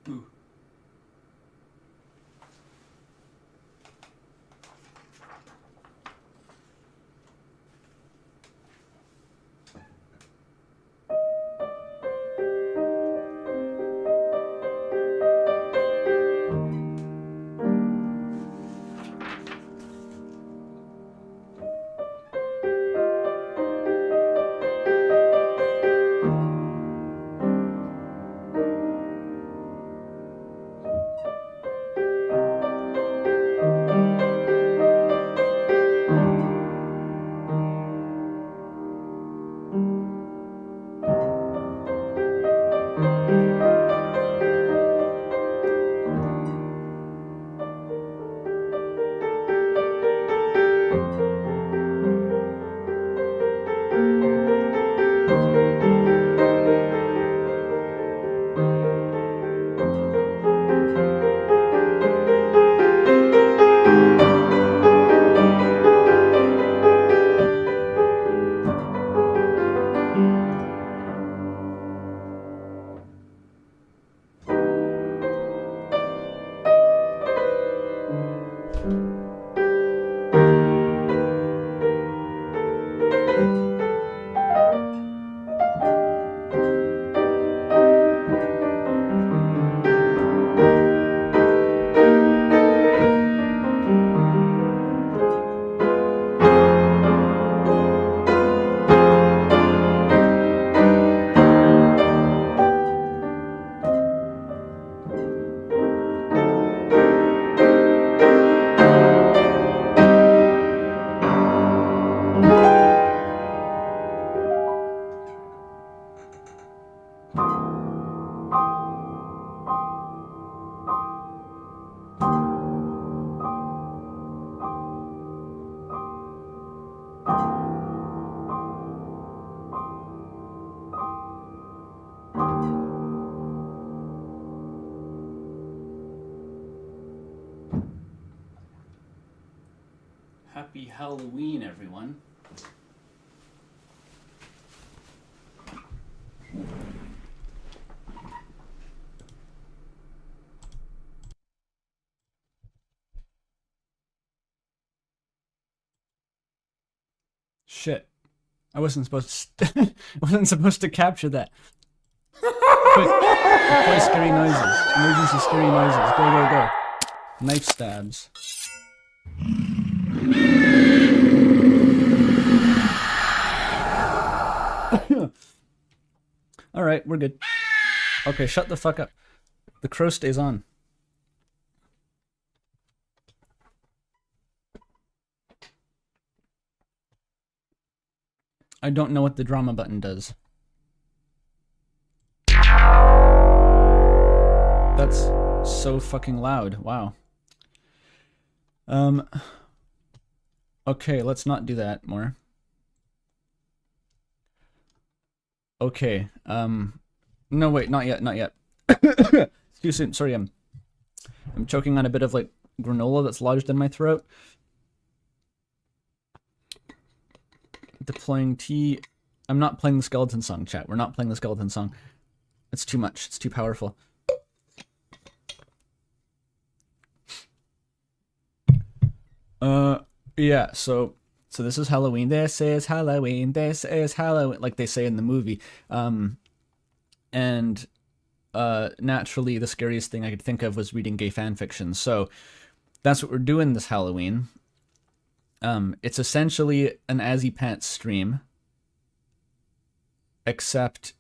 Boo. Happy Halloween, everyone. Shit. I wasn't supposed to I wasn't supposed to capture that. Quick, play scary noises. Emergency scary noises. Go, go, go. Knife stabs. Alright, we're good. Okay, shut the fuck up. The crow stays on. I don't know what the drama button does. That's so fucking loud. Wow. Okay, let's not do that more. Okay, no wait, not yet, not yet. Excuse me, sorry, I'm choking on a bit of like granola that's lodged in my throat. Deploying T. I'm not playing the skeleton song, chat. We're not playing the skeleton song. It's too much. It's too powerful. Yeah, so this is Halloween. This is Halloween. This is Halloween, like they say in the movie. And naturally the scariest thing I could think of was reading gay fan fiction. So that's what we're doing this Halloween. It's essentially an Azzy Pants stream, except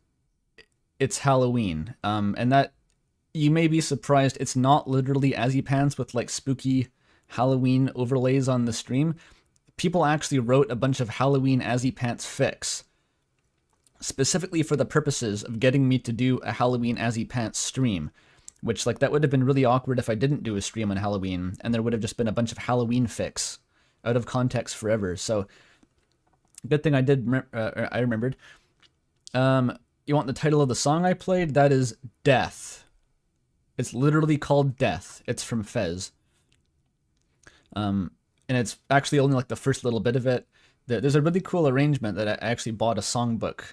it's Halloween. And that, you may be surprised, it's not literally Azzy Pants with like spooky Halloween overlays on the stream. People actually wrote a bunch of Halloween Azzy Pants fics specifically for the purposes of getting me to do a Halloween Azzy Pants stream, which, like, that would have been really awkward if I didn't do a stream on Halloween, and there would have just been a bunch of Halloween fics out of context forever. So good thing I did I remembered. You want the title of the song I played? That is Death. It's literally called Death. It's from Fez. And it's actually only like the first little bit of it. There's a really cool arrangement that I actually bought a songbook.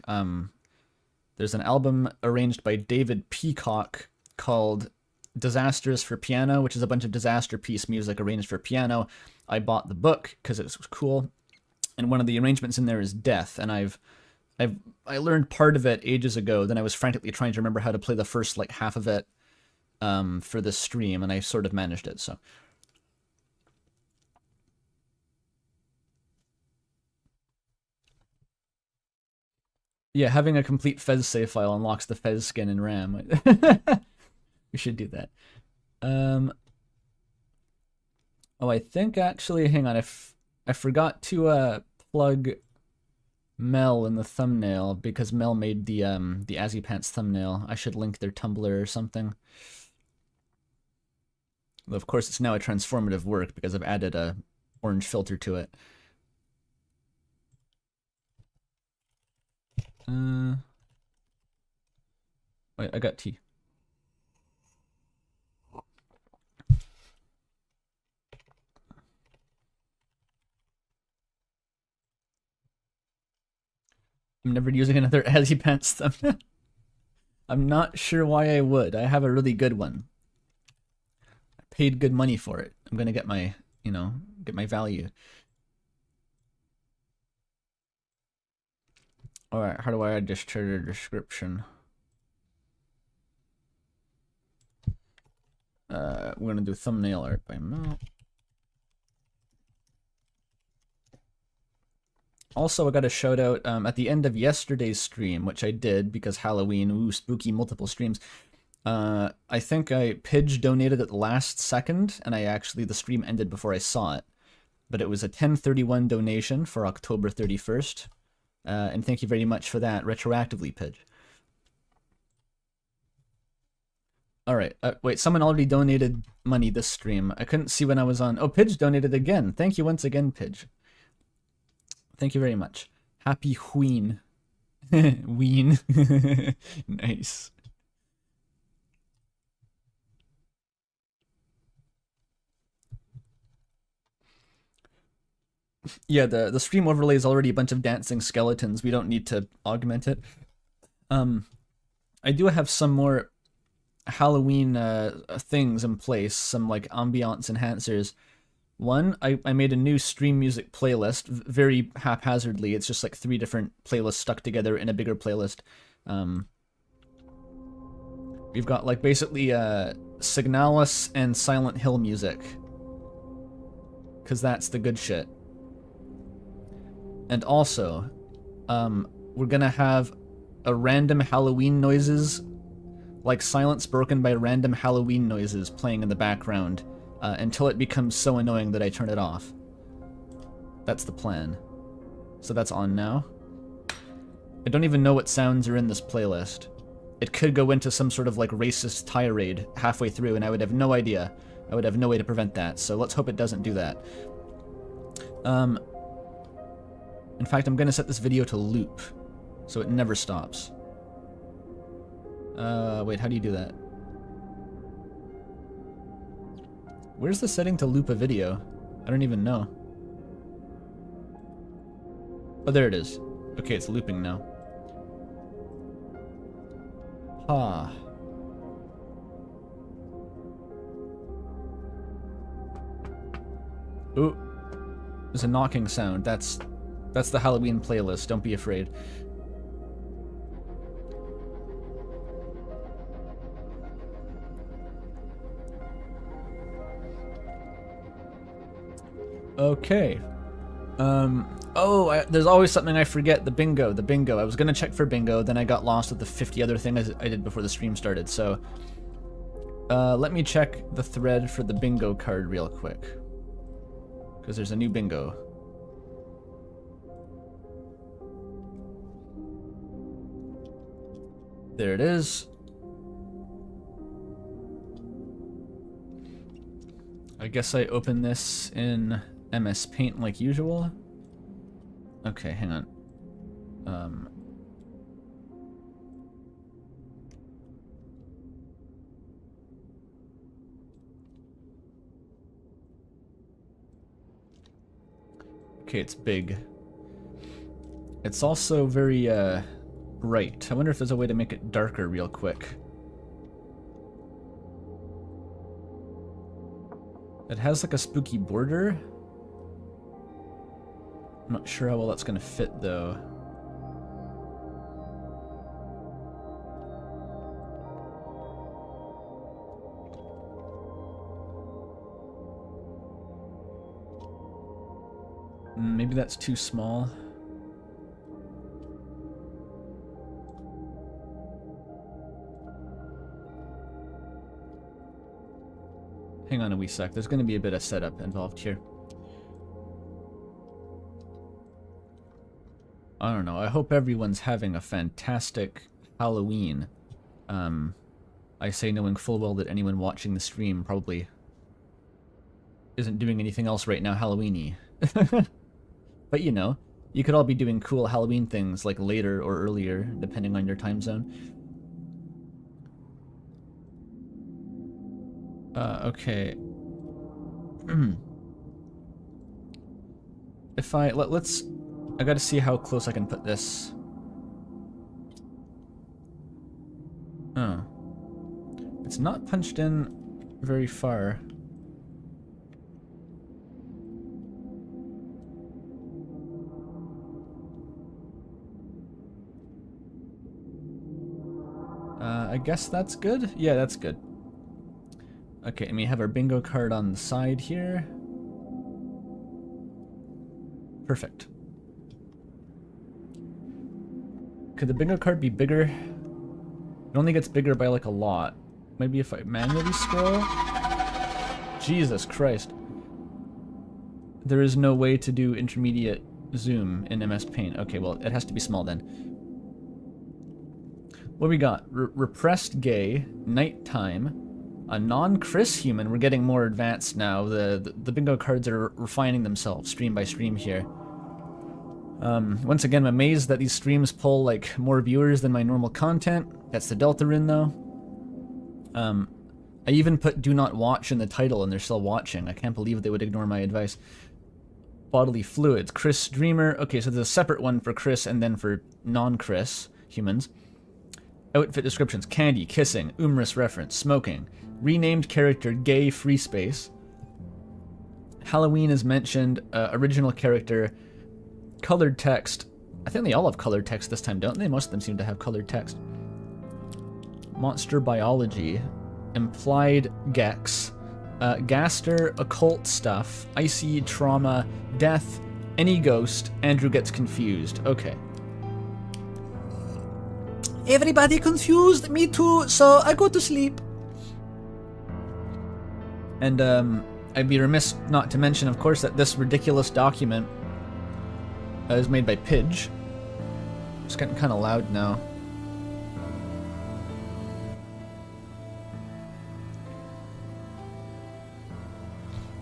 There's an album arranged by David Peacock called Disasters for Piano, which is a bunch of disaster piece music arranged for piano. I bought the book because it was cool, and one of the arrangements in there is Death, and I learned part of it ages ago. Then I was frantically trying to remember how to play the first like half of it for this stream, and I sort of managed it. So. Yeah, having a complete Fez save file unlocks the Fez skin in RAM. We should do that. Oh, I think actually, hang on, I forgot to plug Mel in the thumbnail because Mel made the Azzy Pants thumbnail. I should link their Tumblr or something. Well, of course, it's now a transformative work because I've added a orange filter to it. Wait, I got tea. I'm never using another Azzy Pants thumbnail. I'm not sure why I would. I have a really good one. I paid good money for it. I'm gonna get my, you know, get my value. Alright, how do I add this to the description? We're gonna do thumbnail art by Mel. Also, I got a shout out at the end of yesterday's stream, which I did because Halloween, ooh, spooky, multiple streams. I think Pidge donated at the last second, and the stream ended before I saw it. But it was a 10/31 donation for October 31st. And thank you very much for that, retroactively, Pidge. Alright, wait, someone already donated money this stream. I couldn't see when I was on. Oh, Pidge donated again. Thank you once again, Pidge. Thank you very much. Happy Ween. Ween. Nice. Yeah, the stream overlay is already a bunch of dancing skeletons. We don't need to augment it. I do have some more Halloween things in place, some like ambiance enhancers. One, I made a new stream music playlist, very haphazardly. It's just like 3 different playlists stuck together in a bigger playlist. We've got like basically Signalis and Silent Hill music, because that's the good shit. And also, we're gonna have a random Halloween noises, like silence broken by random Halloween noises playing in the background until it becomes so annoying that I turn it off. That's the plan. So that's on now. I don't even know what sounds are in this playlist. It could go into some sort of like racist tirade halfway through and I would have no idea. I would have no way to prevent that, so let's hope it doesn't do that. In fact, I'm gonna set this video to loop, so it never stops. Wait, how do you do that? Where's the setting to loop a video? I don't even know. Oh, there it is. Okay, it's looping now. Ah. Ooh. There's a knocking sound. That's the Halloween playlist. Don't be afraid. Okay. Oh, there's always something I forget. The bingo. I was gonna check for bingo, then I got lost with the 50 other things I did before the stream started, so... let me check the thread for the bingo card real quick. Because there's a new bingo. There it is. I guess I open this in MS Paint like usual. Okay, hang on. Okay, it's big. It's also very, bright. I wonder if there's a way to make it darker real quick. It has like a spooky border. I'm not sure how well that's gonna fit though. Maybe that's too small. Hang on a wee sec, there's gonna be a bit of setup involved here. I don't know, I hope everyone's having a fantastic Halloween. I say knowing full well that anyone watching the stream probably isn't doing anything else right now Halloween-y. But you know, you could all be doing cool Halloween things like later or earlier, depending on your time zone. Okay. If let's... I gotta see how close I can put this. Oh. It's not punched in very far. I guess that's good? Yeah, that's good. Okay, and we have our bingo card on the side here. Perfect. Could the bingo card be bigger? It only gets bigger by like a lot. Maybe if I manually scroll? Jesus Christ. There is no way to do intermediate zoom in MS Paint. Okay, well, it has to be small then. What we got? Repressed gay, nighttime, a non-Chris human. We're getting more advanced now. The bingo cards are refining themselves stream by stream here. Once again, I'm amazed that these streams pull like more viewers than my normal content. That's the Delta Rin though. I even put do not watch in the title and they're still watching. I can't believe they would ignore my advice. Bodily fluids, Chris Dreamer. Okay, so there's a separate one for Chris and then for non-Chris humans. Outfit descriptions, candy, kissing, humorous reference, smoking, renamed character, gay, free space. Halloween is mentioned, original character, colored text. I think they all have colored text this time, don't they? Most of them seem to have colored text. Monster biology, implied gex, gaster, occult stuff, icy, trauma, death, any ghost, Andrew gets confused. Okay. Everybody confused, me too, so I go to sleep. And I'd be remiss not to mention, of course, that this ridiculous document is made by Pidge. It's getting kind of loud now.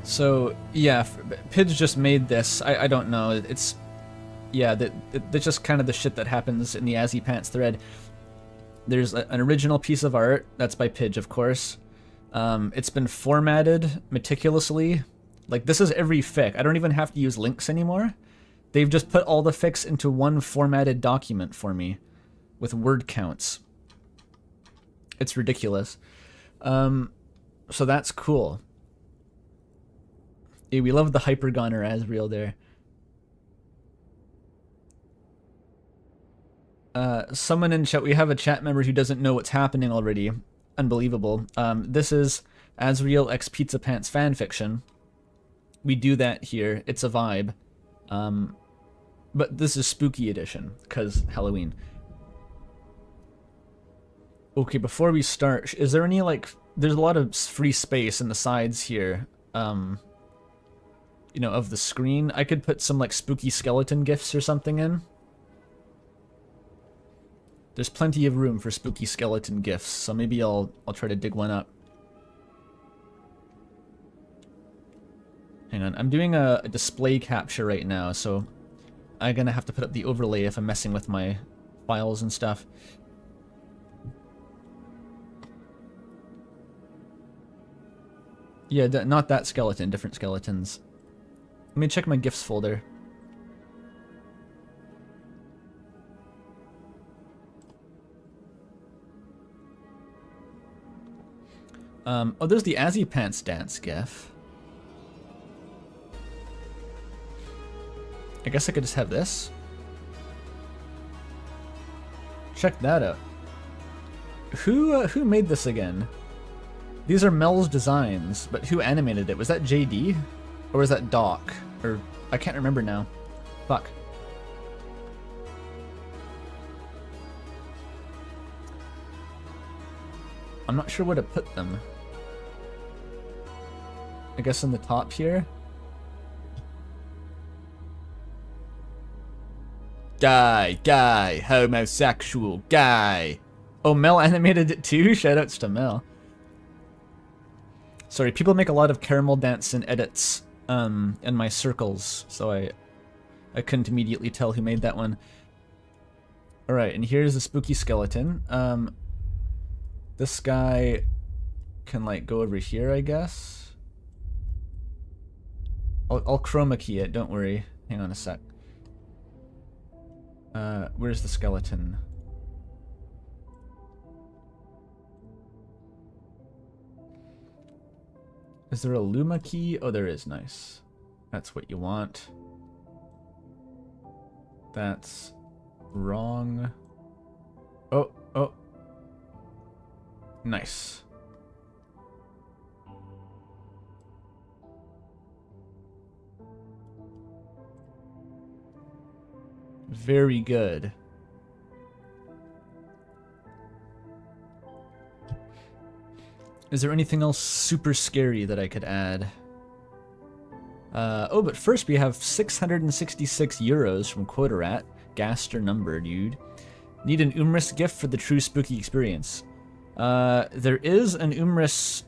So, yeah, Pidge just made this. I don't know. It's... Yeah, that's just kind of the shit that happens in the Azzy Pants thread. There's an original piece of art. That's by Pidge, of course. It's been formatted meticulously. Like, this is every fic. I don't even have to use links anymore. They've just put all the fics into one formatted document for me with word counts. It's ridiculous. So that's cool. Yeah, we love the Hypergoner Asriel there. Someone in chat, we have a chat member who doesn't know what's happening already. Unbelievable. This is Asriel x Pizza Pants fanfiction. We do that here. It's a vibe. But this is spooky edition, because Halloween. Okay, before we start, is there any, like, there's a lot of free space in the sides here, you know, of the screen. I could put some, like, spooky skeleton gifs or something in. There's plenty of room for spooky skeleton gifs, so maybe I'll try to dig one up. Hang on, I'm doing a display capture right now, so I'm gonna have to put up the overlay if I'm messing with my files and stuff. Yeah, not that skeleton, different skeletons. Let me check my gifts folder. Oh, there's the Azzy Pants dance gif. I guess I could just have this. Check that out. Who made this again? These are Mel's designs, but who animated it? Was that JD? Or was that Doc? Or I can't remember now. Fuck. I'm not sure where to put them. I guess in the top here. Guy, homosexual, guy. Oh, Mel animated it too? Shoutouts to Mel. Sorry, people make a lot of caramel dance and edits in my circles, so I couldn't immediately tell who made that one. Alright, and here's the spooky skeleton. This guy can, like, go over here, I guess. I'll chroma key it, don't worry. Hang on a sec. Where's the skeleton? Is there a Luma key? Oh, there is. Nice. That's what you want. That's wrong. Oh. Nice. Very good. Is there anything else super scary that I could add? Oh, but first we have 666 euros from Quotarat. Gaster number, dude. Need an Umris gift for the true spooky experience. There is an Umris...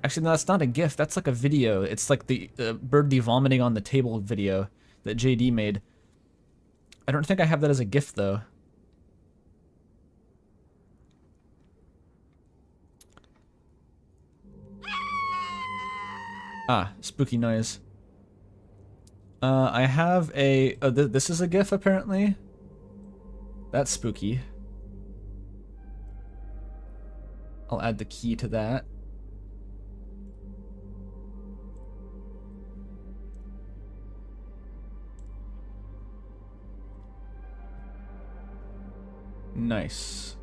Actually, no, that's not a gift. That's like a video. It's like the birdie vomiting on the table video that JD made. I don't think I have that as a gift, though. Ah, spooky noise. I have a... Oh, this is a GIF, apparently. That's spooky. I'll add the key to that. Nice.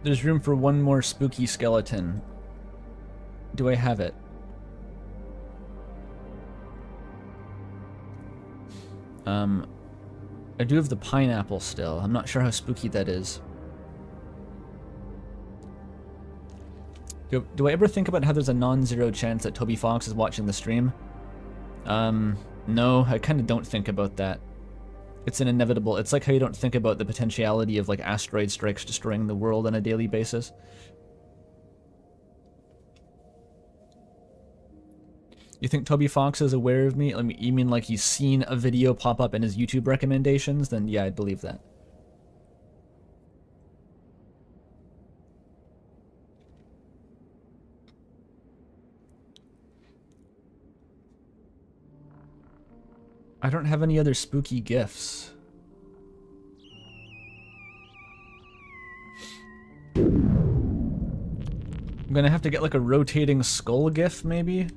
There's room for one more spooky skeleton. Do I have it? I do have the pineapple still. I'm not sure how spooky that is. Do I ever think about how there's a non-zero chance that Toby Fox is watching the stream? No, I kind of don't think about that. It's an inevitable. It's like how you don't think about the potentiality of, like, asteroid strikes destroying the world on a daily basis. You think Toby Fox is aware of me? You mean like he's seen a video pop up in his YouTube recommendations? Then yeah, I'd believe that. I don't have any other spooky gifts. I'm gonna have to get like a rotating skull gif, maybe?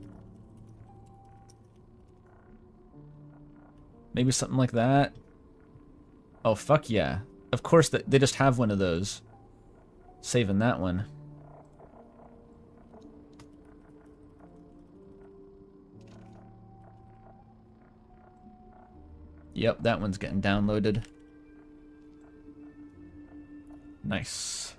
Maybe something like that. Oh, fuck yeah. Of course, they just have one of those. Saving that one. Yep, that one's getting downloaded. Nice.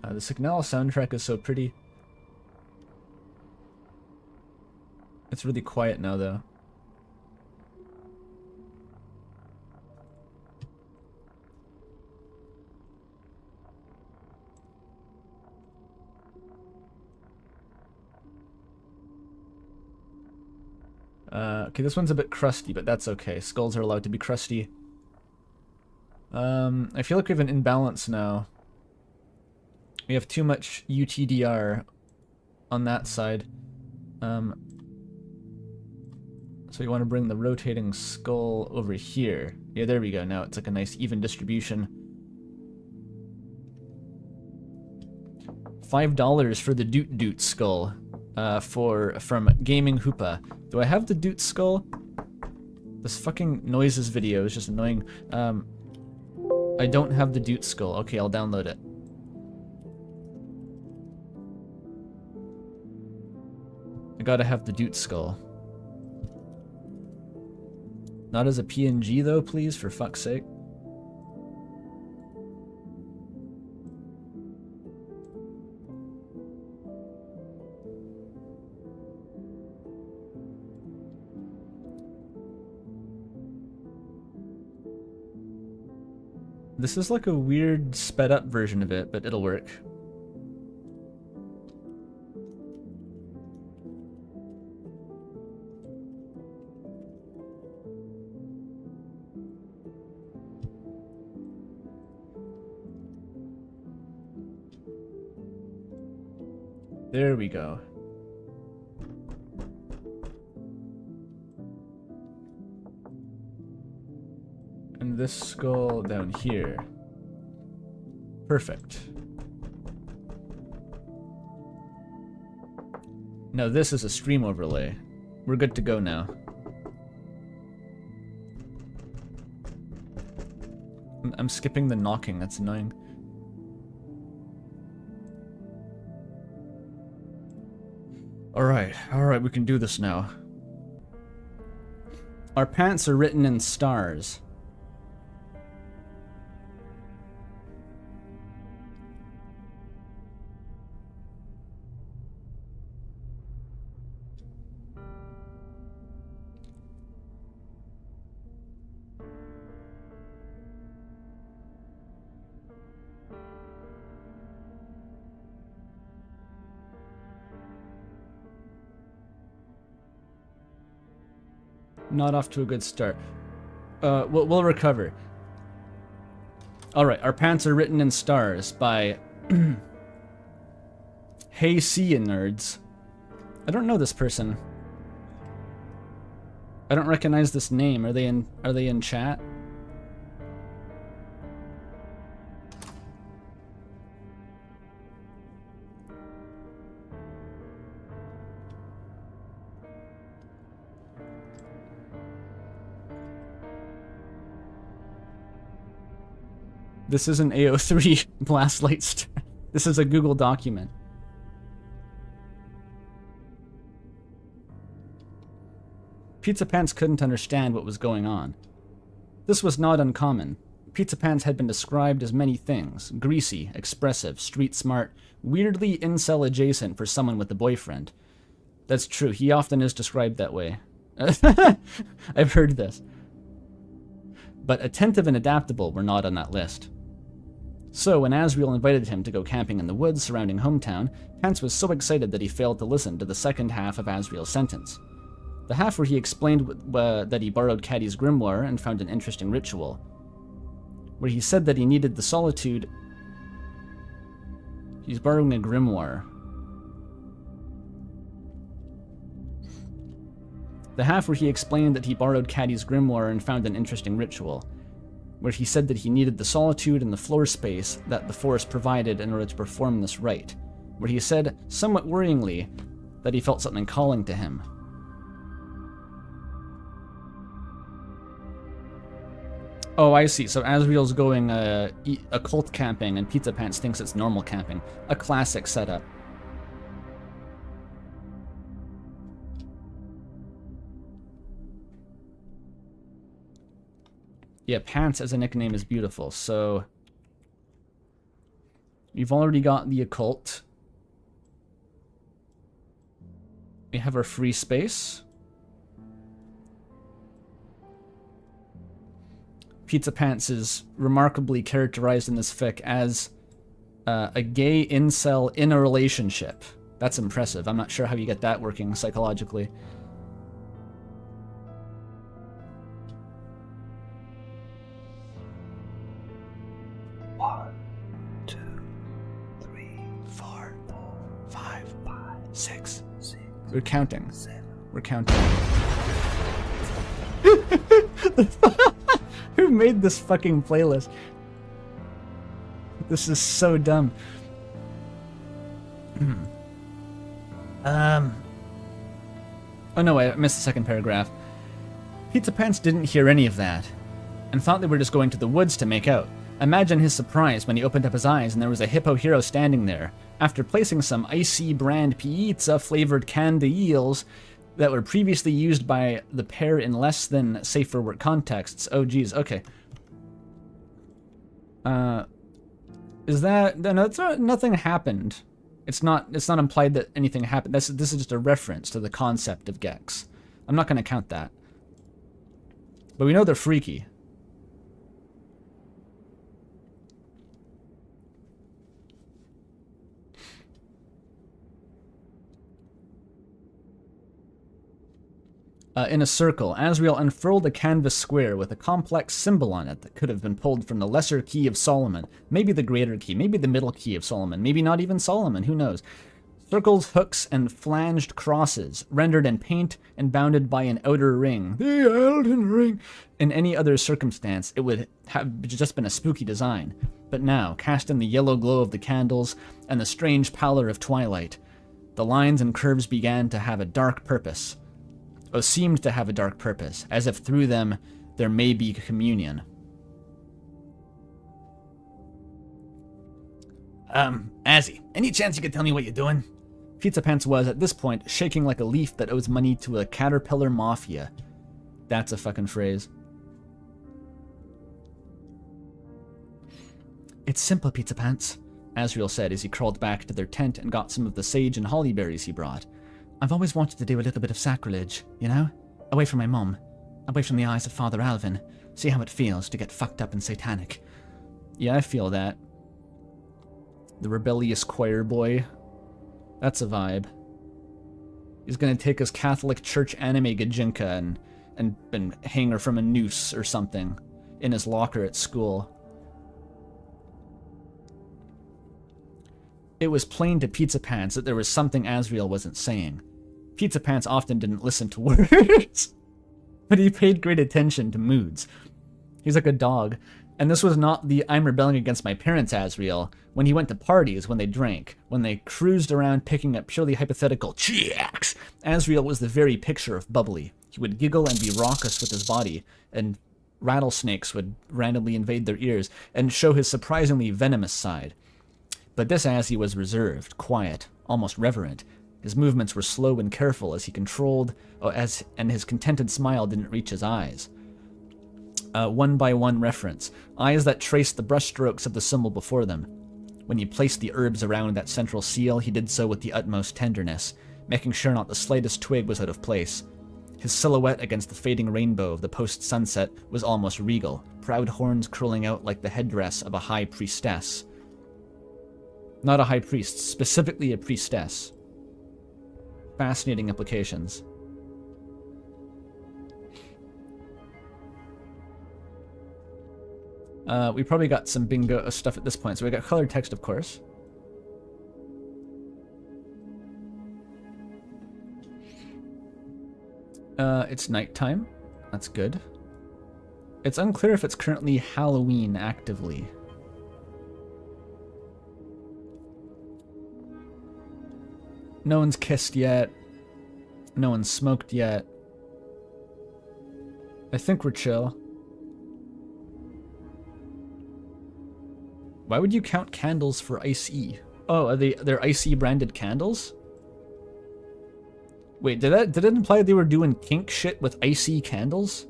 The Signal soundtrack is so pretty. It's really quiet now, though. Okay, this one's a bit crusty, but that's okay. Skulls are allowed to be crusty. I feel like we have an imbalance now. We have too much UTDR on that side. So we want to bring the rotating skull over here. Yeah, there we go. Now it's like a nice even distribution. $5 for the Doot Doot skull from Gaming Hoopa. Do I have the Doot skull? This fucking noises video is just annoying. I don't have the Doot skull. Okay, I'll download it. I gotta have the Doot skull. Not as a PNG though, please, for fuck's sake. This is like a weird sped up version of it, but it'll work. There we go. And this skull down here. Perfect. Now this is a stream overlay. We're good to go now. I'm skipping the knocking, that's annoying. Alright, we can do this now. Our pants are written in stars. Not off to a good start. We'll recover. Alright, our pants are written in stars by Hey See Ya Nerds. I don't know this person. I don't recognize this name. Are they in chat? This is an AO3 blast light. This is a Google document. Pizza Pants couldn't understand what was going on. This was not uncommon. Pizza Pants had been described as many things: greasy, expressive, street smart, weirdly incel adjacent for someone with a boyfriend. That's true, he often is described that way. I've heard this. But attentive and adaptable were not on that list. So, when Asriel invited him to go camping in the woods surrounding hometown, Pants was so excited that he failed to listen to the second half of Asriel's sentence. The half where he explained that he borrowed Caddy's grimoire and found an interesting ritual. Where he said that he needed the solitude... He's borrowing a grimoire. The half where he explained that he borrowed Caddy's grimoire and found an interesting ritual. Where he said that he needed the solitude and the floor space that the forest provided in order to perform this rite. Where he said, somewhat worryingly, that he felt something calling to him. Oh, I see. So Asriel's going occult camping, and Pizza Pants thinks it's normal camping. A classic setup. Yeah, Pants as a nickname is beautiful. So you've already got the occult. We have our free space. Pizza Pants is remarkably characterized in this fic as a gay incel in a relationship. That's impressive. I'm not sure how you get that working psychologically. One, two, three, four, five, six. We're counting. We're counting. Who made this fucking playlist? This is so dumb. Oh no, I missed the second paragraph. Pizza Pants didn't hear any of that, and thought they were just going to the woods to make out. Imagine his surprise when he opened up his eyes and there was a hippo hero standing there. After placing some icy brand pizza-flavored canned eels that were previously used by the pair in less than safe for work contexts. Oh geez, okay. Is that... No, it's not, nothing happened. It's not implied that anything happened. This is just a reference to the concept of Gex. I'm not going to count that. But we know they're freaky. In a circle, Asriel unfurled a canvas square with a complex symbol on it that could have been pulled from the lesser key of Solomon, maybe the greater key, maybe the middle key of Solomon, maybe not even Solomon, who knows. Circles, hooks, and flanged crosses, rendered in paint and bounded by an outer ring. The Elden Ring! In any other circumstance, it would have just been a spooky design. But now, cast in the yellow glow of the candles and the strange pallor of twilight, the lines and curves began to have a dark purpose. Or seemed to have a dark purpose, as if through them there may be communion. Azzy, any chance you could tell me what you're doing? Pizza Pants was, at this point, shaking like a leaf that owes money to a caterpillar mafia. That's a fucking phrase. It's simple, Pizza Pants, Asriel said as he crawled back to their tent and got some of the sage and holly berries he brought. I've always wanted to do a little bit of sacrilege, you know? Away from my mum. Away from the eyes of Father Alvin. See how it feels to get fucked up and satanic. Yeah, I feel that. The rebellious choir boy. That's a vibe. He's gonna take his Catholic Church anime Gajinka and hang her from a noose or something in his locker at school. It was plain to Pizza Pants that there was something Asriel wasn't saying. Pizza Pants often didn't listen to words, but he paid great attention to moods. He's like a dog. And this was not the I'm rebelling against my parents Asriel, when he went to parties, when they drank, when they cruised around picking up purely hypothetical chicks. Asriel was the very picture of bubbly. He would giggle and be raucous with his body, and rattlesnakes would randomly invade their ears and show his surprisingly venomous side. But this Azzy was reserved, quiet, almost reverent. His movements were slow and careful as he controlled, and his contented smile didn't reach his eyes. One-by-one reference. Eyes that traced the brushstrokes of the symbol before them. When he placed the herbs around that central seal, he did so with the utmost tenderness, making sure not the slightest twig was out of place. His silhouette against the fading rainbow of the post-sunset was almost regal, proud horns curling out like the headdress of a high priestess. Not a high priest, specifically a priestess. Fascinating implications. We probably got some bingo stuff at this point. So we got colored text, of course. It's nighttime. That's good. It's unclear if it's currently Halloween actively. No one's kissed yet. No one's smoked yet. I think we're chill. Why would you count candles for Ice-E? Oh, they're Ice-E branded candles? Wait, did it imply they were doing kink shit with Ice-E candles?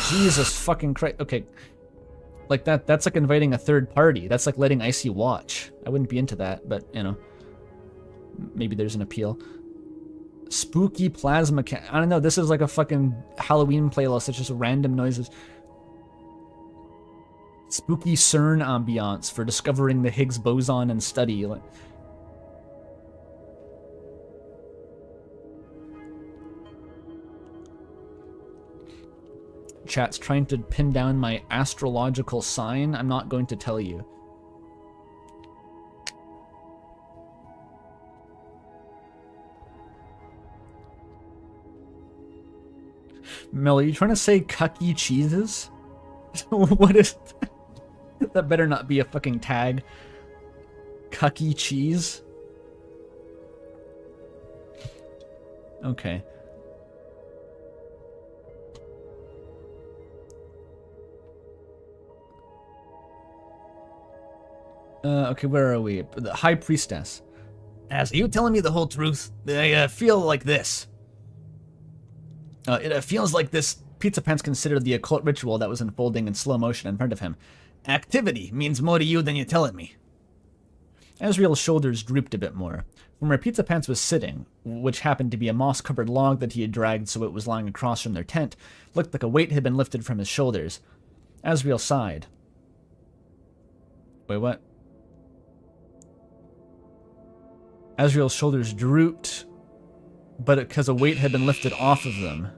Jesus fucking Christ. Okay. Like that's like inviting a third party. That's like letting Ice-E watch. I wouldn't be into that, but you know. Maybe there's an appeal. Spooky plasma I don't know, this is like a fucking Halloween playlist. It's just random noises. Spooky CERN ambiance for discovering the Higgs boson and study. Like, chat's trying to pin down my astrological sign. I'm not going to tell you. Mel, are you trying to say cucky cheeses? What is that? That better not be a fucking tag. Cucky cheese? Okay. Okay, where are we? The High Priestess. As are you telling me the whole truth? I feel like this. It feels like this. Pizza Pants considered the occult ritual that was unfolding in slow motion in front of him. Activity means more to you than you're telling me. Asriel's shoulders drooped a bit more. From where Pizza Pants was sitting, which happened to be a moss-covered log that he had dragged so it was lying across from their tent, looked like a weight had been lifted from his shoulders. Asriel sighed. Wait, what? Asriel's shoulders drooped, but because a weight had been lifted off of them.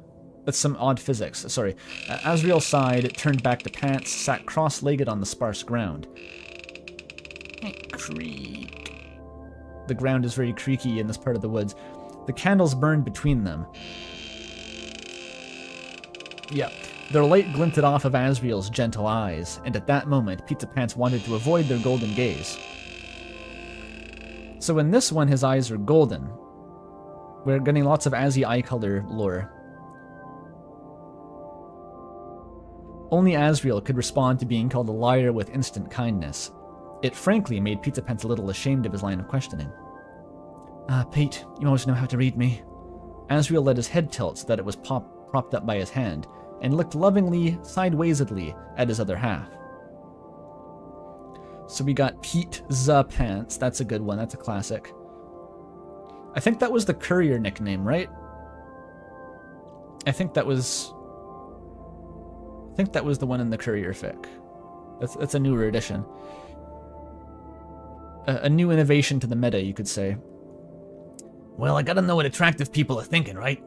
That's some odd physics. Sorry. Asriel sighed, turned back to Pants, sat cross-legged on the sparse ground. Creak. The ground is very creaky in this part of the woods. The candles burned between them. Yeah. Their light glinted off of Asriel's gentle eyes, and at that moment, Pizza Pants wanted to avoid their golden gaze. So in this one, his eyes are golden. We're getting lots of Azzy eye color lore. Only Asriel could respond to being called a liar with instant kindness. It frankly made Pizza Pants a little ashamed of his line of questioning. Pete, you always know how to read me. Asriel let his head tilt so that it was propped up by his hand, and looked lovingly, sidewaysedly at his other half. So we got Pete the Pants. That's a good one. That's a classic. I think that was the courier nickname, right? I think that was the one in the courier fic. That's a newer edition. A new innovation to the meta, you could say. Well, I gotta know what attractive people are thinking, right?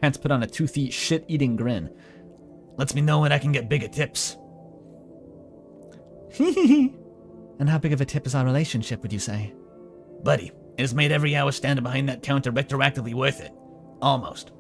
Pants put on a toothy, shit-eating grin. Lets me know when I can get bigger tips. And how big of a tip is our relationship, would you say? Buddy, it has made every hour standing behind that counter retroactively worth it. Almost.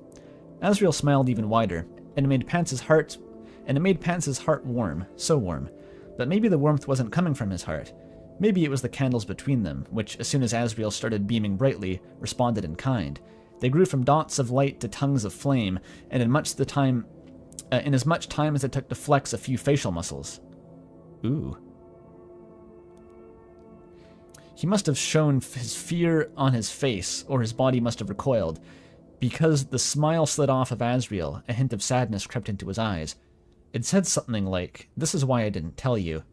Asriel smiled even wider, and it made Pants' heart warm, so warm. But maybe the warmth wasn't coming from his heart. Maybe it was the candles between them, which, as soon as Asriel started beaming brightly, responded in kind. They grew from dots of light to tongues of flame, and in as much time as it took to flex a few facial muscles. Ooh. He must have shown his fear on his face, or his body must have recoiled, because the smile slid off of Asriel, a hint of sadness crept into his eyes. It said something like, "This is why I didn't tell you."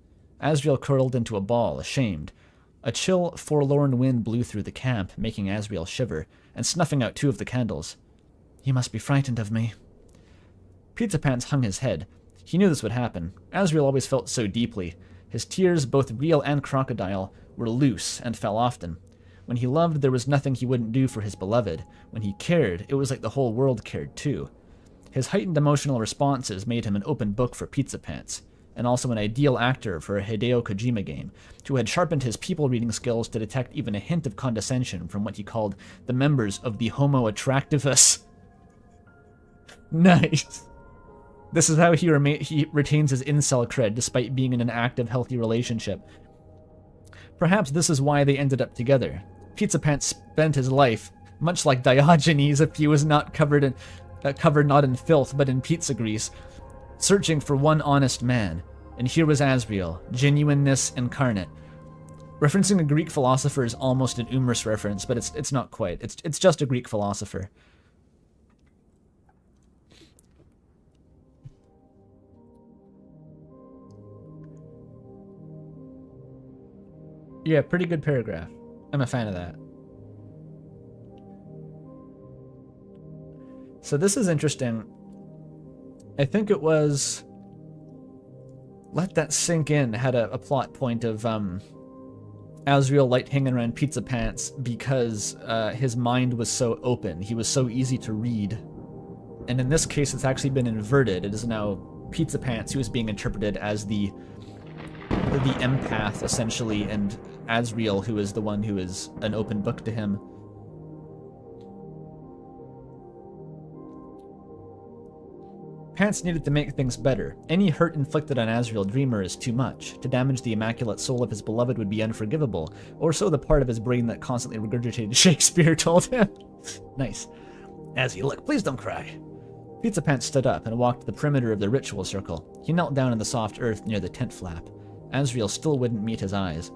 Asriel curled into a ball, ashamed. A chill, forlorn wind blew through the camp, making Asriel shiver, and snuffing out 2 of the candles. "You must be frightened of me." Pizza Pants hung his head. He knew this would happen. Asriel always felt so deeply. His tears, both real and crocodile, were loose and fell often. When he loved, there was nothing he wouldn't do for his beloved. When he cared, it was like the whole world cared too. His heightened emotional responses made him an open book for Pizza Pants, and also an ideal actor for a Hideo Kojima game, who had sharpened his people-reading skills to detect even a hint of condescension from what he called the members of the Homo Attractivus. Nice. This is how he retains his incel cred despite being in an active, healthy relationship. Perhaps this is why they ended up together. Pizza Pants spent his life, much like Diogenes if he was not covered not in filth, but in pizza grease, searching for one honest man, and here was Asriel, genuineness incarnate. Referencing a Greek philosopher is almost an humorous reference, but it's not quite. It's just a Greek philosopher. Yeah, pretty good paragraph. I'm a fan of that. So this is interesting. I think it was... Let That Sink In had a plot point of Asriel liked hanging around Pizza Pants because his mind was so open. He was so easy to read. And in this case, it's actually been inverted. It is now Pizza Pants who is being interpreted as the empath, essentially, and Asriel, who is the one who is an open book to him. Pants needed to make things better. Any hurt inflicted on Asriel Dreamer is too much. To damage the immaculate soul of his beloved would be unforgivable, or so the part of his brain that constantly regurgitated Shakespeare told him. Nice. Azzy, look, please don't cry. Pizza Pants stood up and walked to the perimeter of the ritual circle. He knelt down in the soft earth near the tent flap. Asriel still wouldn't meet his eyes.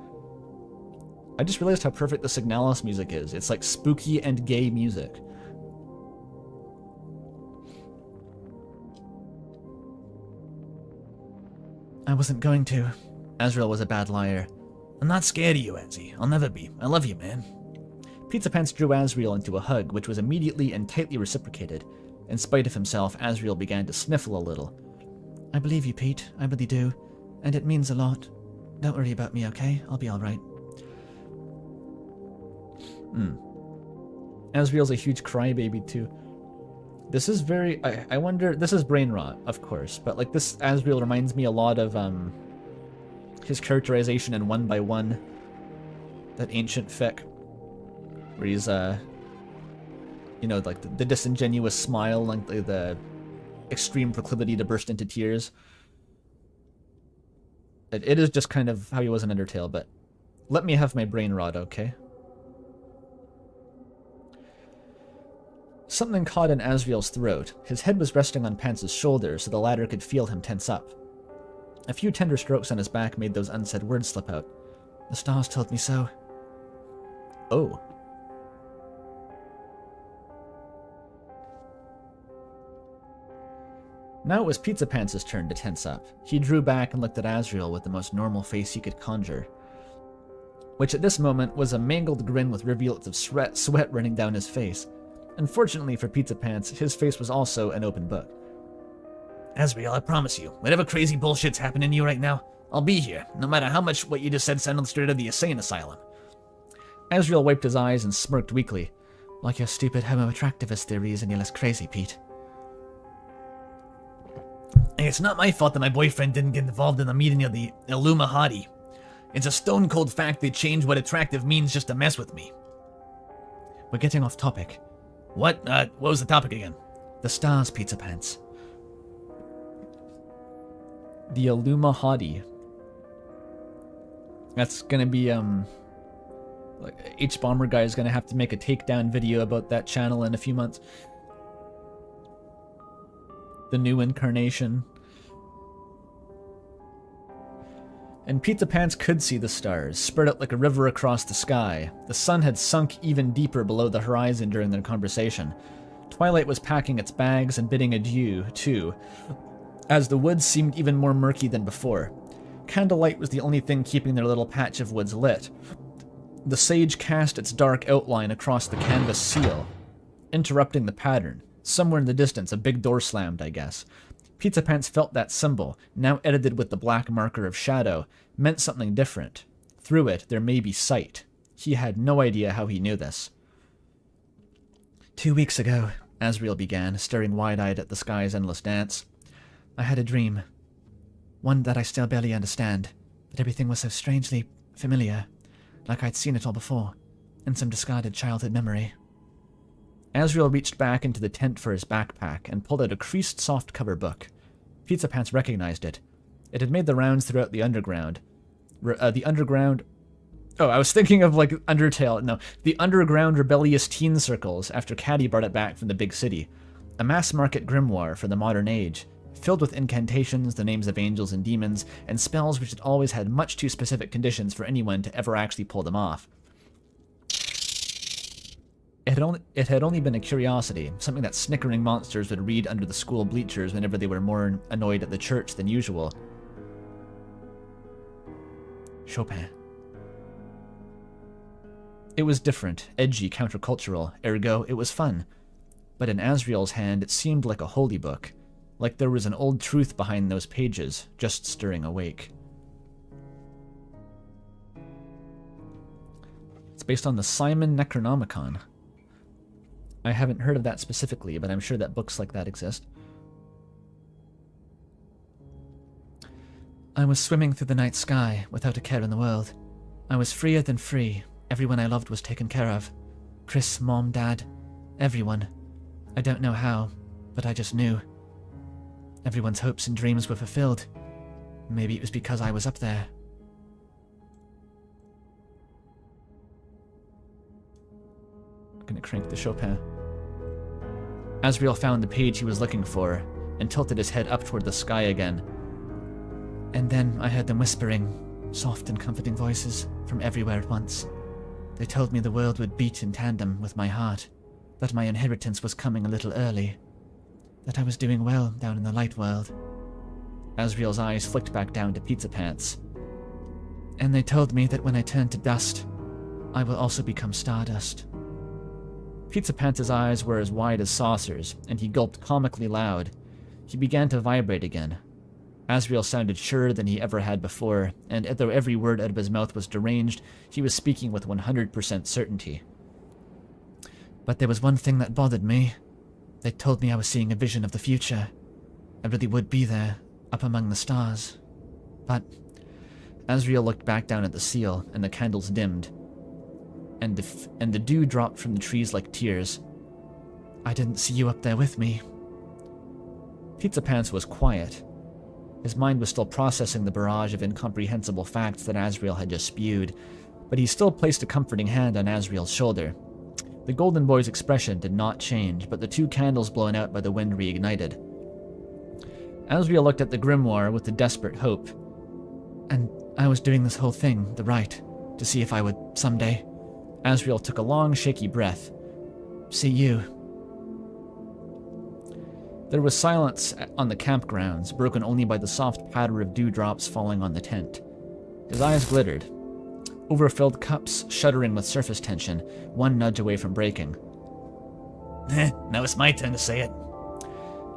I just realized how perfect the Signalis music is. It's like spooky and gay music. I wasn't going to. Asriel was a bad liar. I'm not scared of you, Azzy. I'll never be. I love you, man. Pizza Pants drew Asriel into a hug, which was immediately and tightly reciprocated. In spite of himself, Asriel began to sniffle a little. I believe you, Pete. I really do. And it means a lot. Don't worry about me, okay? I'll be alright. Asriel's a huge crybaby, too. This is very... I wonder... This is brain rot, of course. But, like, this Asriel reminds me a lot of, his characterization in 1 by 1. That ancient fic. Where he's, you know, like, the disingenuous smile, like, the extreme proclivity to burst into tears. It is just kind of how he was in Undertale, but let me have my brain rot, okay? Something caught in Asriel's throat. His head was resting on Pants' shoulder, so the latter could feel him tense up. A few tender strokes on his back made those unsaid words slip out. The stars told me so. Oh. Now it was Pizza Pants' turn to tense up. He drew back and looked at Asriel with the most normal face he could conjure. Which at this moment was a mangled grin with rivulets of sweat running down his face. Unfortunately for Pizza Pants, his face was also an open book. Asriel, I promise you, whatever crazy bullshit's happening to you right now, I'll be here, no matter how much what you just said sounded straight out of the insane asylum. Asriel wiped his eyes and smirked weakly. Like your stupid homo-attractivist theories and you're less crazy, Pete. Hey, it's not my fault that my boyfriend didn't get involved in the meeting of the Illumahati. It's a stone-cold fact they changed what attractive means just to mess with me. We're getting off topic. What was the topic again? The stars, Pizza Pants. The Illumahati. That's gonna be, like, H-Bomber guy is gonna have to make a takedown video about that channel in a few months. The new incarnation. And Pizza Pants could see the stars, spread out like a river across the sky. The sun had sunk even deeper below the horizon during their conversation. Twilight was packing its bags and bidding adieu, too, as the woods seemed even more murky than before. Candlelight was the only thing keeping their little patch of woods lit. The sage cast its dark outline across the canvas seal, interrupting the pattern. Somewhere in the distance, a big door slammed, I guess. Pizza Pants felt that symbol, now edited with the black marker of shadow, meant something different. Through it, there may be sight. He had no idea how he knew this. 2 weeks ago, Asriel began, staring wide-eyed at the sky's endless dance. I had a dream. One that I still barely understand, but everything was so strangely familiar, like I'd seen it all before, in some discarded childhood memory. Asriel reached back into the tent for his backpack and pulled out a creased soft-cover book. Pizza Pants recognized it. It had made the rounds throughout the underground. Oh, I was thinking of, like, Undertale. No, the underground rebellious teen circles after Caddy brought it back from the big city. A mass-market grimoire for the modern age, filled with incantations, the names of angels and demons, and spells which had always had much too specific conditions for anyone to ever actually pull them off. It had only been a curiosity, something that snickering monsters would read under the school bleachers whenever they were more annoyed at the church than usual. Chopin. It was different, edgy, countercultural, ergo it was fun. But in Asriel's hand it seemed like a holy book, like there was an old truth behind those pages, just stirring awake. It's based on the Simon Necronomicon. I haven't heard of that specifically, but I'm sure that books like that exist. I was swimming through the night sky, without a care in the world. I was freer than free. Everyone I loved was taken care of. Chris, Mom, Dad, everyone. I don't know how, but I just knew. Everyone's hopes and dreams were fulfilled. Maybe it was because I was up there. I'm gonna crank the Chopin. Asriel found the page he was looking for, and tilted his head up toward the sky again. And then I heard them whispering, soft and comforting voices, from everywhere at once. They told me the world would beat in tandem with my heart, that my inheritance was coming a little early, that I was doing well down in the light world. Asriel's eyes flicked back down to Pizza Pants. And they told me that when I turn to dust, I will also become stardust. Pizza Pants' eyes were as wide as saucers, and he gulped comically loud. He began to vibrate again. Asriel sounded surer than he ever had before, and though every word out of his mouth was deranged, he was speaking with 100% certainty. But there was one thing that bothered me. They told me I was seeing a vision of the future. I really would be there, up among the stars. But Asriel looked back down at the seal, and the candles dimmed, and the dew dropped from the trees like tears. I didn't see you up there with me. Pizza Pants was quiet. His mind was still processing the barrage of incomprehensible facts that Asriel had just spewed, but he still placed a comforting hand on Asriel's shoulder. The Golden Boy's expression did not change, but the two candles blown out by the wind reignited. Asriel looked at the grimoire with a desperate hope. And I was doing this whole thing, the rite, to see if I would, someday. Asriel took a long, shaky breath. See you. There was silence on the campgrounds, broken only by the soft patter of dewdrops falling on the tent. His eyes glittered. Overfilled cups shuddering with surface tension, one nudge away from breaking. Now it's my turn to say it.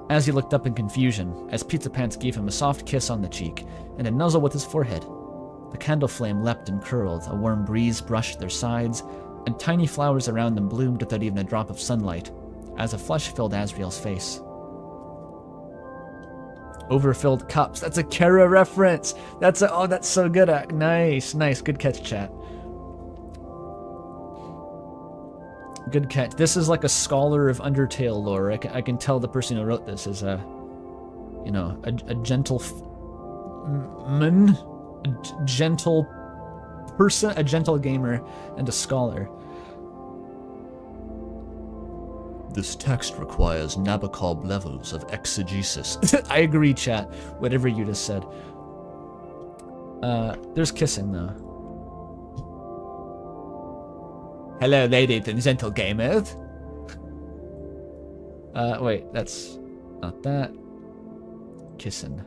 As he looked up in confusion, as Pizza Pants gave him a soft kiss on the cheek and a nuzzle with his forehead. The candle flame leapt and curled, a warm breeze brushed their sides, and tiny flowers around them bloomed without even a drop of sunlight, as a flush filled Asriel's face. Overfilled cups. That's a Kara reference. That's so good. Nice, good catch, chat. Good catch. This is like a scholar of Undertale lore. I can tell the person who wrote this is a gentle a gentle person, a gentle gamer, and a scholar. This text requires Nabokov levels of exegesis. I agree, chat. Whatever you just said. There's kissing, though. Hello, ladies and gentle gamers. Wait, that's not that. Kissing.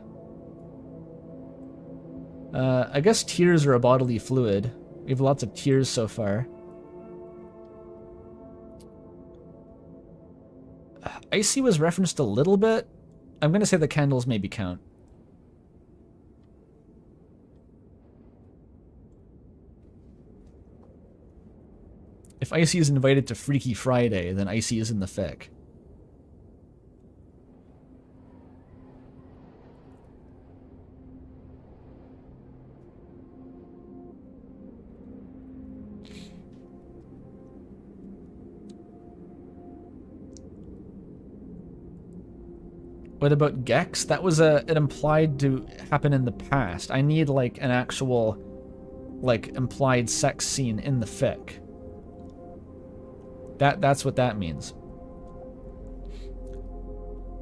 I guess tears are a bodily fluid. We have lots of tears so far. Icy was referenced a little bit. I'm gonna say the candles maybe count. If Icy is invited to Freaky Friday, then Icy is in the fic. What about Gex? That was it implied to happen in the past. I need like an actual implied sex scene in the fic. That's what that means.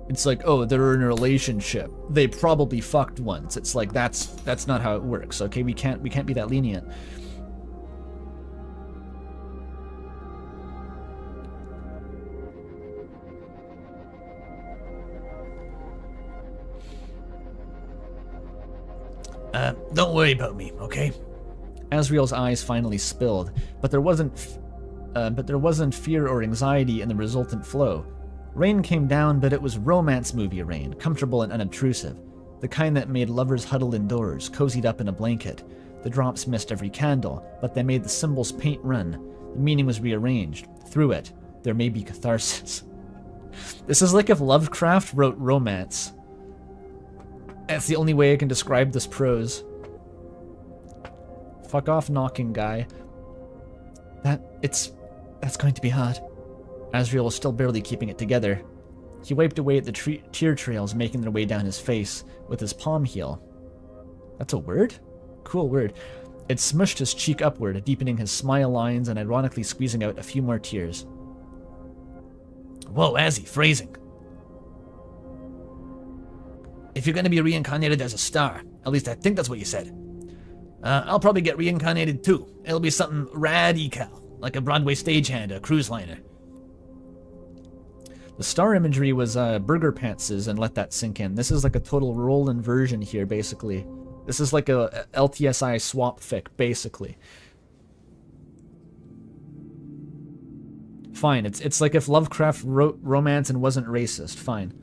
It's like, oh, they're in a relationship. They probably fucked once. It's like that's not how it works. Okay, we can't be that lenient. Don't worry about me, okay? Asriel's eyes finally spilled, but there wasn't fear or anxiety in the resultant flow. Rain came down, but it was romance movie rain, comfortable and unobtrusive. The kind that made lovers huddle indoors, cozied up in a blanket. The drops missed every candle, but they made the symbol's paint run. The meaning was rearranged. Through it, there may be catharsis. This is like if Lovecraft wrote romance. That's the only way I can describe this prose. Fuck off, knocking guy. That's going to be hard. Asriel was still barely keeping it together. He wiped away at the tear trails making their way down his face with his palm heel. That's a word? Cool word. It smushed his cheek upward, deepening his smile lines and ironically squeezing out a few more tears. Whoa, Azzy, phrasing. If you're going to be reincarnated as a star, at least I think that's what you said. I'll probably get reincarnated too. It'll be something radical, like a Broadway stagehand, a cruise liner. The star imagery was Burger Pants's, and let that sink in. This is like a total roll inversion here, basically. This is like a LTSI swap fic, basically. Fine, it's like if Lovecraft wrote romance and wasn't racist. Fine.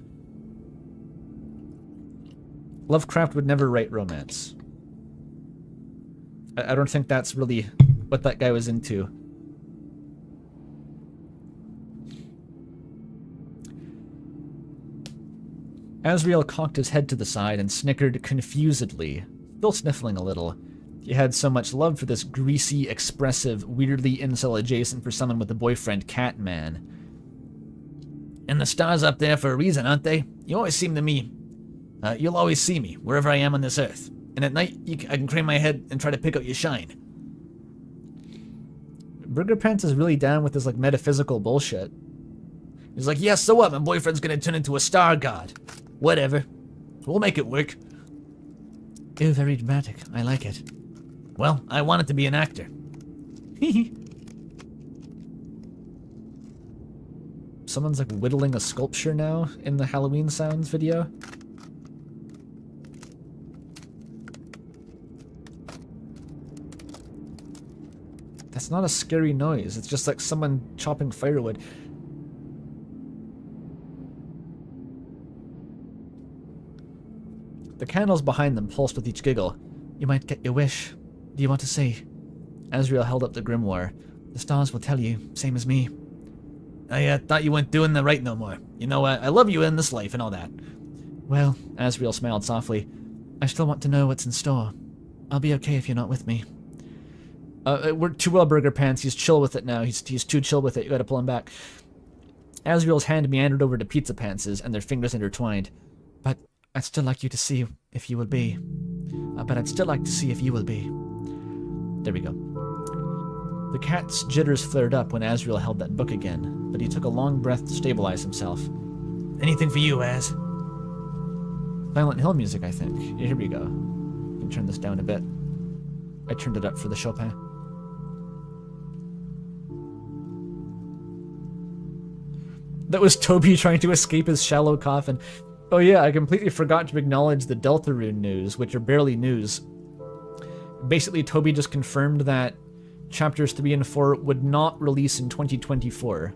Lovecraft would never write romance. I don't think that's really what that guy was into. Asriel cocked his head to the side and snickered confusedly, still sniffling a little. He had so much love for this greasy, expressive, weirdly incel-adjacent for someone with a boyfriend Catman. And the stars up there for a reason, aren't they? You always seem to me... you'll always see me, wherever I am on this earth. And at night, I can crane my head and try to pick out your shine. Burger Pants is really down with this, like, metaphysical bullshit. He's like, yeah, so what? My boyfriend's gonna turn into a star god. Whatever. We'll make it work. Ew, very dramatic. I like it. Well, I wanted to be an actor. Someone's, like, whittling a sculpture now in the Halloween Sounds video. That's not a scary noise. It's just like someone chopping firewood. The candles behind them pulsed with each giggle. You might get your wish. Do you want to see? Asriel held up the grimoire. The stars will tell you, same as me. I thought you weren't doing the right no more. You know, I love you in this life and all that. Well, Asriel smiled softly. I still want to know what's in store. I'll be okay if you're not with me. We're too well, Burger Pants. He's chill with it now. He's too chill with it. You gotta pull him back. Asriel's hand meandered over to Pizza Pants's, and their fingers intertwined. But I'd still like you to see if you will be. But I'd still like to see if you will be. There we go. The cat's jitters flared up when Asriel held that book again, but he took a long breath to stabilize himself. Anything for you, Az? Silent Hill music, I think. Here we go. You can turn this down a bit. I turned it up for the Chopin. That was Toby trying to escape his shallow coffin. Oh yeah, I completely forgot to acknowledge the Deltarune news, which are barely news. Basically, Toby just confirmed that chapters 3 and 4 would not release in 2024.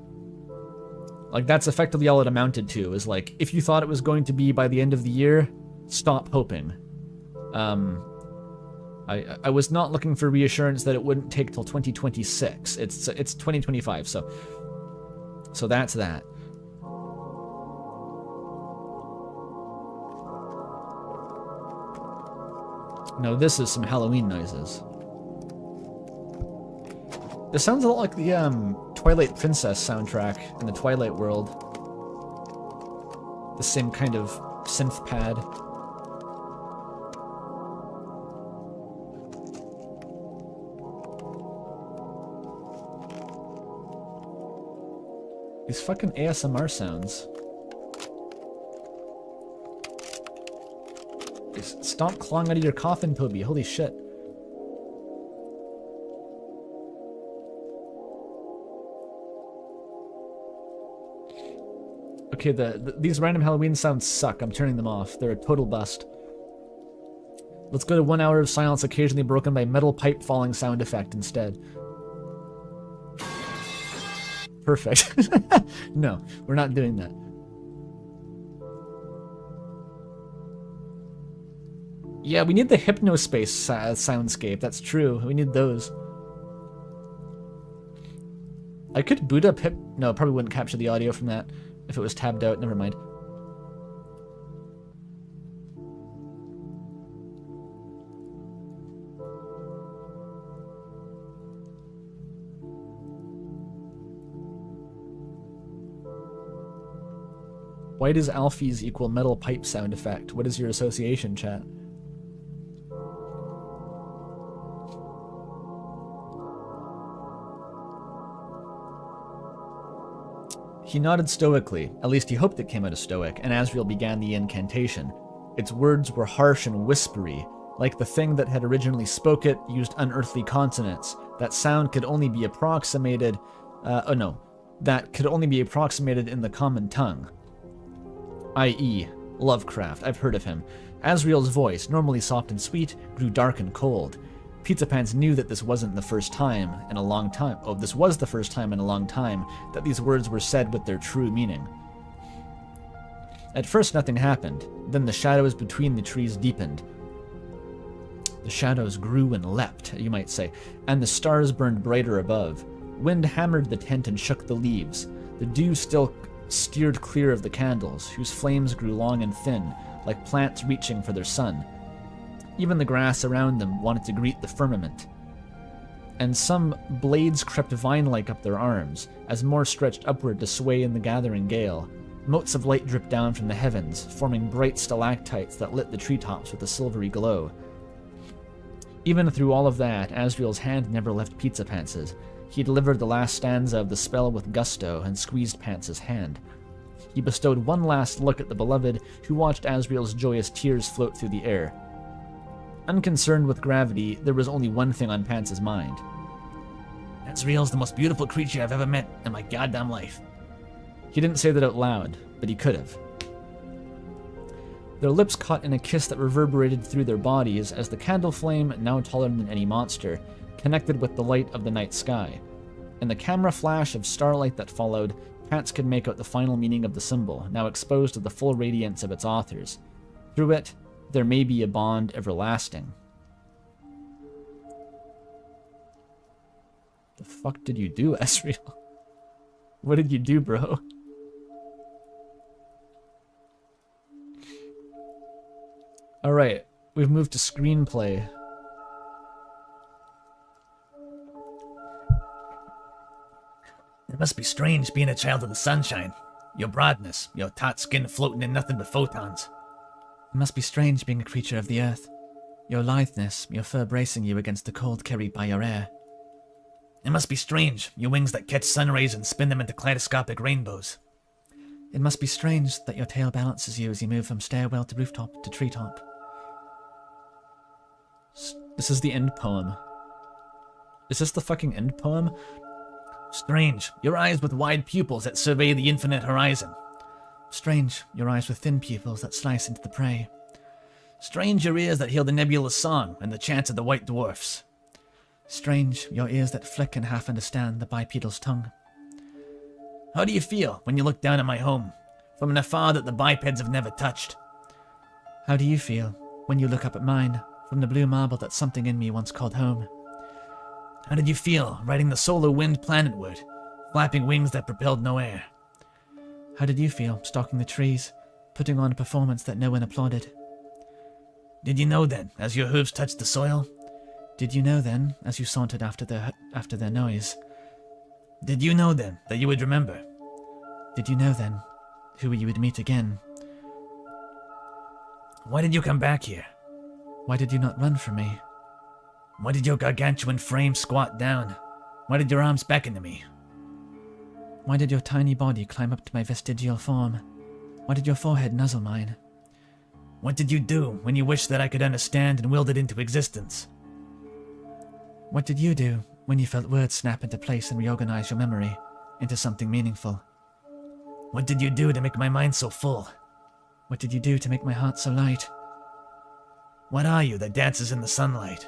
Like, that's effectively all it amounted to, is like, if you thought it was going to be by the end of the year, stop hoping. I was not looking for reassurance that it wouldn't take till 2026. It's 2025, so that's that. No, this is some Halloween noises. This sounds a lot like the Twilight Princess soundtrack in the Twilight world. The same kind of synth pad. These fucking ASMR sounds. Stop clawing out of your coffin, Toby. Holy shit. Okay, these random Halloween sounds suck. I'm turning them off. They're a total bust. Let's go to 1 hour of silence occasionally broken by metal pipe falling sound effect instead. Perfect. No, we're not doing that. Yeah, we need the Hypnospace soundscape. That's true. We need those. I could boot up No, it probably wouldn't capture the audio from that if it was tabbed out. Never mind. Why does Alfie's equal metal pipe sound effect? What is your association, chat? He nodded stoically, at least he hoped it came out as stoic, and Asriel began the incantation. Its words were harsh and whispery, like the thing that had originally spoke it used unearthly consonants. That sound could only be approximated, that could only be approximated in the common tongue. I.e., Lovecraft. I've heard of him. Asriel's voice, normally soft and sweet, grew dark and cold. Pizza Pants knew that this wasn't the first time in a long time. Oh, this was the first time in a long time that these words were said with their true meaning. At first, nothing happened. Then the shadows between the trees deepened. The shadows grew and leapt, you might say, and the stars burned brighter above. Wind hammered the tent and shook the leaves. The dew still steered clear of the candles, whose flames grew long and thin, like plants reaching for their sun. Even the grass around them wanted to greet the firmament. And some blades crept vine-like up their arms, as more stretched upward to sway in the gathering gale. Motes of light dripped down from the heavens, forming bright stalactites that lit the treetops with a silvery glow. Even through all of that, Asriel's hand never left Pizza Pants's. He delivered the last stanza of the spell with gusto and squeezed Pants's hand. He bestowed one last look at the beloved, who watched Asriel's joyous tears float through the air. Unconcerned with gravity, there was only one thing on Pants's mind. Asriel's the most beautiful creature I've ever met in my goddamn life. He didn't say that out loud, but he could have. Their lips caught in a kiss that reverberated through their bodies as the candle flame, now taller than any monster, connected with the light of the night sky. In the camera flash of starlight that followed, Pants could make out the final meaning of the symbol, now exposed to the full radiance of its authors. Through it, there may be a bond everlasting. The fuck did you do, Asriel? What did you do, bro? Alright, we've moved to screenplay. It must be strange being a child of the sunshine. Your broadness, your taut skin floating in nothing but photons. It must be strange being a creature of the earth. Your litheness, your fur bracing you against the cold carried by your air. It must be strange, your wings that catch sun rays and spin them into kaleidoscopic rainbows. It must be strange that your tail balances you as you move from stairwell to rooftop to treetop. This is the end poem. Is this the fucking end poem? Strange, your eyes with wide pupils that survey the infinite horizon. Strange, your eyes with thin pupils that slice into the prey. Strange, your ears that hear the nebulous song and the chants of the white dwarfs. Strange, your ears that flick and half understand the bipedal's tongue. How do you feel when you look down at my home, from an afar that the bipeds have never touched? How do you feel when you look up at mine, from the blue marble that something in me once called home? How did you feel riding the solar wind planetward, flapping wings that propelled no air? How did you feel stalking the trees, putting on a performance that no one applauded? Did you know then, as your hooves touched the soil? Did you know then, as you sauntered after their noise? Did you know then that you would remember? Did you know then who you would meet again? Why did you come back here? Why did you not run from me? Why did your gargantuan frame squat down? Why did your arms beckon to me? Why did your tiny body climb up to my vestigial form? Why did your forehead nuzzle mine? What did you do when you wished that I could understand and willed it into existence? What did you do when you felt words snap into place and reorganize your memory into something meaningful? What did you do to make my mind so full? What did you do to make my heart so light? What are you that dances in the sunlight?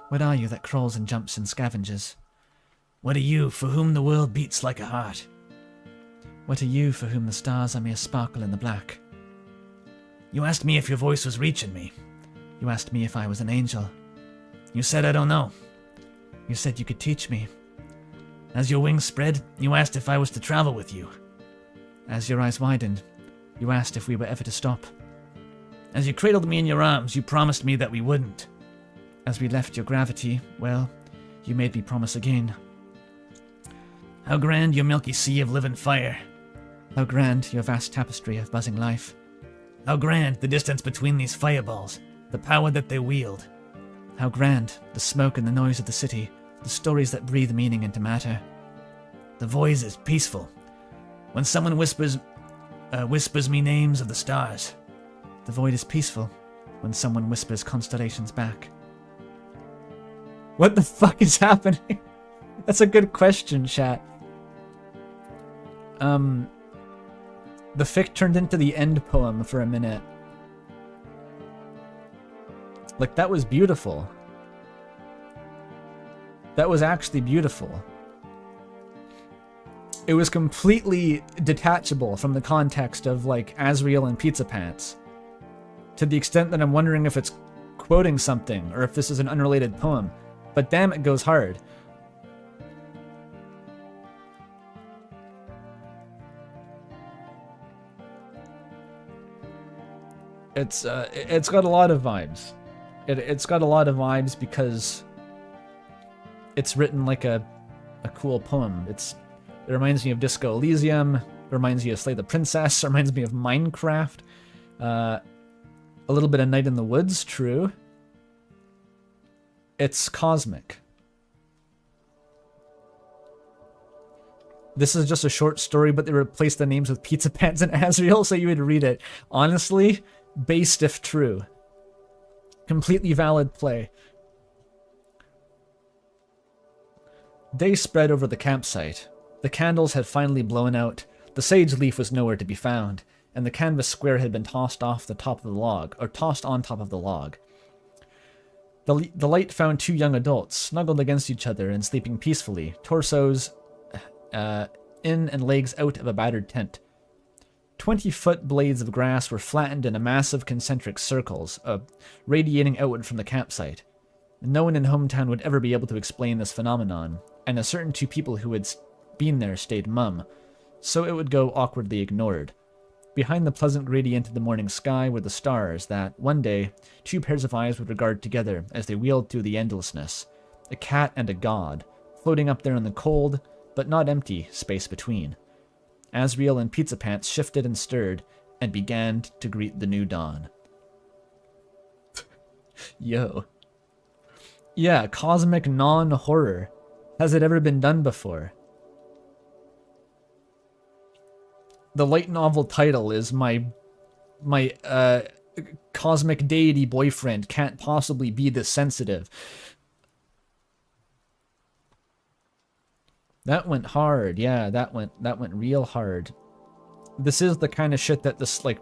What are you that crawls and jumps and scavenges? What are you for whom the world beats like a heart? What are you for whom the stars are mere sparkle in the black? You asked me if your voice was reaching me. You asked me if I was an angel. You said I don't know. You said you could teach me. As your wings spread, you asked if I was to travel with you. As your eyes widened, you asked if we were ever to stop. As you cradled me in your arms, you promised me that we wouldn't. As we left your gravity, well, you made me promise again. How grand your milky sea of living fire. How grand your vast tapestry of buzzing life. How grand the distance between these fireballs, the power that they wield. How grand the smoke and the noise of the city, the stories that breathe meaning into matter. The voice is peaceful. When someone whispers me names of the stars. The void is peaceful when someone whispers constellations back. What the fuck is happening? That's a good question, chat. The fic turned into the end poem for a minute. Like, that was beautiful. That was actually beautiful. It was completely detachable from the context of, like, Asriel and Pizza Pants. To the extent that I'm wondering if it's quoting something, or if this is an unrelated poem. But damn, it goes hard. It's got a lot of vibes. It's got a lot of vibes because it's written like a cool poem. It reminds me of Disco Elysium. It reminds me of Slay the Princess. It reminds me of Minecraft. A little bit of Night in the Woods, true. It's cosmic. This is just a short story, but they replaced the names with Pizza Pants and Asriel, so you would read it. Honestly, based if true. Completely valid play. Day spread over the campsite. The candles had finally blown out, the sage leaf was nowhere to be found, and the canvas square had been tossed off the top of the log, or tossed on top of the log. The light found two young adults, snuggled against each other and sleeping peacefully, torsos in and legs out of a battered tent. 20-foot blades of grass were flattened in a massive concentric circles, radiating outward from the campsite. No one in hometown would ever be able to explain this phenomenon, and a certain two people who had been there stayed mum, so it would go awkwardly ignored. Behind the pleasant gradient of the morning sky were the stars that, one day, two pairs of eyes would regard together as they wheeled through the endlessness, a cat and a god, floating up there in the cold, but not empty, space between. Asriel and Pizza Pants shifted and stirred, and began to greet the new dawn. Yo. Yeah, cosmic non-horror. Has it ever been done before? The light novel title is my cosmic deity boyfriend can't possibly be this sensitive. That went hard. Yeah, that went real hard. This is the kind of shit that this like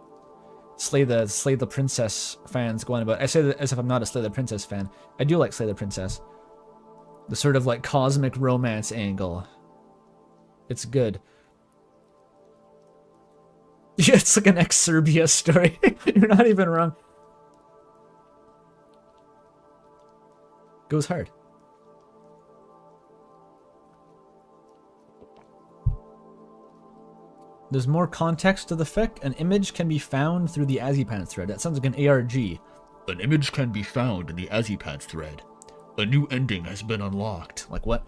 Slay the Princess fans go on about. I say that as if I'm not a Slay the Princess fan. I do like Slay the Princess. The sort of like cosmic romance angle. It's good. Yeah, it's like an ex-Serbia story. You're not even wrong. Goes hard. There's more context to the fic. An image can be found through the Azipants thread. That sounds like an ARG. An image can be found in the Azipants thread. A new ending has been unlocked. Like what?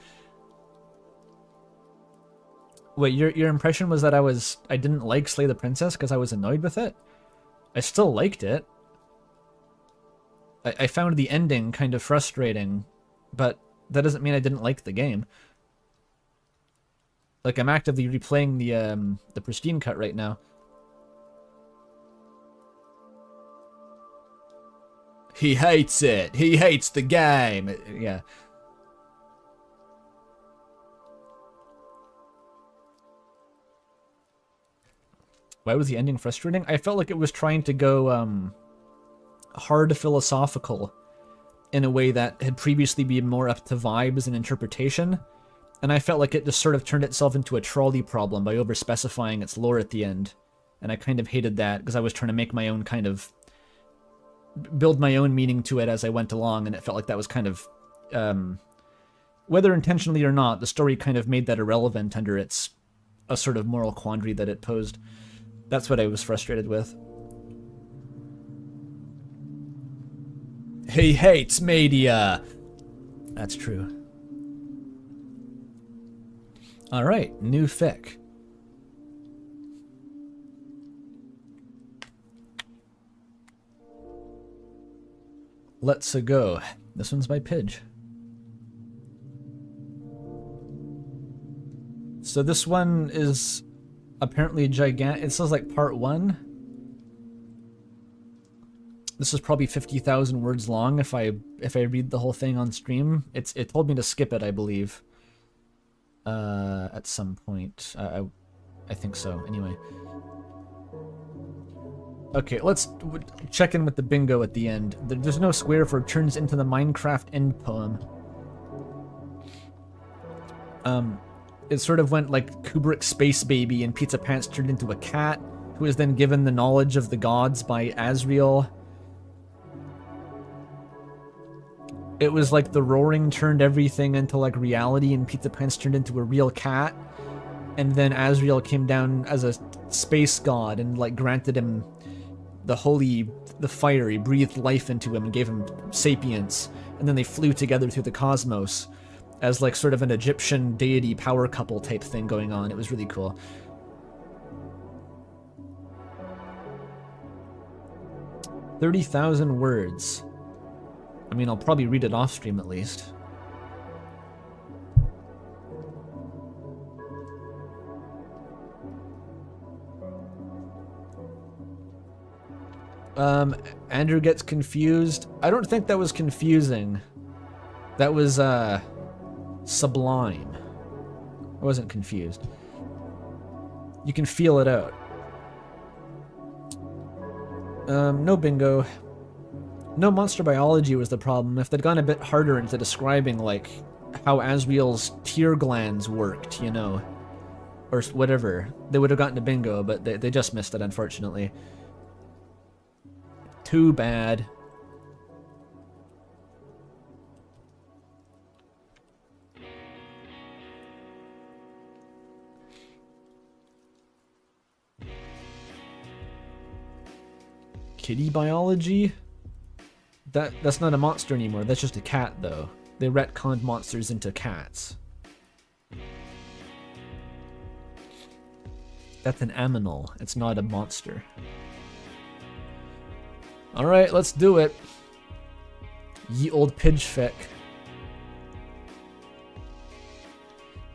Wait, your impression was that I didn't like Slay the Princess because I was annoyed with it? I still liked it. I found the ending kind of frustrating, but that doesn't mean I didn't like the game. Like, I'm actively replaying the pristine cut right now. He hates it. He hates the game. Yeah. Why was the ending frustrating? I felt like it was trying to go hard philosophical in a way that had previously been more up to vibes and interpretation. And I felt like it just sort of turned itself into a trolley problem by over-specifying its lore at the end. And I kind of hated that because I was trying to make my own kind of... build my own meaning to it as I went along, and it felt like that was kind of... whether intentionally or not, the story kind of made that irrelevant under its... a sort of moral quandary that it posed. That's what I was frustrated with. He hates media! That's true. Alright, new fic. Let's go. This one's by Pidge. So this one is apparently gigantic. It says like part 1. This is probably 50,000 words long if I read the whole thing on stream. It told me to skip it, I believe. At some point. I think so, anyway. Okay, let's check in with the bingo at the end. There's no square for it turns into the Minecraft end poem. It sort of went like Kubrick's Space Baby, and Pizza Pants turned into a cat, who was then given the knowledge of the gods by Asriel. It was like the roaring turned everything into like reality, and Pizza Pants turned into a real cat. And then Asriel came down as a space god and like granted him the fire. He breathed life into him and gave him sapience. And then they flew together through the cosmos as like sort of an Egyptian deity power couple type thing going on. It was really cool. "30,000 words. I mean, I'll probably read it off stream at least. Andrew gets confused. I don't think that was confusing. That was, sublime. I wasn't confused. You can feel it out. No bingo. No monster biology was the problem. If they'd gone a bit harder into describing, like, how Asriel's tear glands worked, you know, or whatever, they would have gotten a bingo, but they just missed it, unfortunately. Too bad. Kitty biology? That's not a monster anymore. That's just a cat, though. They retconned monsters into cats. That's an aminal. It's not a monster. Alright, let's do it. Ye old Pidge fic.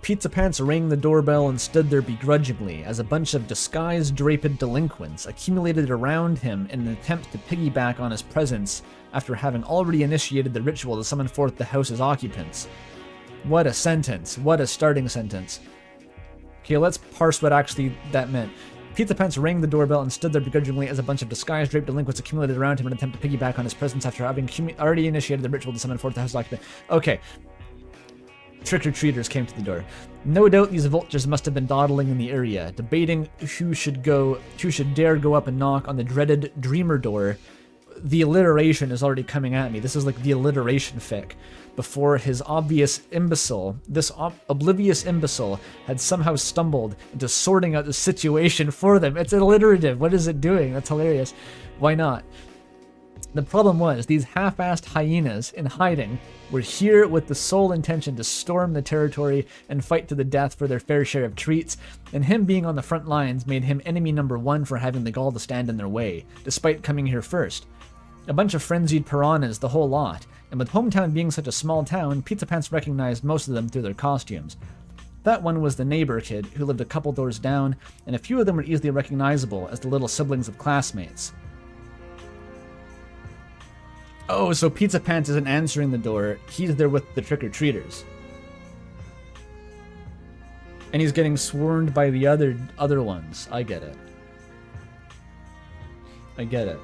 Pizza Pants rang the doorbell and stood there begrudgingly as a bunch of disguised, draped delinquents accumulated around him in an attempt to piggyback on his presence after having already initiated the ritual to summon forth the house's occupants. What a sentence. What a starting sentence. Okay, let's parse what actually that meant. Pizza Pants rang the doorbell and stood there begrudgingly as a bunch of disguised, draped delinquents accumulated around him in an attempt to piggyback on his presence after having already initiated the ritual to summon forth the house's occupants. Okay. Trick-or-treaters came to the door. No doubt these vultures must have been dawdling in the area, debating who should dare go up and knock on the dreaded dreamer door. The alliteration is already coming at me. This is like the alliteration fic. Before his obvious imbecile, this oblivious imbecile had somehow stumbled into sorting out the situation for them. It's alliterative. What is it doing? That's hilarious. Why not? The problem was, these half-assed hyenas in hiding were here with the sole intention to storm the territory and fight to the death for their fair share of treats, and him being on the front lines made him enemy number one for having the gall to stand in their way, despite coming here first. A bunch of frenzied piranhas, the whole lot, and with Hometown being such a small town, Pizza Pants recognized most of them through their costumes. That one was the neighbor kid, who lived a couple doors down, and a few of them were easily recognizable as the little siblings of classmates. Oh, so Pizza Pants isn't answering the door. He's there with the trick-or-treaters. And he's getting swarmed by the other ones. I get it. I get it.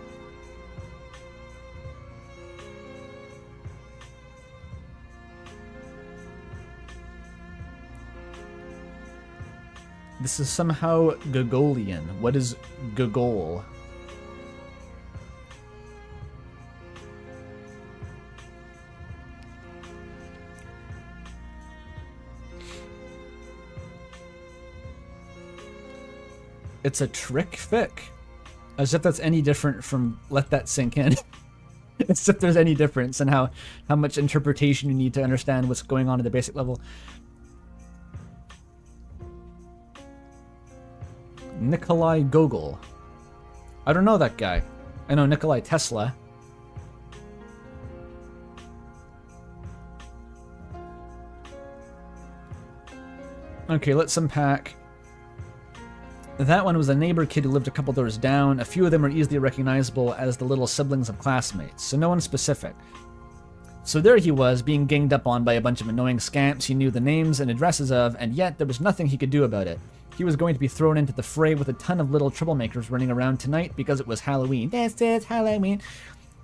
This is somehow Gogolian. What is Gogol? It's a trick fic. As if that's any different from let that sink in. As if there's any difference in how much interpretation you need to understand what's going on at the basic level. Nikolai Gogol. I don't know that guy. I know Nikolai Tesla. Okay, let's unpack. That one was a neighbor kid who lived a couple doors down. A few of them are easily recognizable as the little siblings of classmates, so no one specific. So there he was, being ganged up on by a bunch of annoying scamps he knew the names and addresses of, and yet there was nothing he could do about it. He was going to be thrown into the fray with a ton of little troublemakers running around tonight because it was Halloween. This is Halloween.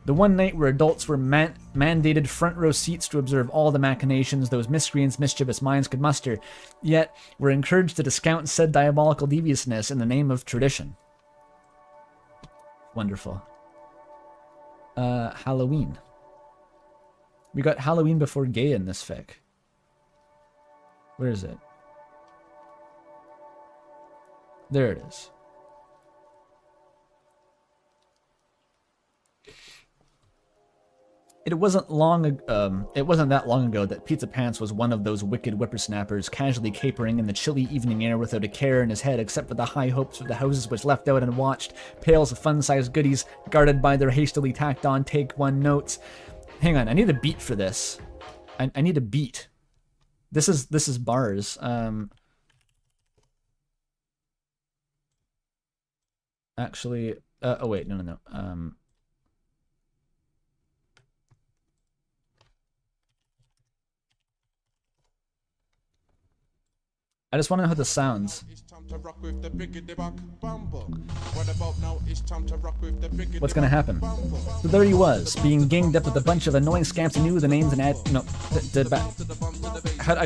The one night where adults were mandated front row seats to observe all the machinations those miscreants' mischievous minds could muster, yet were encouraged to discount said diabolical deviousness in the name of tradition. Wonderful. Halloween. We got Halloween before gay in this fic. Where is it? There it is. It wasn't that long ago that Pizza Pants was one of those wicked whippersnappers casually capering in the chilly evening air without a care in his head except for the high hopes of the houses which left out and watched, pails of fun-sized goodies guarded by their hastily tacked-on take-one notes. Hang on, I need a beat for this. I need a beat. This is bars. Actually, oh wait, no. I just want to know how this sounds. What's gonna happen? So there he was, being ganged up with a bunch of annoying scamps who knew the names and I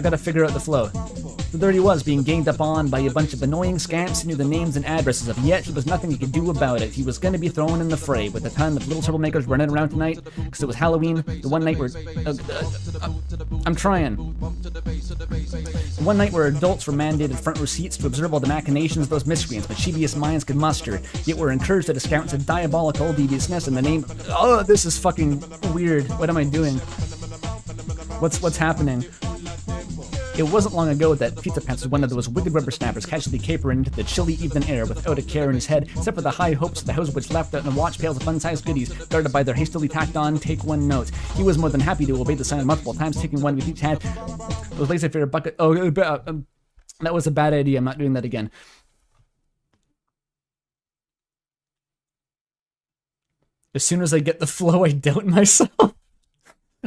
gotta figure out the flow. So there he was, being ganged up on by a bunch of annoying scamps who knew the names and addresses of, yet there was nothing he could do about it. He was gonna be thrown in the fray with a ton of little troublemakers running around tonight, because it was Halloween, the one night where... I'm trying. One night where adults were mandated front row seats to observe all the machinations of those miscreants mischievous minds could muster, yet were encouraged to discount a diabolical deviousness in the name... Oh, this is fucking weird. What am I doing? What's happening? It wasn't long ago that Pizza Pants was one of those wicked whippersnappers casually capering into the chilly evening air without a care in his head, except for the high hopes of the house which left out in watch pails of fun-sized goodies, guarded by their hastily tacked-on take-one notes. He was more than happy to obey the sign multiple times, taking one with each hand. Those lazy favorite bucket... Oh, that was a bad idea. I'm not doing that again. As soon as I get the flow, I doubt myself.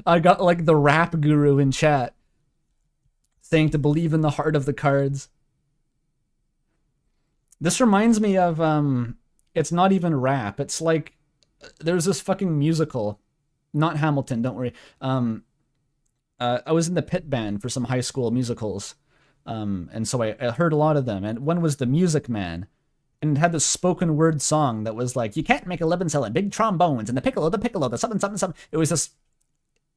I got like the rap guru in chat saying to believe in the heart of the cards. This reminds me of, it's not even rap. It's like, there's this fucking musical, not Hamilton, don't worry. I was in the pit band for some high school musicals. And so I heard a lot of them. And one was The Music Man. And it had this spoken word song that was like, you can't make a living selling big trombones and the piccolo, the something, something, something. It was just,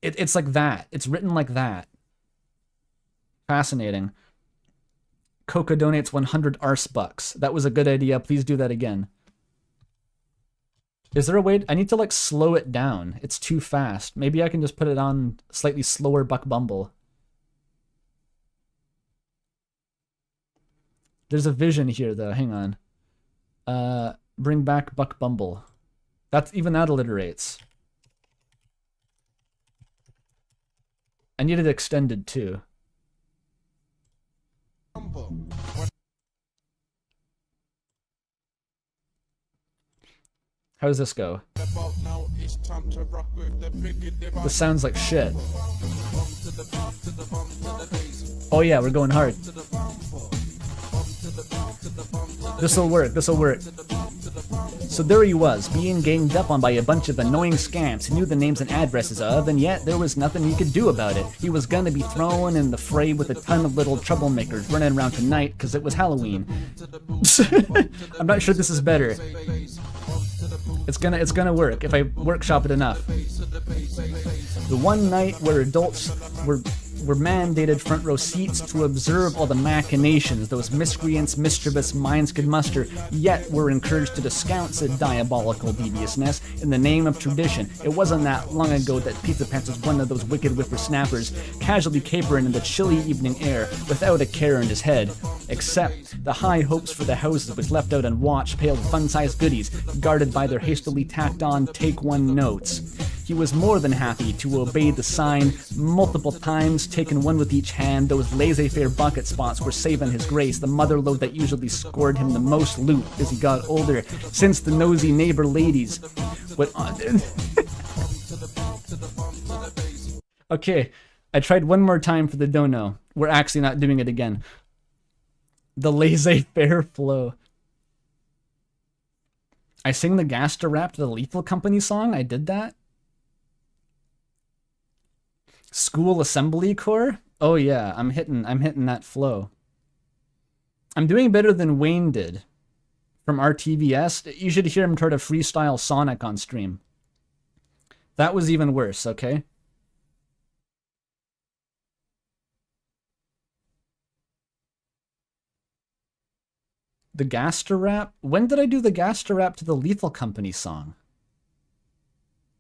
it's like that. It's written like that. Fascinating. Coca donates 100 arsebucks. That was a good idea. Please do that again. Is there a way... I need to like slow it down. It's too fast. Maybe I can just put it on slightly slower Buck Bumble. There's a vision here though. Hang on. Bring back Buck Bumble. Even that alliterates. I need it extended too. How does this go? This sounds like shit. Oh yeah, we're going hard. This'll work, this'll work. So there he was, being ganged up on by a bunch of annoying scamps he knew the names and addresses of, and yet there was nothing he could do about it. He was gonna be thrown in the fray with a ton of little troublemakers running around tonight because it was Halloween. I'm not sure this is better. It's gonna work if I workshop it enough. The one night where adults were mandated front row seats to observe all the machinations those miscreants, mischievous minds could muster, yet were encouraged to discount said diabolical deviousness in the name of tradition. It wasn't that long ago that Pizza Pants was one of those wicked whippersnappers, casually capering in the chilly evening air without a care in his head. Except the high hopes for the houses which left out on watch paled fun-sized goodies, guarded by their hastily tacked-on take-one notes. He was more than happy to obey the sign multiple times, taking one with each hand. Those laissez-faire bucket spots were saving his grace, the mother lode that usually scored him the most loot as he got older, since the nosy neighbor ladies would... Okay, I tried one more time for the dono. We're actually not doing it again. The laissez-faire flow. I sing the Gaster rap to the Lethal Company song? I did that? School Assembly Corps? Oh yeah, I'm hitting that flow. I'm doing better than Wayne did from RTVS. You should hear him try to freestyle Sonic on stream. That was even worse, okay? The Gaster rap? When did I do the Gaster rap to the Lethal Company song?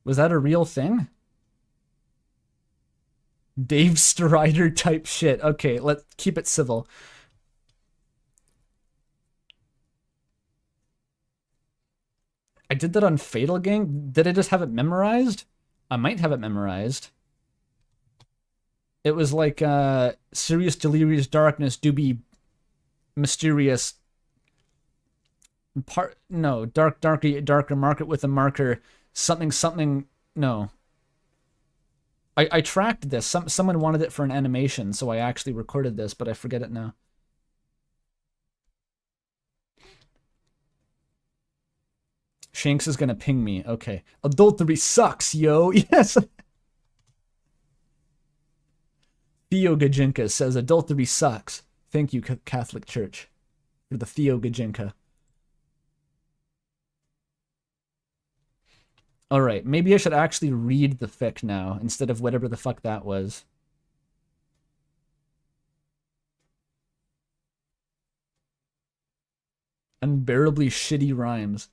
Was that a real thing? Dave Strider type shit. Okay, let's keep it civil. I did that on Fatal Gang. Did I just have it memorized? I might have it memorized. It was like Serious Delirious Darkness do be mysterious. Darker market with a marker. Something. No. I tracked this. Someone wanted it for an animation, so I actually recorded this, but I forget it now. Shanks is gonna ping me. Okay. Adultery sucks, yo. Yes. Theo Gajinka says adultery sucks. Thank you, Catholic Church, for the Theo Gajinka. Alright, maybe I should actually read the fic now, instead of whatever the fuck that was. Unbearably shitty rhymes.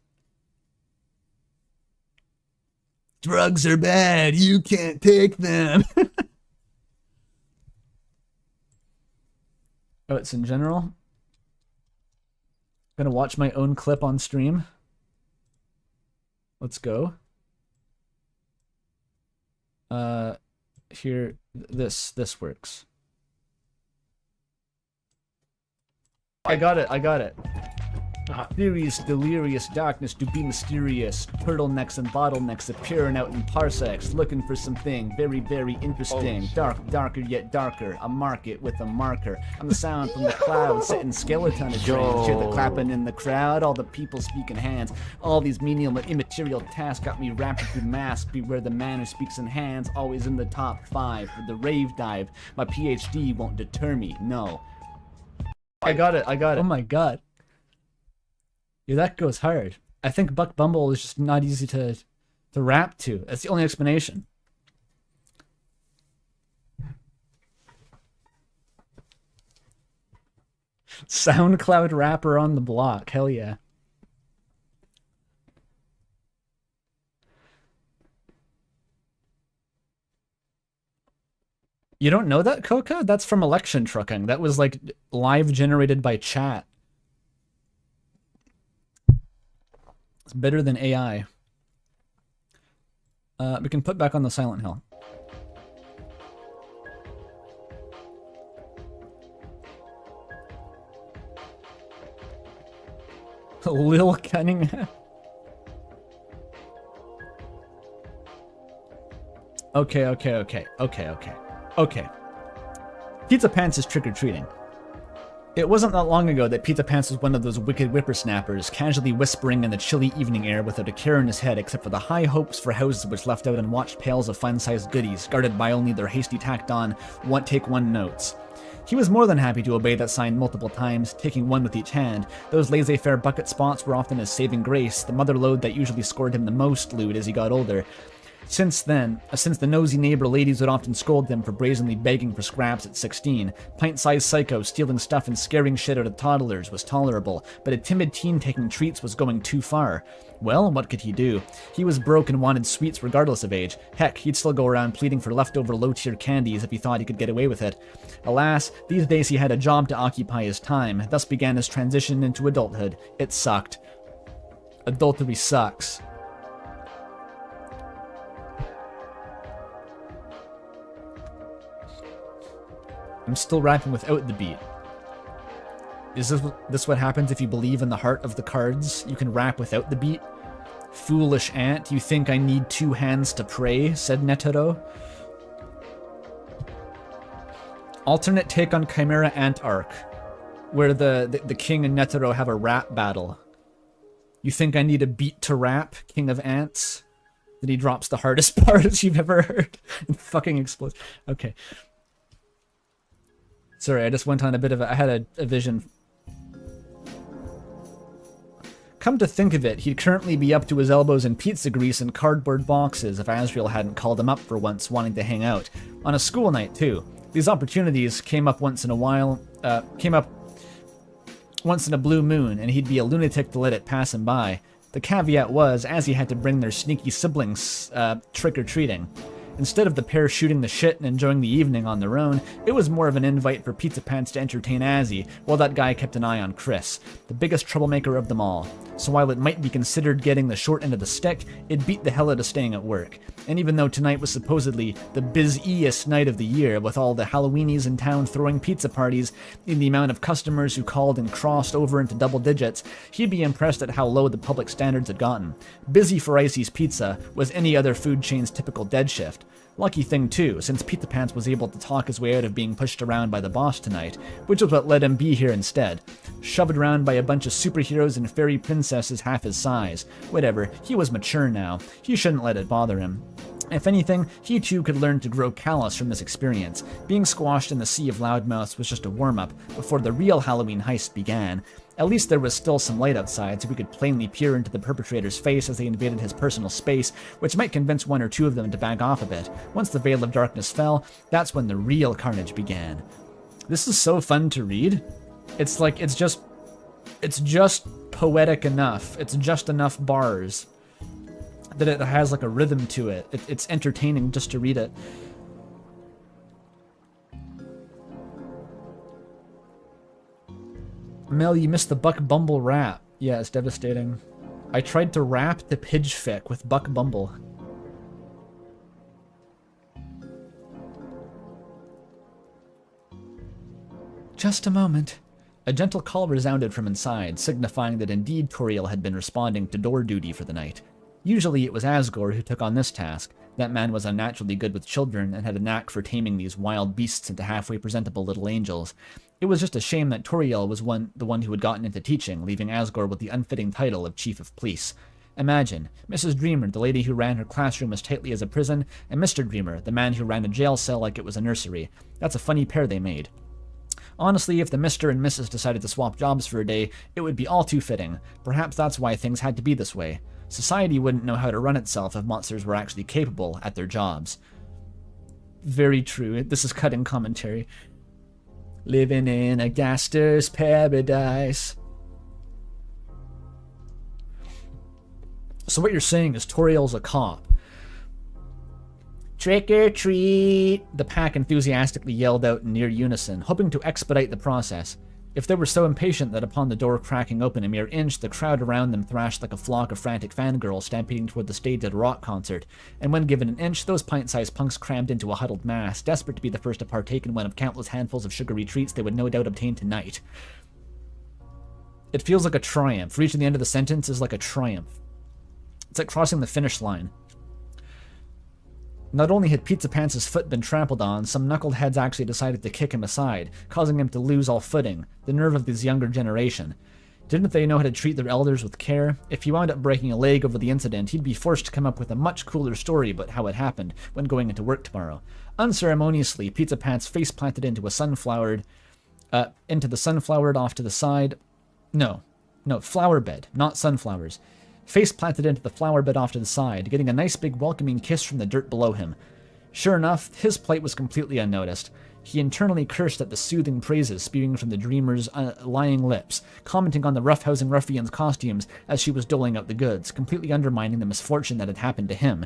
Drugs are bad, you can't take them. Oh, it's in general? Gonna watch my own clip on stream. Let's go. Here, this works. I got it. Furious, delirious darkness to be mysterious. Turtlenecks and bottlenecks appearing out in parsecs, looking for something very, very interesting. Darker yet darker. A market with a marker. I'm the sound from the clouds, sitting skeleton of dreams. Hear the clapping in the crowd, all the people speaking hands. All these menial and immaterial tasks got me rapping through mass. Beware the man who speaks in hands, always in the top 5 for the rave dive. My PhD won't deter me, no. I got it. Oh my god. Yeah, that goes hard. I think Buck Bumble is just not easy to rap to. That's the only explanation. SoundCloud rapper on the block. Hell yeah. You don't know that, Coca? That's from Election Trucking. That was like live generated by chat. It's better than AI. We can put back on the Silent Hill. Lil Cunningham. Okay. Pizza Pants is trick-or-treating. It wasn't that long ago that Pizza Pants was one of those wicked whippersnappers, casually whispering in the chilly evening air without a care in his head except for the high hopes for houses which left out unwatched pails of fun-sized goodies, guarded by only their hasty tacked-on one-take-one notes. He was more than happy to obey that sign multiple times, taking one with each hand. Those laissez-faire bucket spots were often his saving grace, the mother lode that usually scored him the most loot as he got older. Since the nosy neighbor ladies would often scold them for brazenly begging for scraps at 16, pint-sized psychos stealing stuff and scaring shit out of toddlers was tolerable, but a timid teen taking treats was going too far. Well, what could he do? He was broke and wanted sweets regardless of age. Heck, he'd still go around pleading for leftover low-tier candies if he thought he could get away with it. Alas, these days he had a job to occupy his time, thus began his transition into adulthood. It sucked. Adultery sucks. I'm still rapping without the beat. Is this what happens if you believe in the heart of the cards? You can rap without the beat? Foolish ant, you think I need 2 hands to pray, said Netero. Alternate take on Chimera Ant arc, where the king and Netero have a rap battle. You think I need a beat to rap, King of Ants? Then he drops the hardest parts you've ever heard and fucking explodes. Okay. Sorry, I just went on a bit of I had a vision. Come to think of it, he'd currently be up to his elbows in pizza grease and cardboard boxes if Azrael hadn't called him up for once, wanting to hang out. On a school night, too. These opportunities came up once in a blue moon, and he'd be a lunatic to let it pass him by. The caveat was, Azzy had to bring their sneaky siblings trick-or-treating. Instead of the pair shooting the shit and enjoying the evening on their own, it was more of an invite for Pizza Pants to entertain Azzy, while that guy kept an eye on Chris, the biggest troublemaker of them all. So while it might be considered getting the short end of the stick, it beat the hell out of staying at work. And even though tonight was supposedly the busiest night of the year, with all the Halloweenies in town throwing pizza parties and the amount of customers who called and crossed over into double digits, he'd be impressed at how low the public standards had gotten. Busy for Icy's Pizza was any other food chain's typical dead shift. Lucky thing too, since Pizza Pants was able to talk his way out of being pushed around by the boss tonight, which was what let him be here instead. Shoved around by a bunch of superheroes and fairy princesses half his size. Whatever, he was mature now. He shouldn't let it bother him. If anything, he too could learn to grow callous from this experience. Being squashed in the sea of loudmouths was just a warm-up before the real Halloween heist began. At least there was still some light outside, so we could plainly peer into the perpetrator's face as they invaded his personal space, which might convince one or two of them to back off a bit. Once the veil of darkness fell, that's when the real carnage began. This is so fun to read. It's like, it's just poetic enough. It's just enough bars that it has like a rhythm to it. It's entertaining just to read it. Mel, you missed the Buck Bumble rap. Yeah, it's devastating. I tried to rap the Pidgefic with Buck Bumble. Just a moment. A gentle call resounded from inside, signifying that indeed Toriel had been responding to door duty for the night. Usually it was Asgore who took on this task. That man was unnaturally good with children and had a knack for taming these wild beasts into halfway presentable little angels. It was just a shame that Toriel was the one who had gotten into teaching, leaving Asgore with the unfitting title of Chief of Police. Imagine, Mrs. Dreamer, the lady who ran her classroom as tightly as a prison, and Mr. Dreamer, the man who ran a jail cell like it was a nursery. That's a funny pair they made. Honestly, if the Mr. and Mrs. decided to swap jobs for a day, it would be all too fitting. Perhaps that's why things had to be this way. Society wouldn't know how to run itself if monsters were actually capable at their jobs. Very true. This is cutting commentary. Living in a gaster's paradise. So what you're saying is Toriel's a cop. Trick or treat! The pack enthusiastically yelled out in near unison, hoping to expedite the process. If they were so impatient that upon the door cracking open a mere inch, the crowd around them thrashed like a flock of frantic fangirls stampeding toward the stage at a rock concert, and when given an inch, those pint-sized punks crammed into a huddled mass, desperate to be the first to partake in one of countless handfuls of sugary treats they would no doubt obtain tonight. It feels like a triumph. Reaching the end of the sentence is like a triumph. It's like crossing the finish line. Not only had Pizza Pants' foot been trampled on, some knuckleheads actually decided to kick him aside, causing him to lose all footing, the nerve of this younger generation. Didn't they know how to treat their elders with care? If he wound up breaking a leg over the incident, he'd be forced to come up with a much cooler story about how it happened when going into work tomorrow. Unceremoniously, Pizza Pants face planted into the sunflower off to the side. No, flower bed, not sunflowers. Face planted into the flower bed off to the side, getting a nice big welcoming kiss from the dirt below him. Sure enough, his plight was completely unnoticed. He internally cursed at the soothing praises spewing from the dreamer's lying lips, commenting on the roughhousing ruffian's costumes as she was doling out the goods, completely undermining the misfortune that had happened to him.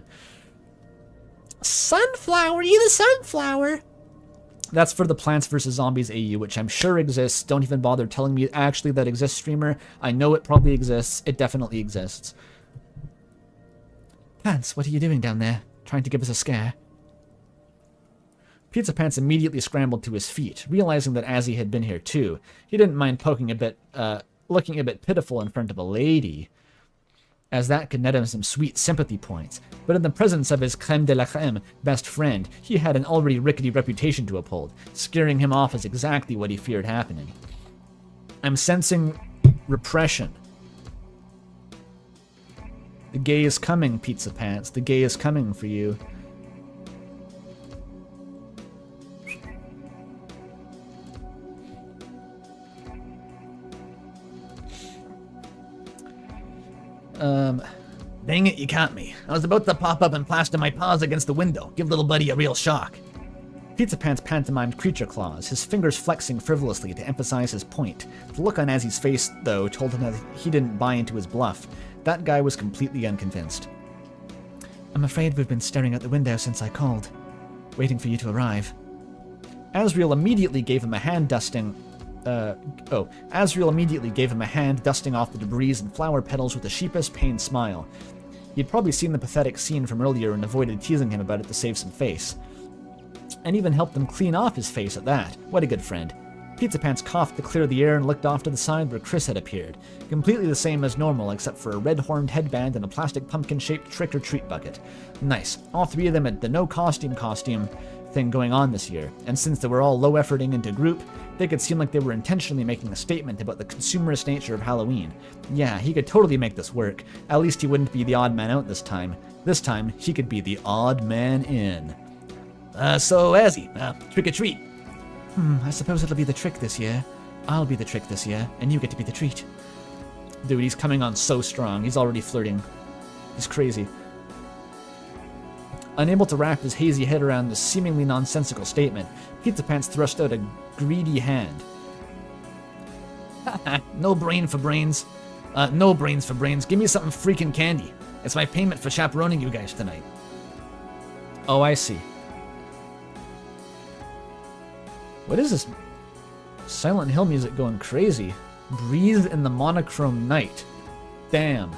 Sunflower, you the sunflower! That's for the Plants vs. Zombies AU, which I'm sure exists. Don't even bother telling me actually that exists, streamer. I know it probably exists. It definitely exists. Pants, what are you doing down there? Trying to give us a scare? Pizza Pants immediately scrambled to his feet, realizing that Azzy had been here too. He didn't mind looking a bit pitiful in front of a lady, as that could net him some sweet sympathy points. But in the presence of his creme de la creme best friend, he had an already rickety reputation to uphold. Scaring him off is exactly what he feared happening. I'm sensing repression. The gay is coming, Pizza Pants. The gay is coming for you. Dang it, you caught me. I was about to pop up and plaster my paws against the window, give little buddy a real shock. Pizza Pants pantomimed creature claws, his fingers flexing frivolously to emphasize his point. The look on Azzy's face, though, told him that he didn't buy into his bluff. That guy was completely unconvinced. I'm afraid we've been staring out the window since I called, waiting for you to arrive. Azrael immediately gave him a hand dusting Azrael immediately gave him a hand, dusting off the debris and flower petals with a sheepish, pained smile. He'd probably seen the pathetic scene from earlier and avoided teasing him about it to save some face. And even helped him clean off his face at that. What a good friend. Pizza Pants coughed to clear the air and looked off to the side where Chris had appeared. Completely the same as normal, except for a red-horned headband and a plastic pumpkin-shaped trick-or-treat bucket. Nice. All three of them had the no-costume thing going on this year, and since they were all low-efforting into group, they could seem like they were intentionally making a statement about the consumerist nature of Halloween. Yeah, he could totally make this work. At least he wouldn't be the odd man out this time. This time, he could be the odd man in. So, Azzy, trick or treat. I suppose it'll be the trick this year. I'll be the trick this year, and you get to be the treat. Dude, he's coming on so strong. He's already flirting. He's crazy. Unable to wrap his hazy head around this seemingly nonsensical statement, Pizza Pants thrust out a greedy hand. No brains for brains. Give me something freaking candy. It's my payment for chaperoning you guys tonight. Oh, I see. What is this? Silent Hill music going crazy. Breathe in the monochrome night. Damn.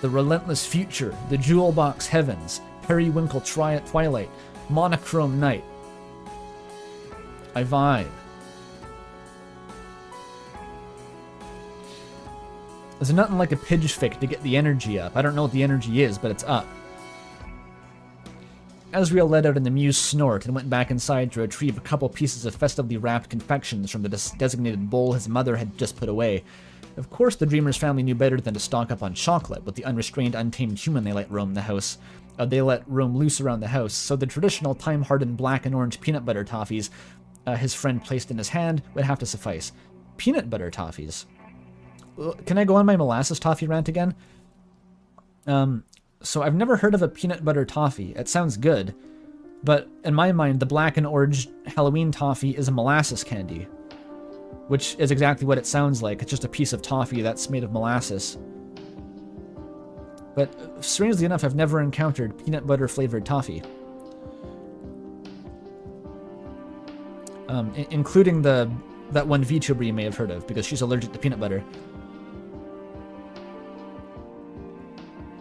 The relentless future. The jewel box heavens. Periwinkle twilight. Monochrome night. I vibe. There's nothing like a pidge fic to get the energy up. I don't know what the energy is, but it's up. Azrael let out an amused snort and went back inside to retrieve a couple pieces of festively wrapped confections from the designated bowl his mother had just put away. Of course, the Dreamer's family knew better than to stock up on chocolate with the unrestrained, untamed human they let roam the house. They let roam loose around the house, so the traditional time-hardened black and orange peanut butter toffees his friend placed in his hand would have to suffice. Peanut butter toffees? Can I go on my molasses toffee rant again? So I've never heard of a peanut butter toffee. It sounds good, but in my mind, the black and orange Halloween toffee is a molasses candy, which is exactly what it sounds like. It's just a piece of toffee that's made of molasses. But strangely enough, I've never encountered peanut butter flavored toffee. Including that one VTuber you may have heard of, because she's allergic to peanut butter.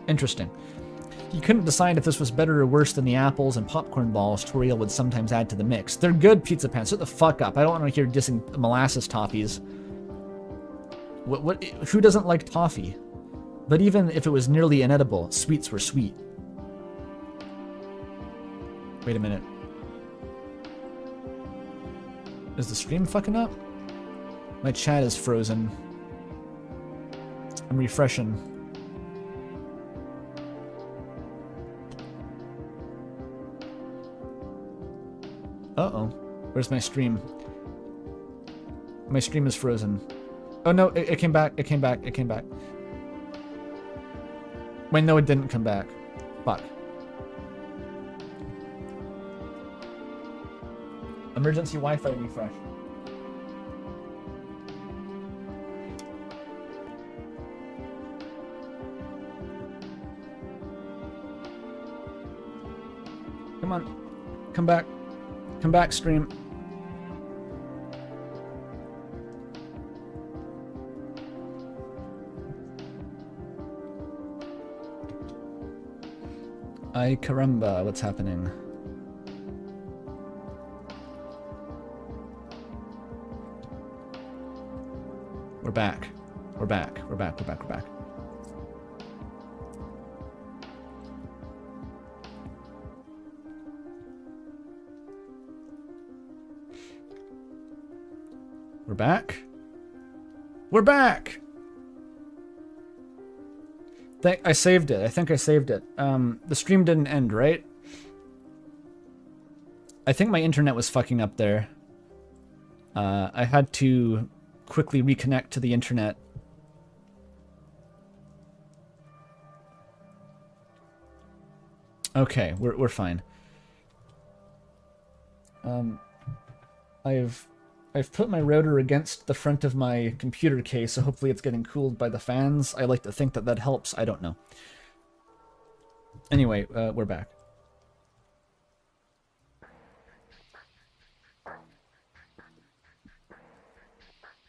Interesting. He couldn't decide if this was better or worse than the apples and popcorn balls Toriel would sometimes add to the mix. They're good, Pizza Pants. Shut the fuck up. I don't want to hear dissing molasses toffees. Who doesn't like toffee? But even if it was nearly inedible, sweets were sweet. Wait a minute. Is the stream fucking up? My chat is frozen. I'm refreshing. Uh-oh. Where's my stream? My stream is frozen. Oh no, it came back, it came back, it came back. Wait, no, it didn't come back. Fuck. Emergency Wi-Fi refresh. Come on. Come back. Come back, stream. Ay caramba, what's happening? We're back. We're back. We're back. We're back. We're back. We're back. We're back. I saved it. I think I saved it. The stream didn't end, right? I think my internet was fucking up there. I had to quickly reconnect to the internet. Okay, we're fine. I've put my router against the front of my computer case, so hopefully it's getting cooled by the fans. I like to think that that helps. I don't know. Anyway, we're back.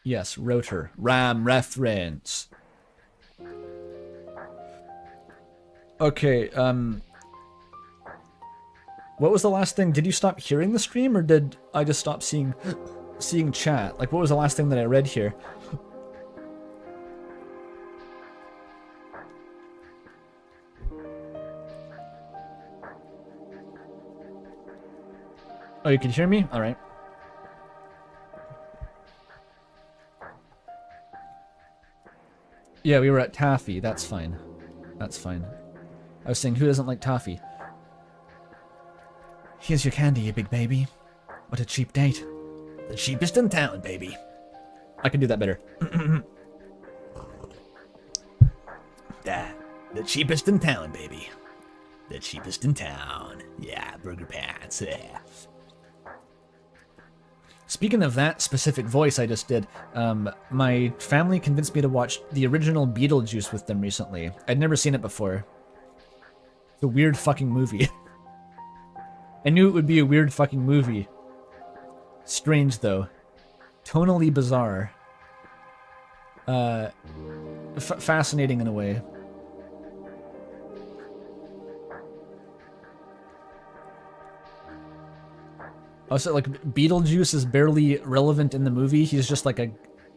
Yes, router. RAM reference. Okay, what was the last thing? Did you stop hearing the stream, or did I just stop seeing chat? Like, what was the last thing that I read here? Oh, you can hear me? All right. Yeah, we were at Taffy. That's fine. That's fine. I was saying, who doesn't like toffee? Here's your candy, you big baby. What a cheap date. The cheapest in town, baby. I can do that better. The cheapest in town, baby. The cheapest in town. Yeah, burger pants. Yeah. Speaking of that specific voice I just did, my family convinced me to watch the original Beetlejuice with them recently. I'd never seen it before. It's a weird fucking movie. I knew it would be a weird fucking movie. Strange, though. Tonally bizarre. Fascinating in a way. Also, like, Beetlejuice is barely relevant in the movie. He's just like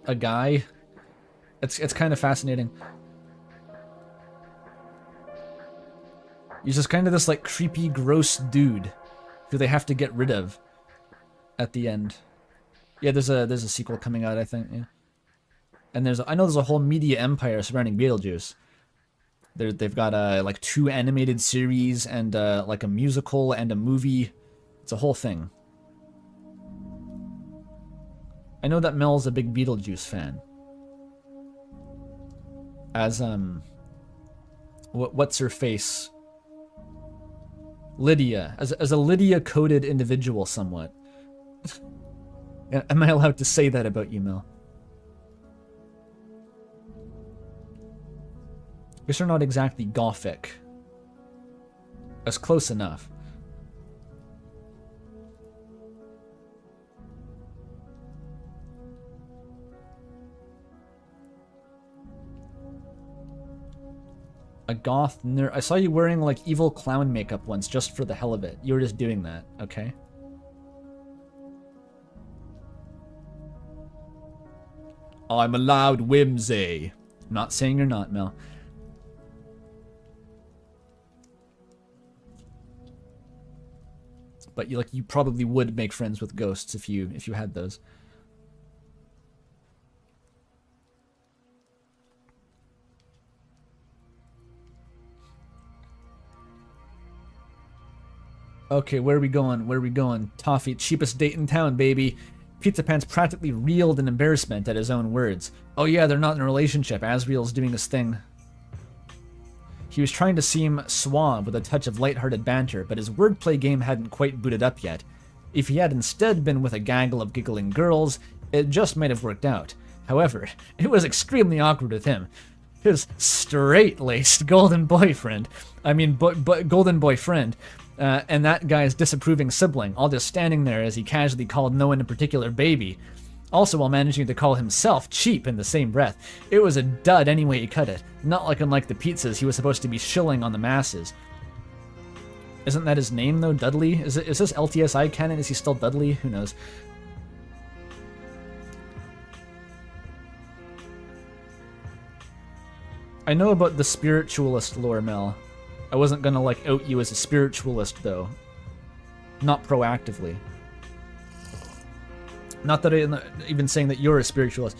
a guy. It's kind of fascinating. He's just kind of this, like, creepy, gross dude who they have to get rid of at the end. Yeah, there's a sequel coming out, I think. Yeah. And I know there's a whole media empire surrounding Beetlejuice. They've got like 2 animated series and like a musical and a movie. It's a whole thing. I know that Mel's a big Beetlejuice fan. As what's her face? Lydia, as a Lydia-coded individual, somewhat. Am I allowed to say that about you, Mel? Guess you're not exactly gothic. That's close enough. A goth nerd. I saw you wearing like evil clown makeup once just for the hell of it. You were just doing that, okay? I'm a loud whimsy. I'm not saying you're not, Mel. but you probably would make friends with ghosts if you had those. Okay, where are we going? Where are we going? Toffee, cheapest date in town, baby. Pizza Pants practically reeled in embarrassment at his own words. Oh yeah, they're not in a relationship. Asriel's doing his thing. He was trying to seem suave with a touch of lighthearted banter, but his wordplay game hadn't quite booted up yet. If he had instead been with a gaggle of giggling girls, it just might have worked out. However, it was extremely awkward with him. His straight-laced golden boyfriend, golden boyfriend, and that guy's disapproving sibling, all just standing there as he casually called no one in particular baby, also while managing to call himself cheap in the same breath. It was a dud any way you cut it, not like unlike the pizzas he was supposed to be shilling on the masses. Isn't that his name though, Dudley? Is this LTSI canon? Is he still Dudley? Who knows? I know about the spiritualist lore, Mel. I wasn't gonna out you as a spiritualist though. Not proactively. Not that I'm even saying that you're a spiritualist.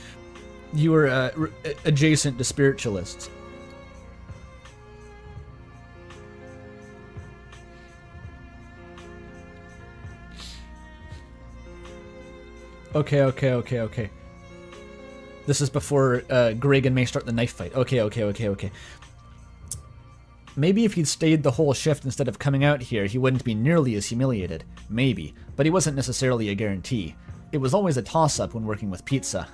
You were adjacent to spiritualists. Okay. This is before Greg and May start the knife fight. Okay. Maybe if he'd stayed the whole shift instead of coming out here, he wouldn't be nearly as humiliated. Maybe. But he wasn't necessarily a guarantee. It was always a toss-up when working with pizza.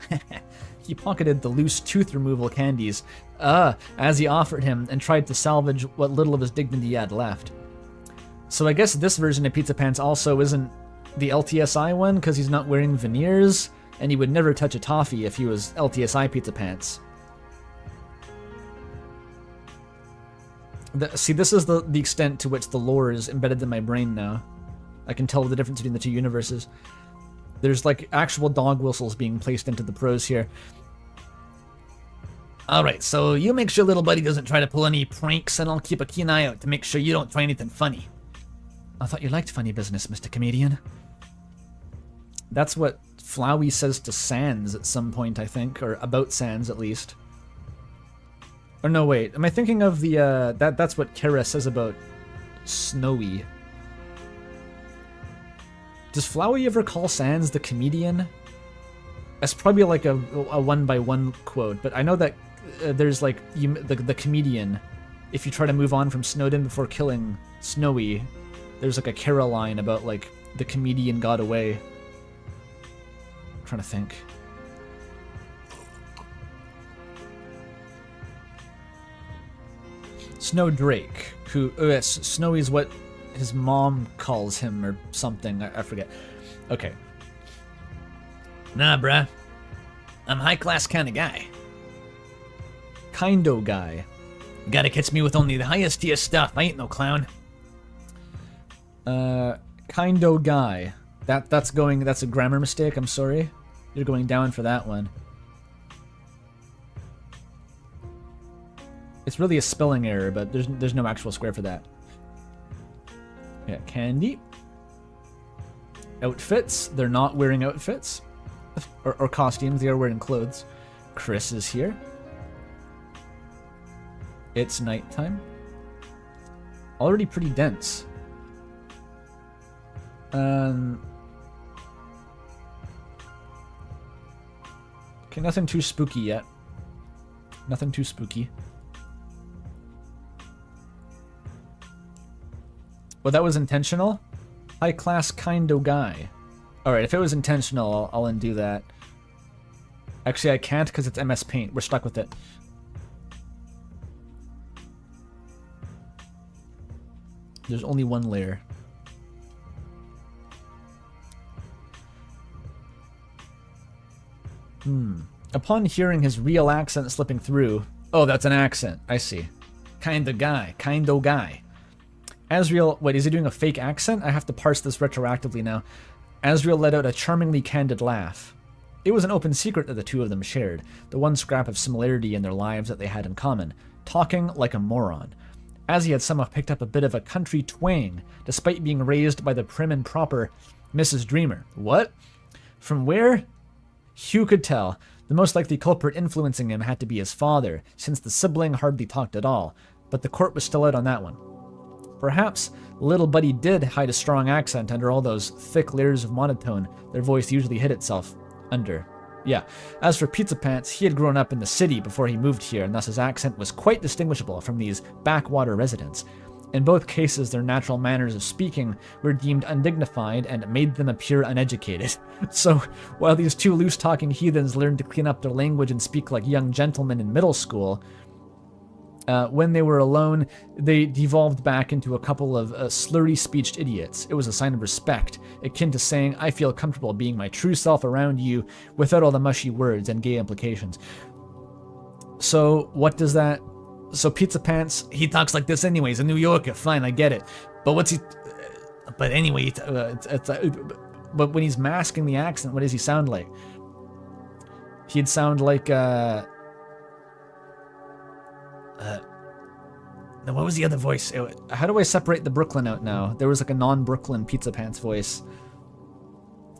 He pocketed the loose tooth removal candies, as he offered him, and tried to salvage what little of his dignity he had left. So I guess this version of Pizza Pants also isn't the LTSI one, because he's not wearing veneers, and he would never touch a toffee if he was LTSI Pizza Pants. See, this is the extent to which the lore is embedded in my brain now. I can tell the difference between the two universes. There's actual dog whistles being placed into the prose here. Alright, so you make sure little buddy doesn't try to pull any pranks, and I'll keep a keen eye out to make sure you don't try anything funny. I thought you liked funny business, Mr. Comedian. That's what Flowey says to Sans at some point, I think, or about Sans at least. Or no, wait, am I thinking of the, that's what Kara says about Snowy. Does Flowey ever call Sans the comedian? That's probably a one-by-one quote, but I know that there's the comedian, if you try to move on from Snowden before killing Snowy, there's a Kara line about the comedian got away. I'm trying to think. Snowdrake, who, Snowy's what his mom calls him or something, I forget. Okay. Nah, bruh. I'm high-class kind of guy. Kindo guy. You gotta catch me with only the highest tier stuff. I ain't no clown. Kindo guy. That's a grammar mistake, I'm sorry. You're going down for that one. It's really a spelling error, but there's no actual square for that. Yeah, Candy. Outfits. They're not wearing outfits. Or costumes. They are wearing clothes. Chris is here. It's nighttime. Already pretty dense. Okay, nothing too spooky yet. Nothing too spooky. Well, that was intentional? High-class kindo guy. Alright, if it was intentional, I'll undo that. Actually, I can't because it's MS Paint. We're stuck with it. There's only one layer. Upon hearing his real accent slipping through... Oh, that's an accent. I see. Kindo guy. Asriel... Wait, is he doing a fake accent? I have to parse this retroactively now. Asriel let out a charmingly candid laugh. It was an open secret that the two of them shared, the one scrap of similarity in their lives that they had in common, talking like a moron. as he had somehow picked up a bit of a country twang, despite being raised by the prim and proper Mrs. Dreamer. What? From where? Hugh could tell. The most likely culprit influencing him had to be his father, since the sibling hardly talked at all, but the court was still out on that one. Perhaps little Buddy did hide a strong accent under all those thick layers of monotone their voice usually hid itself under. Yeah, as for Pizza Pants, he had grown up in the city before he moved here, and thus his accent was quite distinguishable from these backwater residents. In both cases, their natural manners of speaking were deemed undignified and made them appear uneducated. So, while these two loose-talking heathens learned to clean up their language and speak like young gentlemen in middle school, when they were alone, they devolved back into a couple of slurry-speeched idiots. It was a sign of respect, akin to saying, I feel comfortable being my true self around you, without all the mushy words and gay implications. So, what does that... So Pizza Pants, he talks like this anyways, a New Yorker, fine, I get it. But what's he... But anyway, but when he's masking the accent, what does he sound like? He'd sound like, now, what was the other voice? How do I separate the Brooklyn out now? There was like a non-Brooklyn Pizza Pants voice.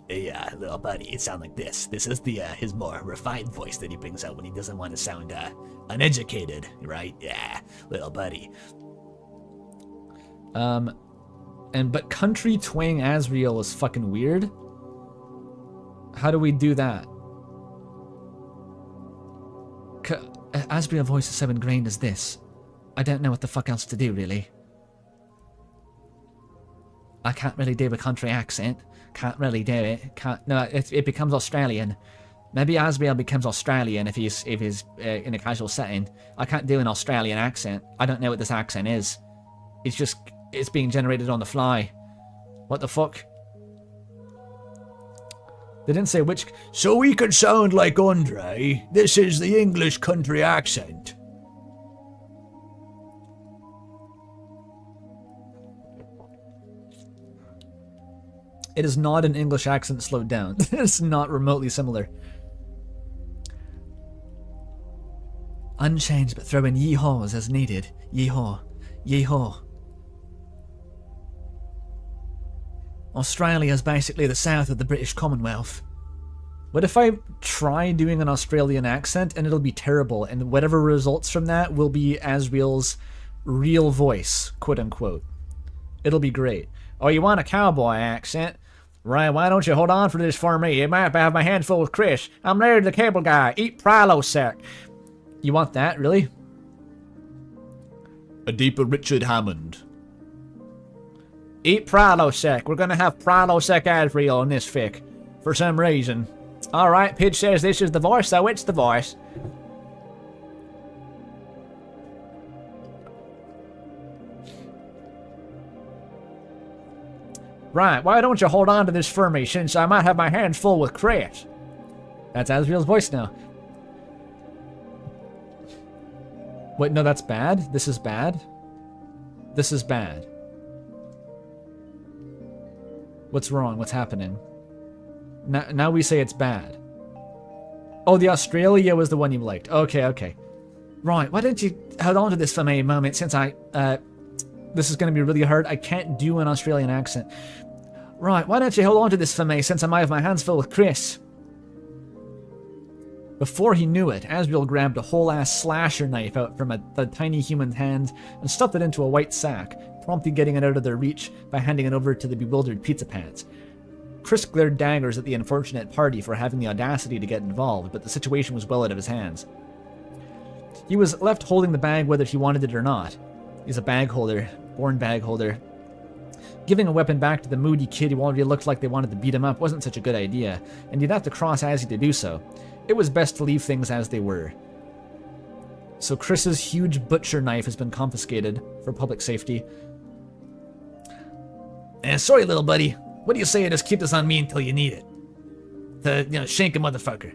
Yeah, little buddy, it sounds like this. This is the his more refined voice that he brings out when he doesn't want to sound uneducated, right? Yeah, little buddy. But country twang Asriel is fucking weird. How do we do that? Asriel voice is so ingrained as this. I don't know what the fuck else to do, really. I can't really do a country accent. Can't really do it. It becomes Australian. Maybe Asriel becomes Australian if he's in a casual setting. I can't do an Australian accent. I don't know what this accent is. It's being generated on the fly. What the fuck? They didn't say which... So we could sound like Andre. This is the English country accent. It is not an English accent slowed down. It's not remotely similar. Unchanged, but throw in yeehaws as needed. Yeehaw. Yeehaw. Australia is basically the south of the British Commonwealth. What if I try doing an Australian accent and it'll be terrible, and whatever results from that will be Asriel's real voice, quote unquote. It'll be great. Oh, you want a cowboy accent? Right, why don't you hold on for this for me? You might have my hands full with Chris. I'm Larry the Cable Guy. Eat Prilosec. You want that, really? A deeper Richard Hammond. Eat Prilosec. We're gonna have Prilosec Asriel in this fic. For some reason. Alright, Pidge says this is the voice, so it's the voice. Right, why don't you hold on to this for me, since I might have my hands full with Chris? That's Asriel's voice now. Wait, no, that's bad? This is bad? This is bad. What's wrong? What's happening? Now we say it's bad. Oh, the Australia was the one you liked. Okay, okay. Right, why don't you hold on to this for me a moment, since this is going to be really hard. I can't do an Australian accent. Right, why don't you hold on to this for me, since I might have my hands full with Chris? Before he knew it, Asriel grabbed a whole-ass slasher knife out from the tiny human's hand and stuffed it into a white sack, promptly getting it out of their reach by handing it over to the bewildered Pizza Pants. Chris glared daggers at the unfortunate party for having the audacity to get involved, but the situation was well out of his hands. He was left holding the bag whether he wanted it or not. He's a bag holder, born bag holder. Giving a weapon back to the moody kid who already looked like they wanted to beat him up wasn't such a good idea, and he'd have to cross Azzy to do so. It was best to leave things as they were. So Chris's huge butcher knife has been confiscated for public safety. Sorry, little buddy. What do you say I just keep this on me until you need it? To, shank a motherfucker.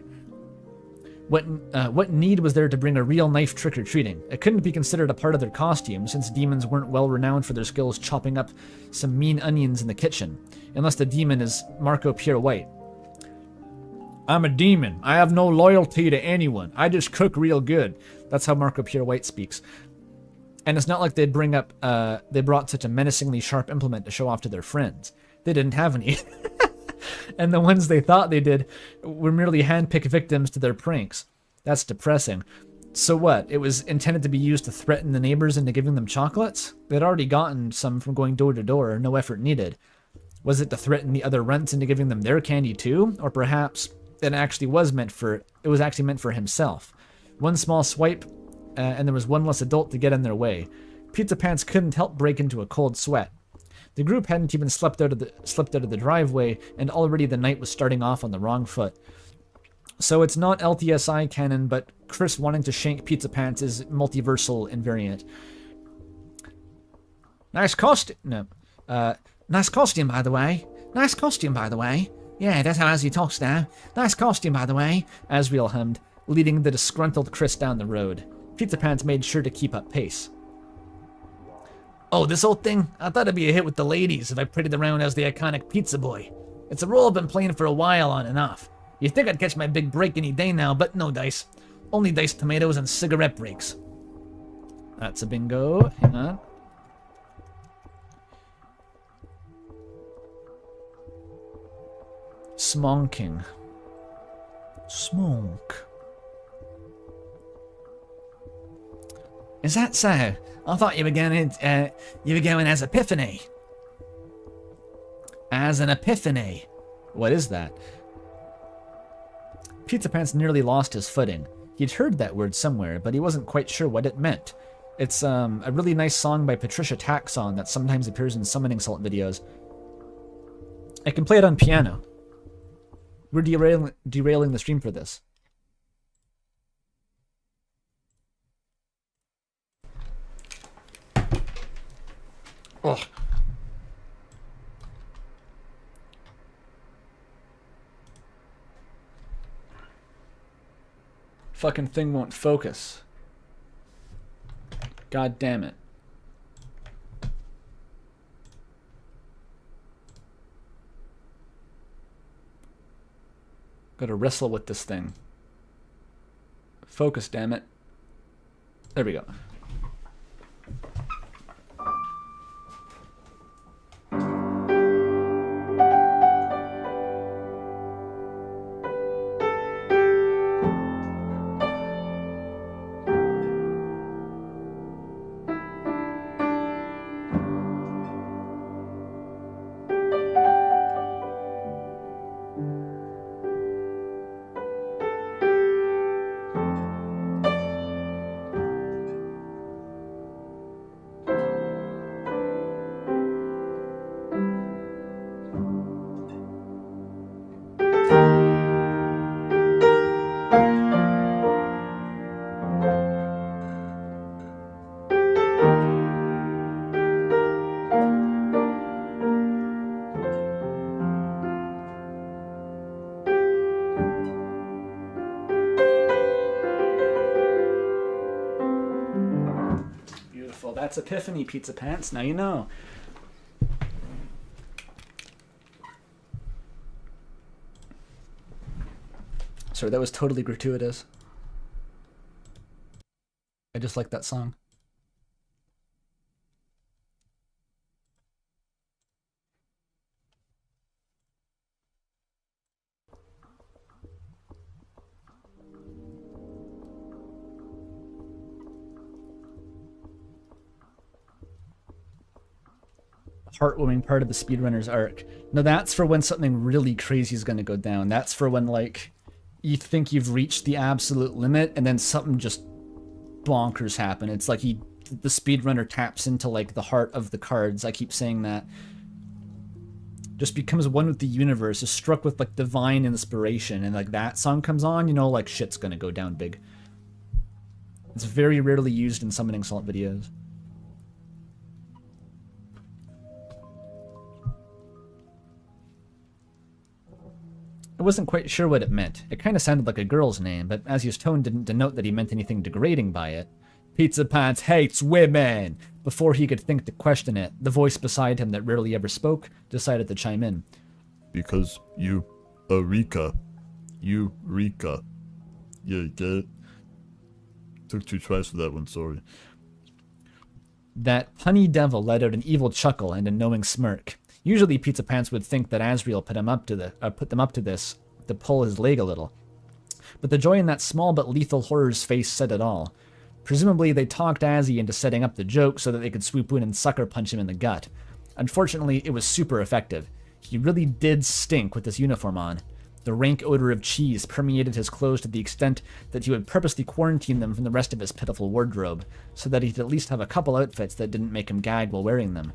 What need was there to bring a real knife trick-or-treating? It couldn't be considered a part of their costume, since demons weren't well renowned for their skills chopping up some mean onions in the kitchen. Unless the demon is Marco Pierre White. I'm a demon. I have no loyalty to anyone. I just cook real good. That's how Marco Pierre White speaks. And it's not like they brought such a menacingly sharp implement to show off to their friends. They didn't have any. And the ones they thought they did were merely hand-picked victims to their pranks. That's depressing. So what? It was intended to be used to threaten the neighbors into giving them chocolates? They'd already gotten some from going door to door, no effort needed. Was it to threaten the other rents into giving them their candy too? Or perhaps it was actually meant for himself. One small swipe, and there was one less adult to get in their way. Pizza Pants couldn't help break into a cold sweat. The group hadn't even slipped out of the driveway, and already the night was starting off on the wrong foot. So it's not LTSI canon, but Chris wanting to shank Pizza Pants is multiversal invariant. Nice costume. No. Nice costume, by the way. Nice costume, by the way. Yeah, that's how Azzy talks now. Nice costume, by the way. Asriel hummed, leading the disgruntled Chris down the road. Pizza Pants made sure to keep up pace. Oh, this old thing? I thought it'd be a hit with the ladies if I paraded around as the iconic pizza boy. It's a role I've been playing for a while on and off. You'd think I'd catch my big break any day now, but no dice. Only diced tomatoes and cigarette breaks. That's a bingo. Hang on. Smonking. Smonk. Is that so? I thought you were going as Epiphany. As an epiphany. What is that? Pizza Pants nearly lost his footing. He'd heard that word somewhere, but he wasn't quite sure what it meant. It's a really nice song by Patricia Taxon that sometimes appears in Summoning Salt videos. I can play it on piano. We're derailing the stream for this. Ugh. Fucking thing won't focus. God damn it. Gotta wrestle with this thing. Focus, damn it. There we go. That's Epiphany, Pizza Pants. Now you know. Sorry, that was totally gratuitous. I just like that song. Heartwarming part of the speedrunner's arc. No, that's for when something really crazy is going to go down. That's for when, like, you think you've reached the absolute limit and then something just bonkers happen. It's like the speedrunner taps into, like, the heart of the cards. I keep saying that. Just becomes one with the universe, is struck with, like, divine inspiration, and, like, that song comes on, you know, like, shit's gonna go down big. It's very rarely used in Summoning Salt videos. I wasn't quite sure what it meant. It kind of sounded like a girl's name, but as his tone didn't denote that he meant anything degrading by it. Pizza Pants hates women! Before he could think to question it, the voice beside him that rarely ever spoke decided to chime in. Because you, Eureka. Eureka. Yeah, you get it? Took 2 tries for that one, sorry. That punny devil let out an evil chuckle and a knowing smirk. Usually Pizza Pants would think that Asriel put them up to this to pull his leg a little. But the joy in that small but lethal horror's face said it all. Presumably they talked Azzy into setting up the joke so that they could swoop in and sucker punch him in the gut. Unfortunately, it was super effective. He really did stink with this uniform on. The rank odor of cheese permeated his clothes to the extent that he would purposely quarantine them from the rest of his pitiful wardrobe, so that he'd at least have a couple outfits that didn't make him gag while wearing them.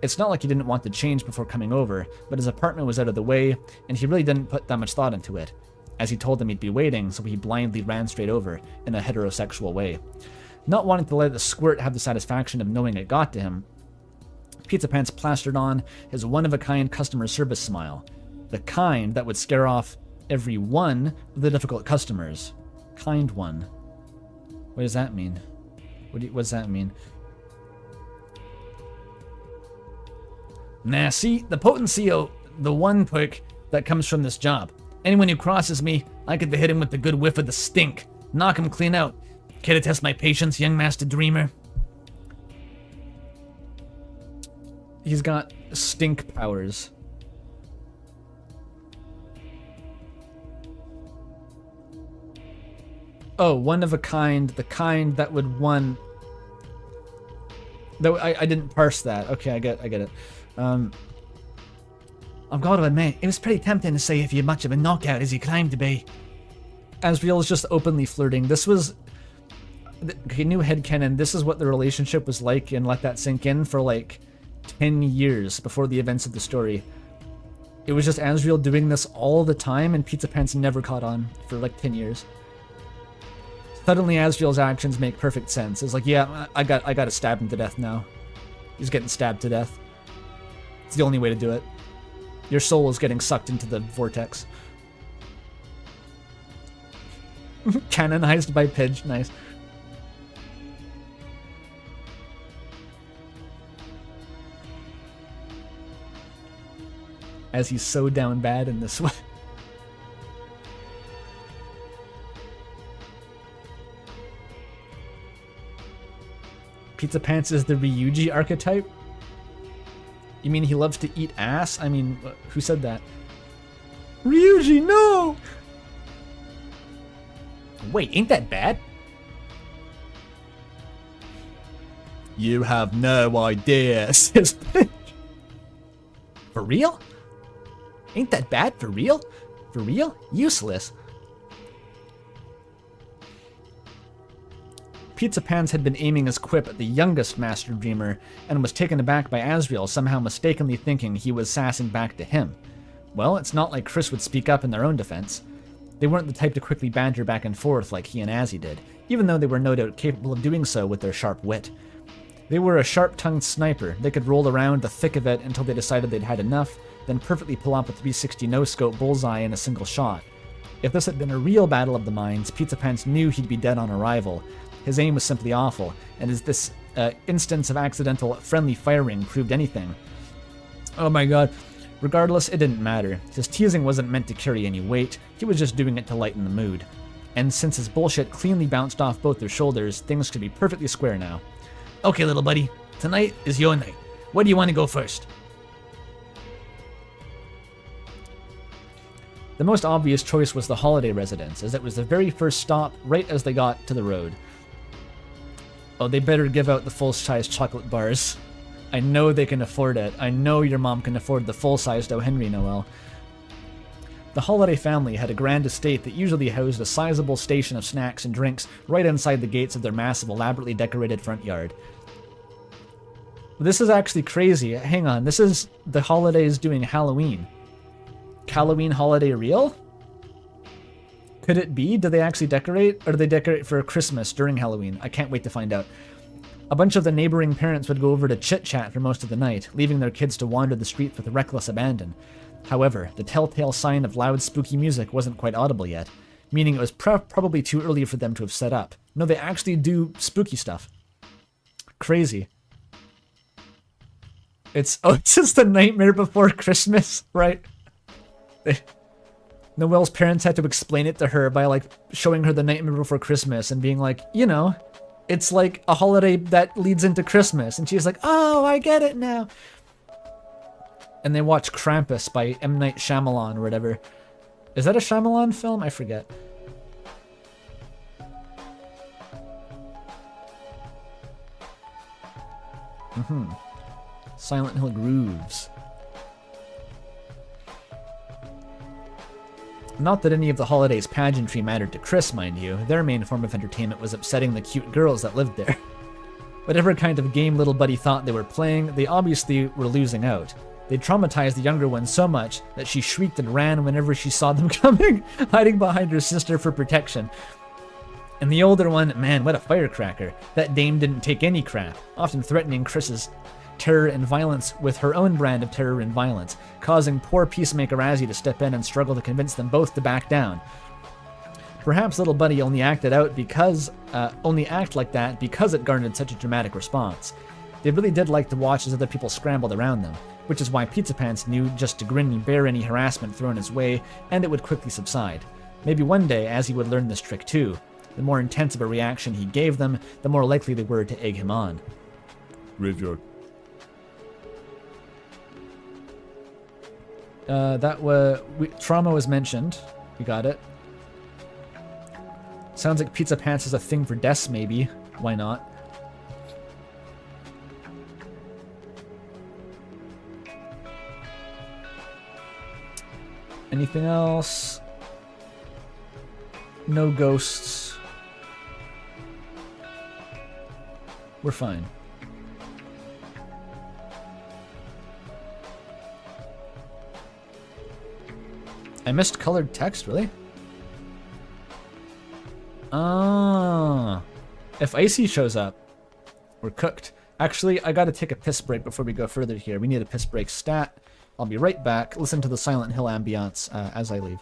It's not like he didn't want to change before coming over, but his apartment was out of the way, and he really didn't put that much thought into it. As he told them he'd be waiting, so he blindly ran straight over, in a heterosexual way. Not wanting to let the squirt have the satisfaction of knowing it got to him, Pizza Pants plastered on his one-of-a-kind customer service smile. The kind that would scare off every one of the difficult customers. Kind one. What does that mean? What does that mean? Nah, see, the potency of the one perk that comes from this job. Anyone who crosses me, I get to hit him with the good whiff of the stink. Knock him clean out. Care to test my patience, young master dreamer? He's got stink powers. Oh, one of a kind, the kind that would one... Though I didn't parse that. Okay, I get it. I've got to admit, it was pretty tempting to say if you're much of a knockout as you claim to be. Asriel is just openly flirting. This was... Okay, new headcanon, this is what the relationship was like, and let that sink in for like 10 years before the events of the story. It was just Asriel doing this all the time, and Pizza Pants never caught on for like 10 years. Suddenly Asriel's actions make perfect sense. It's like, yeah, I gotta stab him to death now. He's getting stabbed to death. It's the only way to do it. Your soul is getting sucked into the vortex. Canonized by Pidge, nice. As he's so down bad in this way. Pizza Pants is the Ryuji archetype? You mean he loves to eat ass? I mean, who said that? Ryuji, no! Wait, ain't that bad? You have no idea, says Pidge. For real? Ain't that bad? For real? For real? Useless. Pizza Pants had been aiming his quip at the youngest Master Dreamer, and was taken aback by Asriel somehow mistakenly thinking he was sassing back to him. Well, it's not like Chris would speak up in their own defense. They weren't the type to quickly banter back and forth like he and Azzy did, even though they were no doubt capable of doing so with their sharp wit. They were a sharp-tongued sniper. They could roll around the thick of it until they decided they'd had enough, then perfectly pull off a 360 no-scope bullseye in a single shot. If this had been a real battle of the minds, Pizza Pants knew he'd be dead on arrival. His aim was simply awful, and as this instance of accidental friendly firing proved anything. Oh my god. Regardless, it didn't matter. His teasing wasn't meant to carry any weight, he was just doing it to lighten the mood. And since his bullshit cleanly bounced off both their shoulders, things could be perfectly square now. Okay, little buddy, tonight is your night. Where do you want to go first? The most obvious choice was the holiday residence, as it was the very first stop right as they got to the road. Oh, they better give out the full-size chocolate bars. I know they can afford it. I know your mom can afford the full-sized O. Henry Noel. The Holiday family had a grand estate that usually housed a sizable station of snacks and drinks right inside the gates of their massive, elaborately decorated front yard. This is actually crazy. Hang on, this is the Holidays doing Halloween. Halloween holiday real? Could it be? Do they actually decorate? Or do they decorate for Christmas during Halloween? I can't wait to find out. A bunch of the neighboring parents would go over to chit-chat for most of the night, leaving their kids to wander the streets with reckless abandon. However, the telltale sign of loud, spooky music wasn't quite audible yet, meaning it was probably too early for them to have set up. No, they actually do spooky stuff. Crazy. It's just the Nightmare Before Christmas, right? Noelle's parents had to explain it to her by, like, showing her the Nightmare Before Christmas and being like, you know, It's like a holiday that leads into Christmas. And she's like, oh, I get it now. And they watch Krampus by M. Night Shyamalan or whatever. Is that a Shyamalan film? I forget. Silent Hill Grooves. Not that any of the holidays' pageantry mattered to Chris, mind you. Their main form of entertainment was upsetting the cute girls that lived there. Whatever kind of game little buddy thought they were playing, they obviously were losing out. They traumatized the younger one so much that she shrieked and ran whenever she saw them coming, hiding behind her sister for protection. And the older one, man, what a firecracker. That dame didn't take any crap, often threatening Chris's terror and violence with her own brand of terror and violence, causing poor peacemaker Azzy to step in and struggle to convince them both to back down. Perhaps little buddy only act like that because it garnered such a dramatic response. They really did like to watch as other people scrambled around them, which is why Pizza Pants knew just to grin and bear any harassment thrown his way, and it would quickly subside. Maybe one day Azzy would learn this trick too. The more intense of a reaction he gave them, the more likely they were to egg him on. Graveyard. Trauma was mentioned. We got it. Sounds like Pizza Pants is a thing for deaths, maybe. Why not? Anything else? No ghosts. We're fine. I missed colored text, really? Ah. If Icy shows up, we're cooked. Actually, I gotta take a piss break before we go further here. We need a piss break stat. I'll be right back. Listen to the Silent Hill ambiance as I leave.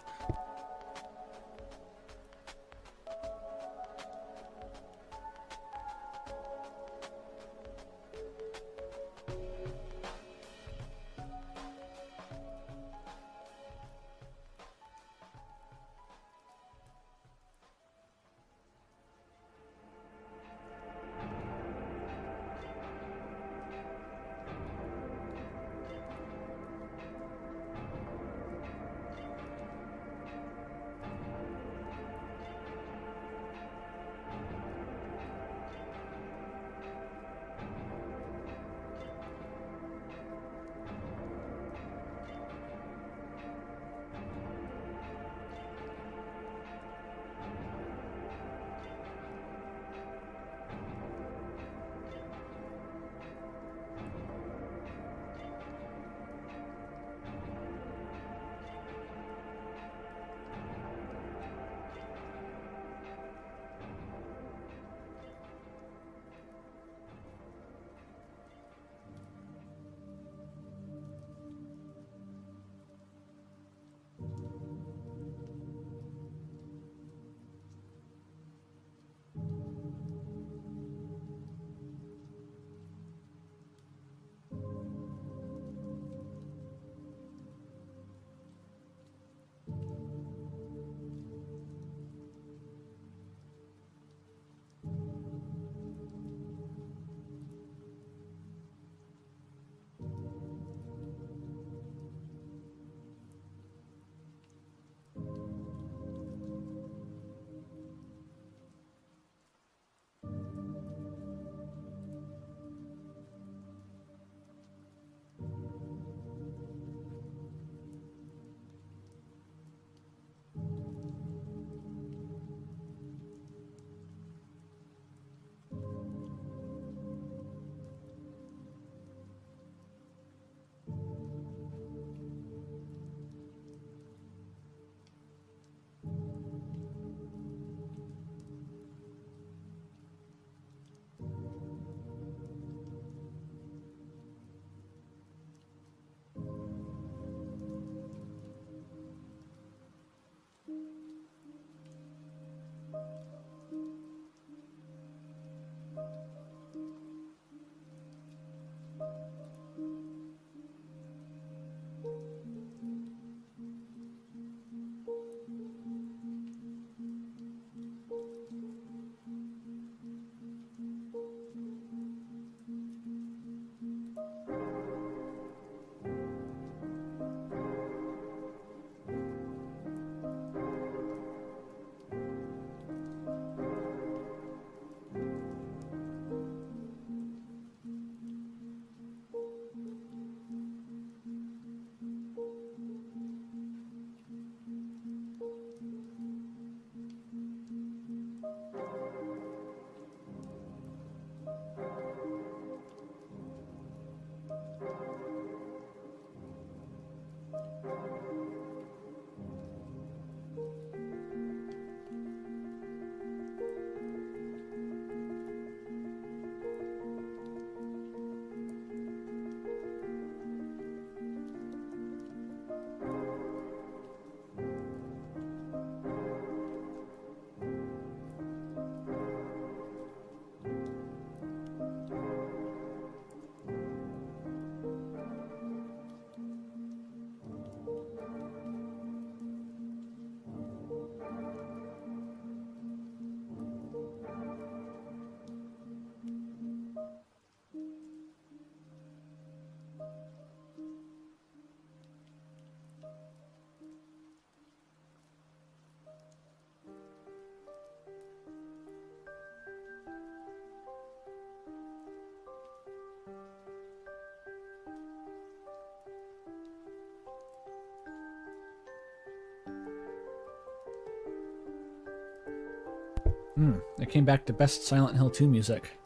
I came back to best Silent Hill 2 music.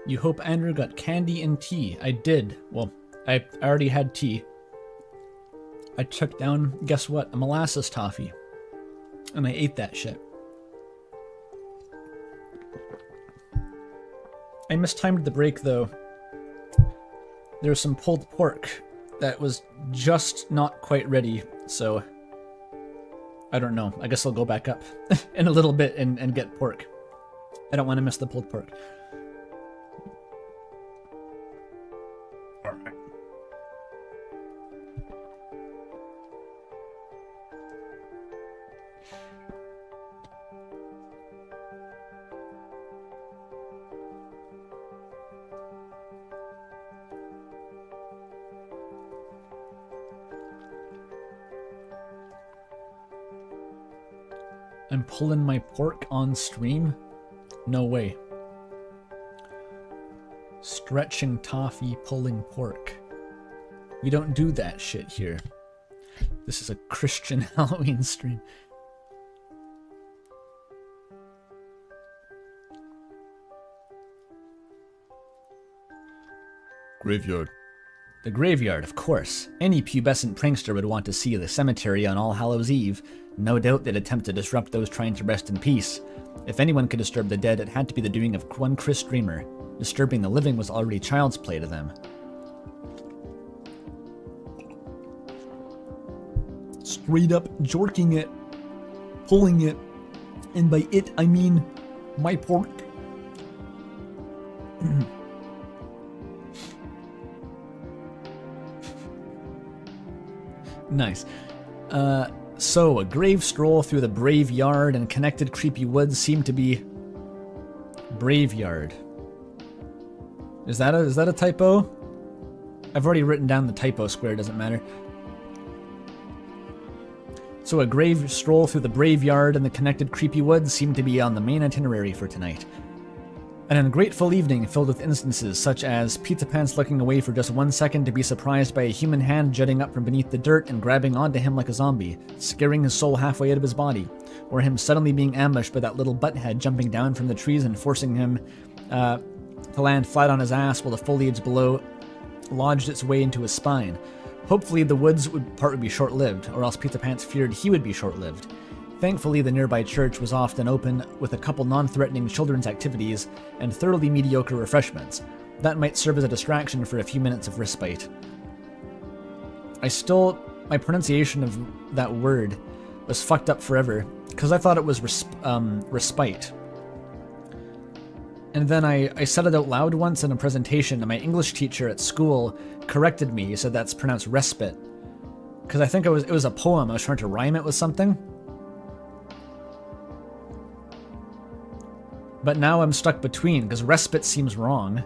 You hope Andrew got candy and tea. I did. Well, I already had tea. I took down, guess what? A molasses toffee. And I ate that shit. I mistimed the break though. There was some pulled pork that was just not quite ready, so I don't know. I guess I'll go back up in a little bit and get pork. I don't want to miss the pulled pork. I'm pulling my pork on stream? No way. Stretching toffee, pulling pork. We don't do that shit here. This is a Christian Halloween stream. Graveyard. The graveyard, of course. Any pubescent prankster would want to see the cemetery on All Hallows Eve. No doubt they'd attempt to disrupt those trying to rest in peace. If anyone could disturb the dead, it had to be the doing of one Chris Dreamer. Disturbing the living was already child's play to them. Straight up jorking it. Pulling it. And by it, I mean my pork. Nice. So, a grave stroll through the brave yard and connected creepy woods seem to be... Brave yard. Is that a typo? I've already written down the typo square, doesn't matter. So a grave stroll through the brave yard and the connected creepy woods seem to be on the main itinerary for tonight. An ungrateful evening filled with instances such as Pizza Pants looking away for just 1 second to be surprised by a human hand jutting up from beneath the dirt and grabbing onto him like a zombie, scaring his soul halfway out of his body, or him suddenly being ambushed by that little butthead jumping down from the trees and forcing him to land flat on his ass while the foliage below lodged its way into his spine. Hopefully the woods part would be short-lived, or else Pizza Pants feared he would be short-lived. Thankfully, the nearby church was often open with a couple non-threatening children's activities and thoroughly mediocre refreshments. That might serve as a distraction for a few minutes of respite. My pronunciation of that word was fucked up forever, because I thought it was respite. And then I said it out loud once in a presentation, and my English teacher at school corrected me. He said that's pronounced respite. Because I think it was a poem. I was trying to rhyme it with something. But now I'm stuck between, because respite seems wrong.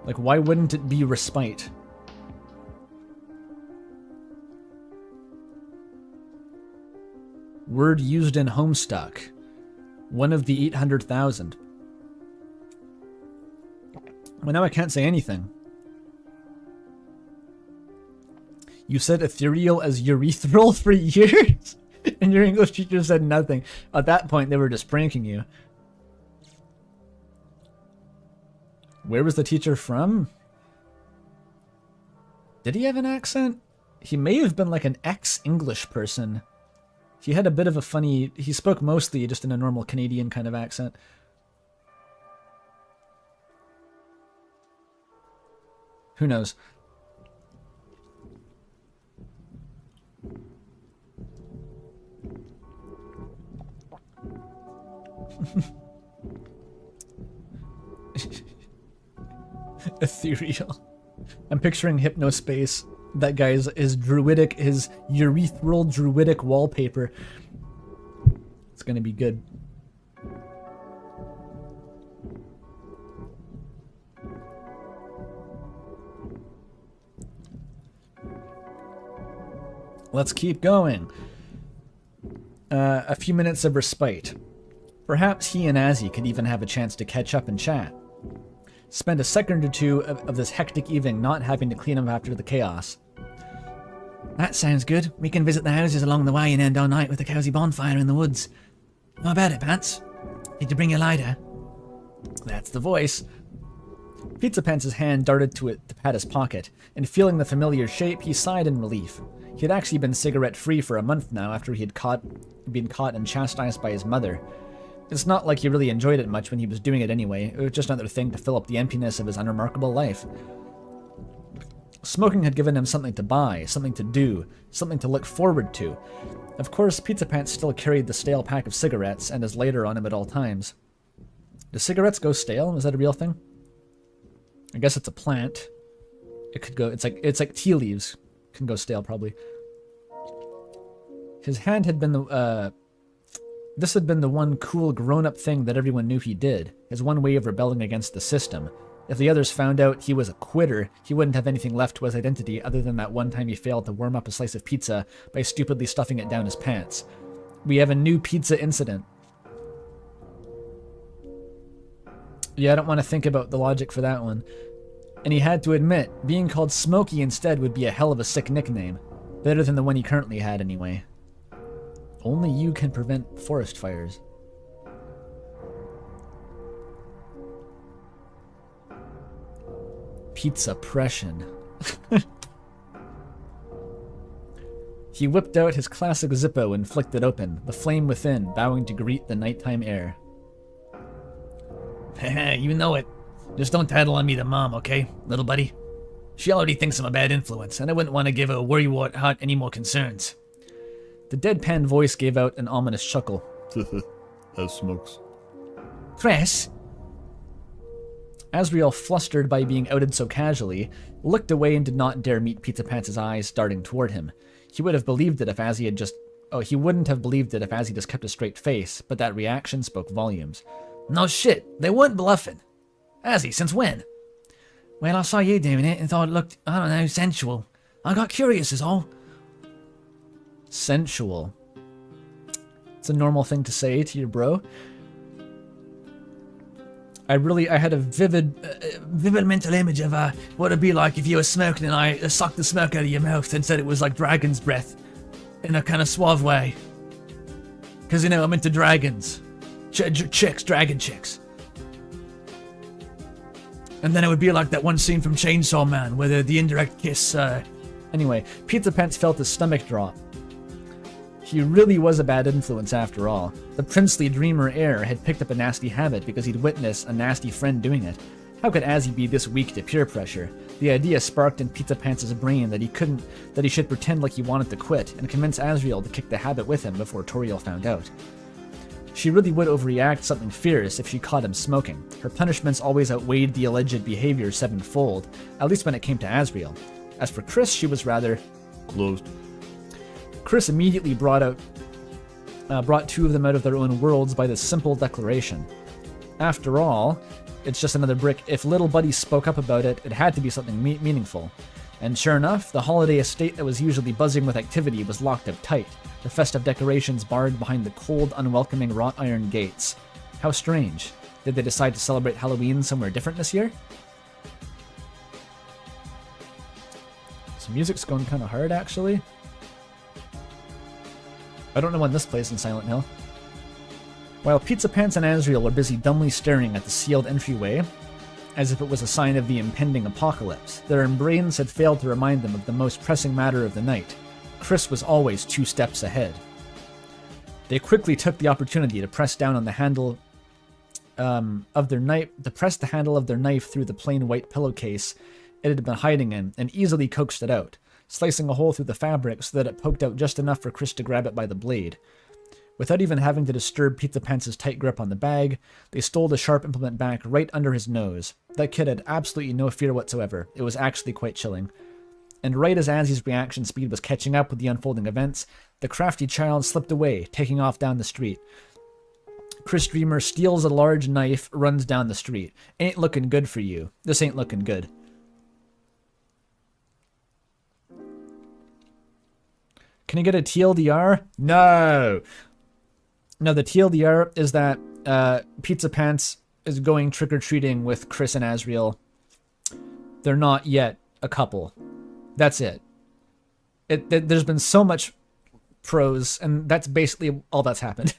Like, why wouldn't it be respite? Word used in Homestuck. One of the 800,000. Well, now I can't say anything. You said ethereal as urethral for years? And your English teacher said nothing. At that point, they were just pranking you. Where was the teacher from? Did he have an accent? He may have been like an ex-English person. He had a bit of a funny... He spoke mostly just in a normal Canadian kind of accent. Who knows? Ethereal. I'm picturing Hypnospace. That guy's his urethral druidic wallpaper. It's gonna be good. Let's keep going. A few minutes of respite. Perhaps he and Azzy could even have a chance to catch up and chat. Spend a second or two of this hectic evening not having to clean up after the chaos. That sounds good. We can visit the houses along the way and end our night with a cosy bonfire in the woods. How about it, Pants? Did you bring your lighter? That's the voice. Pizza Pants' hand darted to pat his pocket, and feeling the familiar shape, he sighed in relief. He had actually been cigarette-free for a month now after he had been caught and chastised by his mother. It's not like he really enjoyed it much when he was doing it anyway. It was just another thing to fill up the emptiness of his unremarkable life. Smoking had given him something to buy, something to do, something to look forward to. Of course, Pizza Pants still carried the stale pack of cigarettes and his lighter on him at all times. Do cigarettes go stale? Is that a real thing? I guess it's a plant. It could go. It's like tea leaves can go stale probably. His hand had been the. This had been the one cool grown-up thing that everyone knew he did. His one way of rebelling against the system. If the others found out he was a quitter, he wouldn't have anything left to his identity other than that one time he failed to warm up a slice of pizza by stupidly stuffing it down his pants. We have a new pizza incident. Yeah, I don't want to think about the logic for that one. And he had to admit, being called Smokey instead would be a hell of a sick nickname. Better than the one he currently had anyway. Only you can prevent forest fires. Pizza-pression. He whipped out his classic Zippo and flicked it open, the flame within bowing to greet the nighttime air. You know it. Just don't tattle on me to Mom, okay, little buddy? She already thinks I'm a bad influence, and I wouldn't want to give her worrywart heart any more concerns. The deadpan voice gave out an ominous chuckle. As smokes. Chris? Asriel, flustered by being outed so casually, looked away and did not dare meet Pizza Pants' eyes darting toward him. He would have believed it if Azzy had just... Oh, he wouldn't have believed it if Azzy just kept a straight face, but that reaction spoke volumes. No shit, they weren't bluffing. Azzy, since when? Well, I saw you doing it and thought it looked, I don't know, sensual. I got curious is all. Sensual. It's a normal thing to say to your bro. I had a vivid mental image of what it'd be like if you were smoking and I sucked the smoke out of your mouth and said it was like dragon's breath. In a kind of suave way. Because, you know, I'm into dragons. Chicks, dragon chicks. And then it would be like that one scene from Chainsaw Man where the indirect kiss, Anyway, Pizza Pants felt his stomach drop. He really was a bad influence after all. The princely dreamer heir had picked up a nasty habit because he'd witnessed a nasty friend doing it. How could Azzy be this weak to peer pressure? The idea sparked in Pizza Pants' brain that he should pretend like he wanted to quit and convince Asriel to kick the habit with him before Toriel found out. She really would overreact something fierce if she caught him smoking. Her punishments always outweighed the alleged behavior sevenfold, at least when it came to Asriel. As for Chris, she was rather... Closed. Chris immediately brought two of them out of their own worlds by this simple declaration. After all, it's just another brick. If little buddy spoke up about it, it had to be something meaningful. And sure enough, the holiday estate that was usually buzzing with activity was locked up tight, the festive decorations barred behind the cold, unwelcoming wrought iron gates. How strange. Did they decide to celebrate Halloween somewhere different this year? So music's going kind of hard, actually. I don't know when this plays in Silent Hill. While Pizza Pants and Asriel were busy dumbly staring at the sealed entryway, as if it was a sign of the impending apocalypse, their brains had failed to remind them of the most pressing matter of the night. Chris was always 2 steps ahead. They quickly took the opportunity to press down on the handle of their knife, through the plain white pillowcase it had been hiding in, and easily coaxed it out, slicing a hole through the fabric so that it poked out just enough for Chris to grab it by the blade. Without even having to disturb Pizza Pants' tight grip on the bag, they stole the sharp implement back right under his nose. That kid had absolutely no fear whatsoever. It was actually quite chilling. And right as Azzy's reaction speed was catching up with the unfolding events, the crafty child slipped away, taking off down the street. Chris Dreamer steals a large knife, runs down the street. Ain't looking good for you. This ain't looking good. Can I get a TLDR? No! No, the TLDR is that Pizza Pants is going trick-or-treating with Chris and Asriel. They're not yet a couple. That's it. There's been so much prose, and that's basically all that's happened.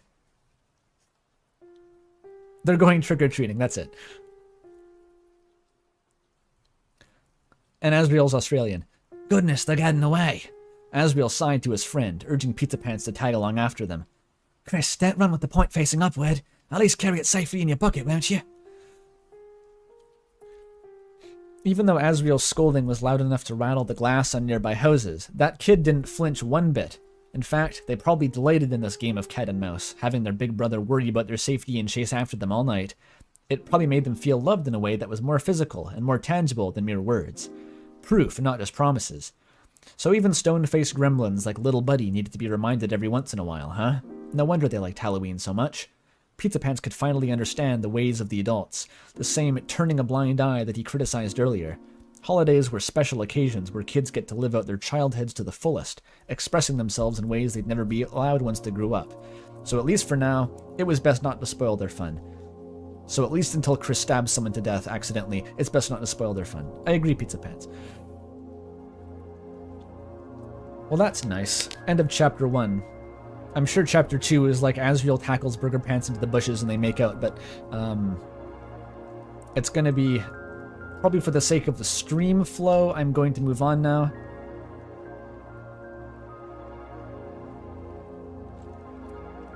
They're going trick-or-treating, that's it. And Asriel's Australian. Goodness, they're getting away. Asriel sighed to his friend, urging Pizza Pants to tag along after them. Chris, don't run with the point facing upward. At least carry it safely in your pocket, won't you? Even though Asriel's scolding was loud enough to rattle the glass on nearby houses, that kid didn't flinch one bit. In fact, they probably delighted in this game of cat and mouse, having their big brother worry about their safety and chase after them all night. It probably made them feel loved in a way that was more physical and more tangible than mere words. Proof, not just promises. So even stone-faced gremlins like Little Buddy needed to be reminded every once in a while, huh? No wonder they liked Halloween so much. Pizza Pants could finally understand the ways of the adults, the same turning a blind eye that he criticized earlier. Holidays were special occasions where kids get to live out their childhoods to the fullest, expressing themselves in ways they'd never be allowed once they grew up. So at least for now, it was best not to spoil their fun. So at least until Chris stabs someone to death accidentally, it's best not to spoil their fun. I agree, Pizza Pants. Well, that's nice. End of chapter 1. I'm sure chapter 2 is like Asriel tackles Burger Pants into the bushes and they make out, but it's gonna be, probably for the sake of the stream flow, I'm going to move on now.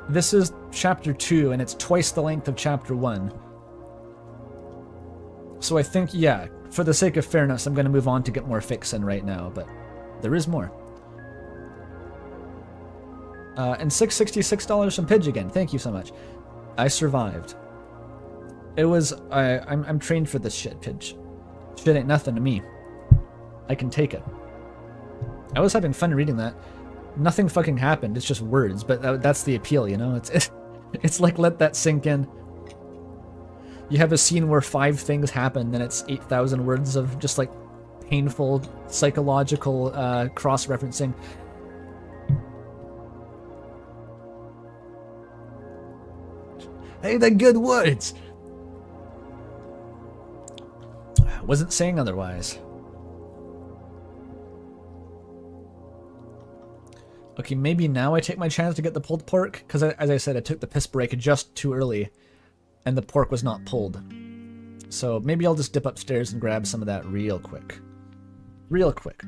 This is chapter 2, and it's twice the length of chapter 1. So I think, yeah, for the sake of fairness, I'm going to move on to get more fix in right now, but there is more. And $666 from Pidge again. Thank you so much. I survived. It was... I'm trained for this shit, Pidge. Shit ain't nothing to me. I can take it. I was having fun reading that. Nothing fucking happened. It's just words, but that's the appeal, you know? It's like, let that sink in. You have a scene where 5 things happen, and it's 8,000 words of just, like, painful, psychological cross-referencing. Hey, they're good words! Wasn't saying otherwise. Okay, maybe now I take my chance to get the pulled pork, because as I said, I took the piss break just too early, and the pork was not pulled. So maybe I'll just dip upstairs and grab some of that real quick. Real quick.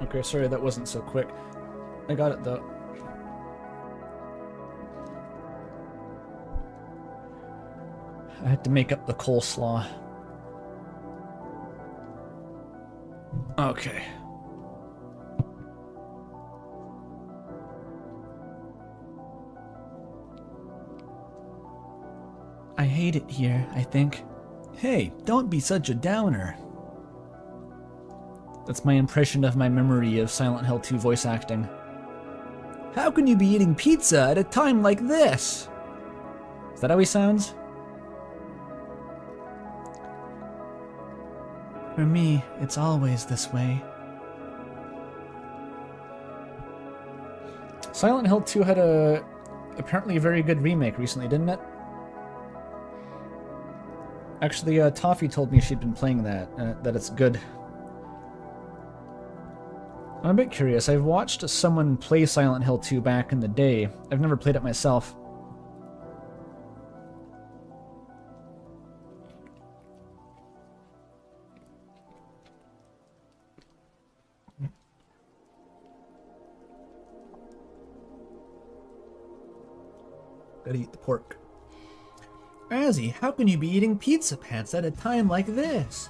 Okay, sorry that wasn't so quick. I got it though. I had to make up the coleslaw. Okay. I hate it here, I think. Hey, don't be such a downer. That's my impression of my memory of Silent Hill 2 voice acting. How can you be eating pizza at a time like this? Is that how he sounds? For me, it's always this way. Silent Hill 2 had a apparently a very good remake recently, didn't it? Actually, Toffee told me she'd been playing that, that it's good. I'm a bit curious. I've watched someone play Silent Hill 2 back in the day. I've never played it myself. Gotta eat the pork. Azzy, how can you be eating pizza pants at a time like this?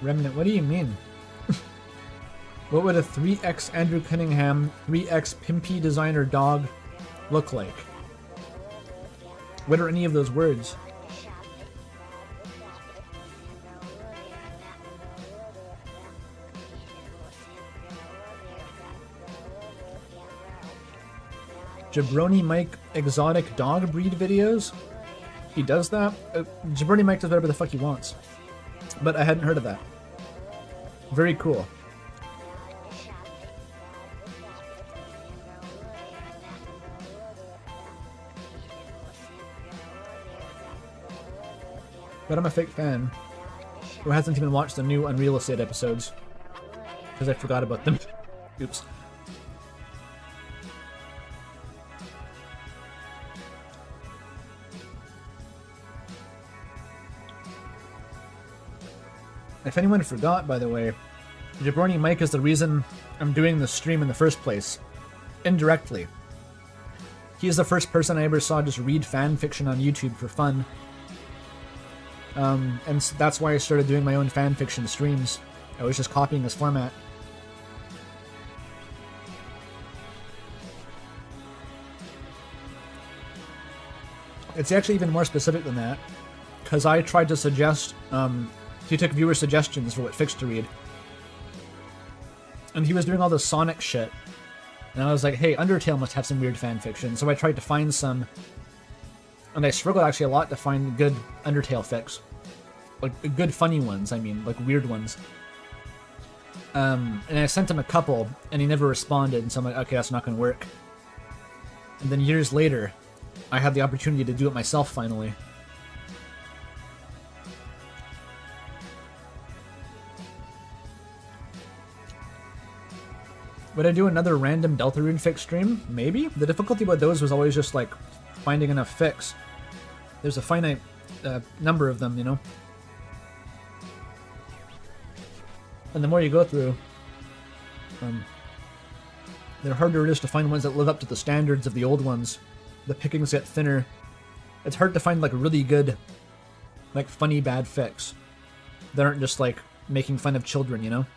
Remnant, what do you mean? What would a 3X Andrew Cunningham, 3X Pimpy designer dog look like? What are any of those words? Jabroni Mike exotic dog breed videos? He does that? Jabroni Mike does whatever the fuck he wants. But I hadn't heard of that. Very cool. But I'm a fake fan who hasn't even watched the new Unreal Estate episodes because I forgot about them. Oops. If anyone forgot, by the way, Jabroni Mike is the reason I'm doing this stream in the first place. Indirectly. He's the first person I ever saw just read fan fiction on YouTube for fun. And that's why I started doing my own fan fiction streams. I was just copying this format. It's actually even more specific than that, because I tried to suggest, he took viewer suggestions for what fics to read. And he was doing all this Sonic shit. And I was like, hey, Undertale must have some weird fanfiction. So I tried to find some. And I struggled actually a lot to find good Undertale fics. Like, good funny ones, I mean, like weird ones. And I sent him a couple, and he never responded. And so I'm like, okay, that's not going to work. And then years later, I had the opportunity to do it myself finally. Would I do another random Deltarune fix stream? Maybe. The difficulty about those was always just like finding enough fix. There's a finite number of them, you know? And the more you go through, the harder it is to find ones that live up to the standards of the old ones. The pickings get thinner. It's hard to find like really good, like funny bad fix that aren't just like making fun of children, you know?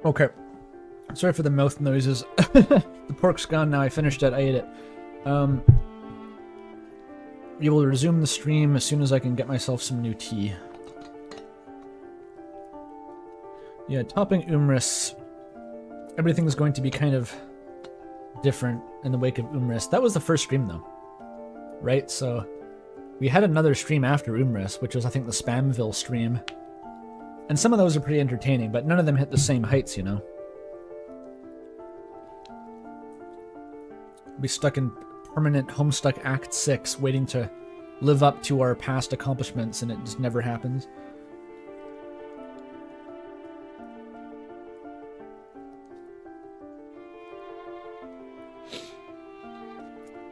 Okay. Sorry for the mouth noises. The pork's gone now. I finished it. I ate it. We will resume the stream as soon as I can get myself some new tea. Yeah, topping Umris. Everything's going to be kind of different in the wake of Umris. That was the first stream, though. Right? So, we had another stream after Umris, which was, I think, the Spamville stream. And some of those are pretty entertaining, but none of them hit the same heights, you know? Be stuck in permanent Homestuck Act 6, waiting to live up to our past accomplishments, and it just never happens.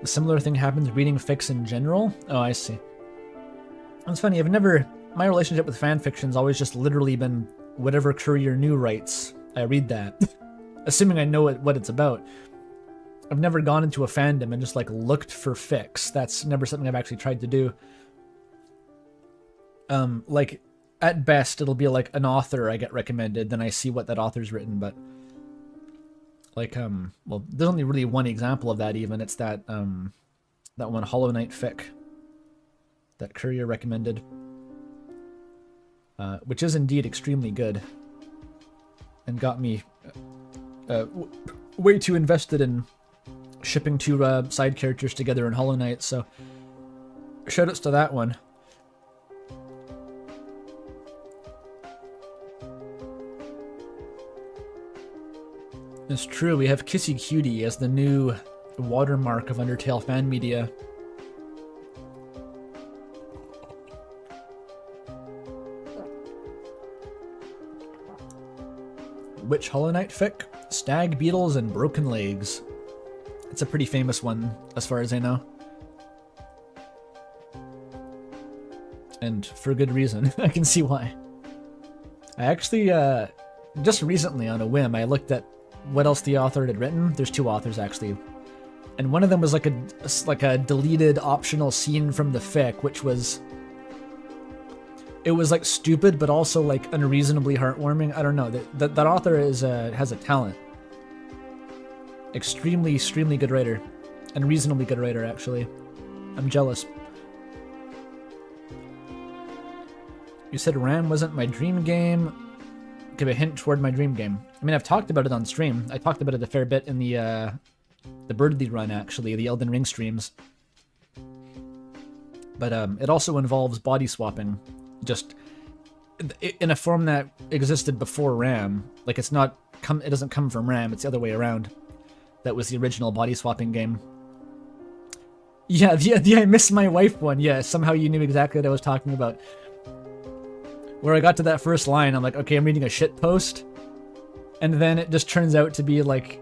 A similar thing happens reading fics in general? Oh, I see. It's funny, my relationship with fanfiction's always just literally been whatever Courier New writes, I read that. Assuming I know what it's about. I've never gone into a fandom and just like looked for fics. That's never something I've actually tried to do. Like at best it'll be like an author I get recommended, then I see what that author's written, but like well, there's only really one example of that even. It's that that one Hollow Knight fic that Courier recommended. Which is indeed extremely good. And got me way too invested in shipping two side characters together in Hollow Knight, so shoutouts to that one. It's true, we have Kissy Cutie as the new watermark of Undertale fan media. Which Hollow Knight fic? Stag Beetles and Broken Legs. It's a pretty famous one, as far as I know. And for good reason. I can see why. I actually, just recently on a whim, I looked at what else the author had written. There's two authors, actually. And one of them was like a deleted optional scene from the fic, which was... It was like stupid, but also like unreasonably heartwarming. I don't know. That author has a talent. Extremely good writer. And reasonably good writer, actually. I'm jealous. You said RAM wasn't my dream game. Give a hint toward my dream game. I mean, I've talked about it on stream. I talked about it a fair bit in the Birdly run, actually, the Elden Ring streams. But it also involves body swapping. Just in a form that existed before RAM. Like it doesn't come from RAM, it's the other way around. That was the original body swapping game. Yeah, the I Miss My Wife one. Yeah, somehow you knew exactly what I was talking about. Where I got to that first line, I'm like, okay, I'm reading a shit post. And then it just turns out to be like,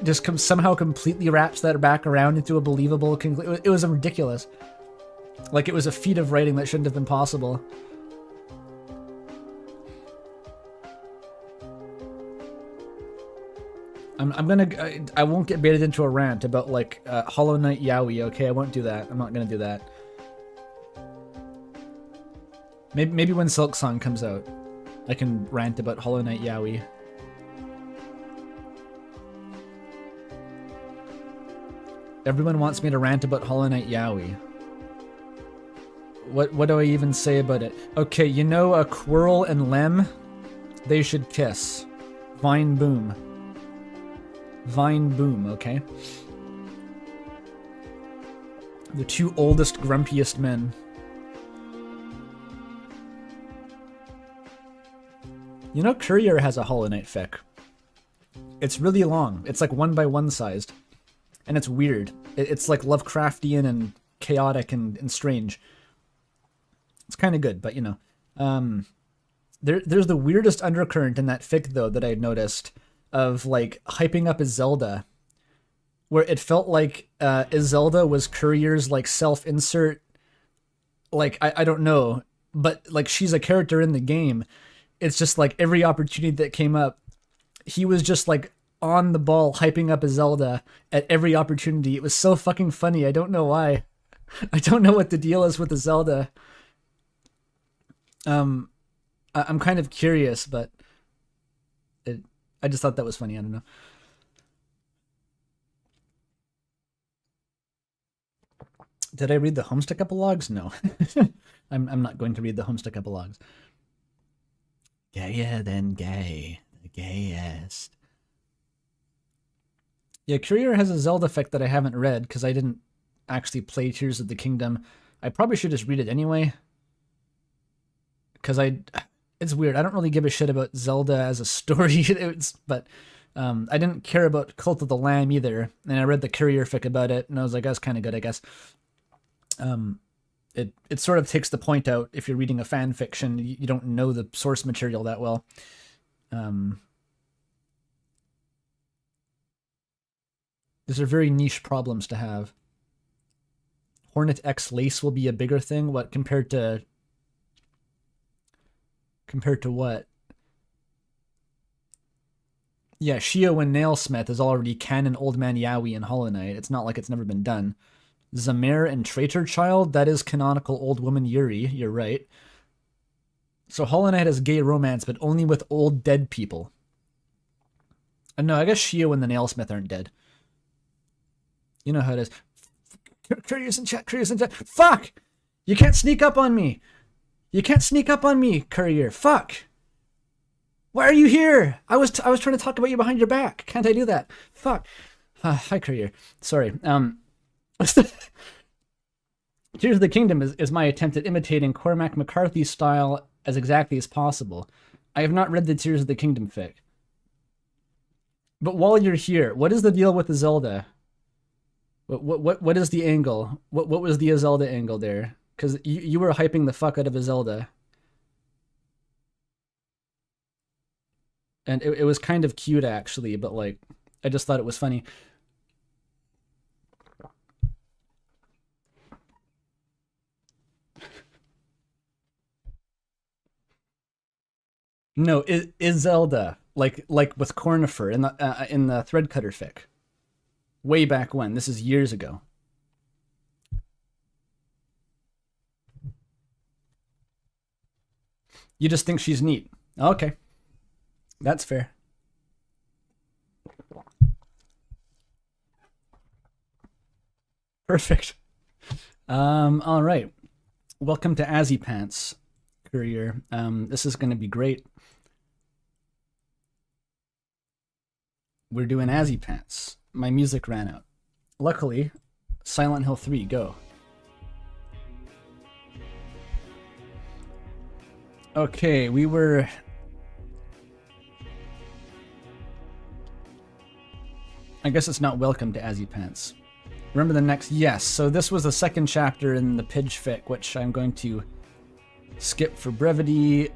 just somehow completely wraps that back around into a believable conclusion. It was ridiculous. Like it was a feat of writing that shouldn't have been possible. I won't get baited into a rant about like Hollow Knight Yaoi, okay? I won't do that. I'm not gonna do that. Maybe when Silk Song comes out, I can rant about Hollow Knight Yaoi. Everyone wants me to rant about Hollow Knight Yaoi. What do I even say about it? Okay, you know a Quirrell and Lem? They should kiss. Vine Boom. Vine Boom, okay? The two oldest, grumpiest men. You know, Courier has a Hollow Knight fic. It's really long. It's like 1x1 sized. And it's weird. It's like Lovecraftian and chaotic and strange. It's kind of good, but you know. There's the weirdest undercurrent in that fic, though, that I noticed. Of like hyping up Izelda, where it felt like Izelda was Courier's like self-insert, like I don't know, but like she's a character in the game. It's just like every opportunity that came up, he was just like on the ball hyping up Izelda at every opportunity. It was so fucking funny. I don't know why. I don't know what the deal is with Izelda. I'm kind of curious, but I just thought that was funny. I don't know. Did I read the Homestuck epilogues? No. I'm not going to read the Homestuck epilogues. Gayer than gay. The gayest. Yeah, Courier has a Zelda effect that I haven't read because I didn't actually play Tears of the Kingdom. I probably should just read it anyway. Because it's weird. I don't really give a shit about Zelda as a story. But I didn't care about Cult of the Lamb either. And I read the Courier fic about it, and I was like, that's kind of good, I guess. It sort of takes the point out if you're reading a fan fiction. You don't know the source material that well. These are very niche problems to have. Hornet X Lace will be a bigger thing. What compared to what? Yeah, Shio and Nailsmith is already canon Old Man Yowie and Hollow Knight. It's not like it's never been done. Zamir and Traitor Child, that is canonical Old Woman Yuri, you're right. So Hollow Knight has gay romance, but only with old dead people. And no, I guess Shio and the Nailsmith aren't dead. You know how it is. Courier's in chat, Courier's in chat. Fuck! You can't sneak up on me! You can't sneak up on me, Courier. Fuck! Why are you here? I was trying to talk about you behind your back. Can't I do that? Fuck. Hi, Courier. Sorry. Tears of the Kingdom is my attempt at imitating Cormac McCarthy's style as exactly as possible. I have not read the Tears of the Kingdom fic. But while you're here, what is the deal with the Zelda? What is the angle? What was the Zelda angle there? Because you were hyping the fuck out of a Zelda. And it was kind of cute, actually, but, like, I just thought it was funny. No, is Zelda, like with Cornifer in the Threadcutter fic. Way back when. This is years ago. You just think she's neat. Okay. That's fair. Perfect. All right. Welcome to Azzy Pants, Courier. This is going to be great. We're doing Azzy Pants. My music ran out. Luckily, Silent Hill 3, go. Okay, we were... I guess it's not welcome to Azzy Pants. Remember the next... Yes, so this was the second chapter in the Pidge fic, which I'm going to skip for brevity.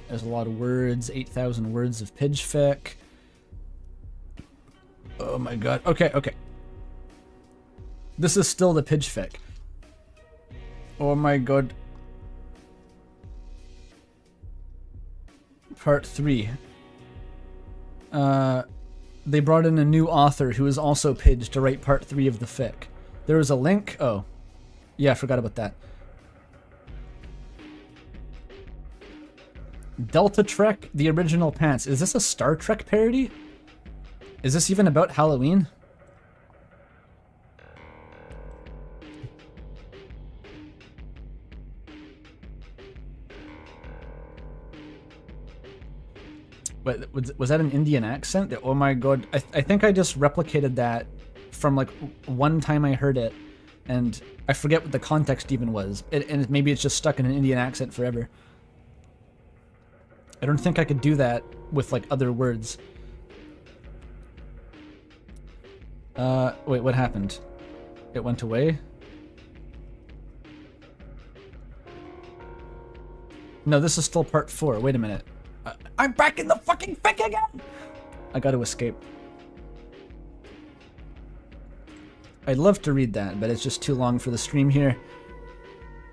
There's a lot of words, 8,000 words of Pidge fic. Oh my god. Okay. This is still the Pidge fic. Oh my god. Part 3. They brought in a new author who is also Pidge to write part 3 of the fic. There was a link. Oh. Yeah, I forgot about that. DeltaTrek, the original pants. Is this a Star Trek parody? Is this even about Halloween? Wait, was that an Indian accent? Oh my god. I think I just replicated that from like one time I heard it, and I forget what the context even was. And maybe it's just stuck in an Indian accent forever. I don't think I could do that with like other words. Wait, what happened? It went away? No, this is still part 4. Wait a minute. I'm back in the fucking fic again! I gotta escape. I'd love to read that, but it's just too long for the stream here.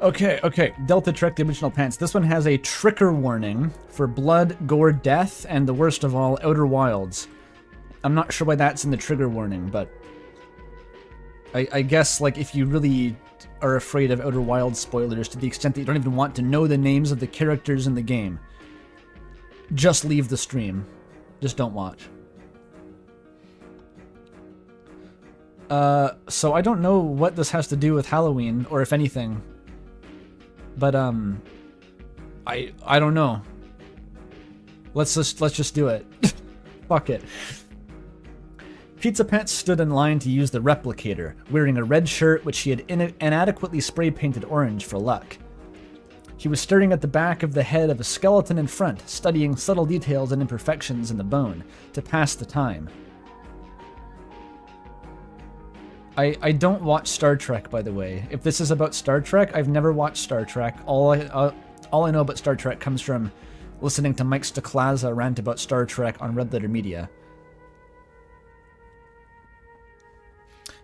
Okay. DeltaTrek, the original pants. This one has a trigger warning for blood, gore, death, and the worst of all, Outer Wilds. I'm not sure why that's in the trigger warning, but I guess, like, if you really are afraid of Outer Wilds spoilers to the extent that you don't even want to know the names of the characters in the game, just leave the stream. Just don't watch. So I don't know what this has to do with Halloween, or if anything. But, I don't know. Let's just do it. Fuck it. Pizza Pants stood in line to use the replicator, wearing a red shirt which he had inadequately spray-painted orange for luck. He was staring at the back of the head of a skeleton in front, studying subtle details and imperfections in the bone, to pass the time. I don't watch Star Trek, by the way. If this is about Star Trek, I've never watched Star Trek. All I know about Star Trek comes from listening to Mike Stacklaza rant about Star Trek on Red Letter Media.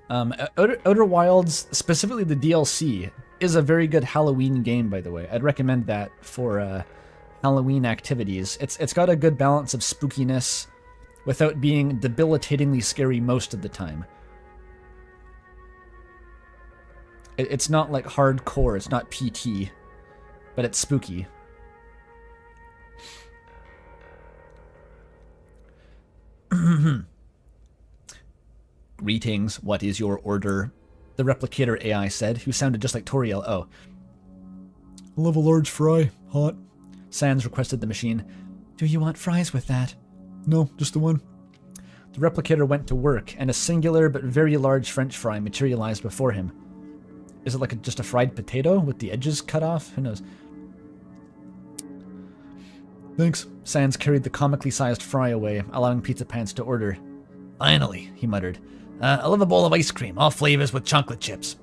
Outer Wilds, specifically the DLC, is a very good Halloween game, by the way. I'd recommend that for Halloween activities. It's got a good balance of spookiness without being debilitatingly scary most of the time. It's not like hardcore, it's not PT, but it's spooky. Greetings, what is your order? The replicator AI said, who sounded just like Toriel. Oh. I'll have a large fry. Hot. Sans requested the machine. Do you want fries with that? No, just the one. The replicator went to work, and a singular but very large French fry materialized before him. Is it like just a fried potato with the edges cut off? Who knows? Thanks. Sans carried the comically sized fry away, allowing Pizza Pants to order. Finally, he muttered. I'll have a bowl of ice cream, all flavors with chocolate chips.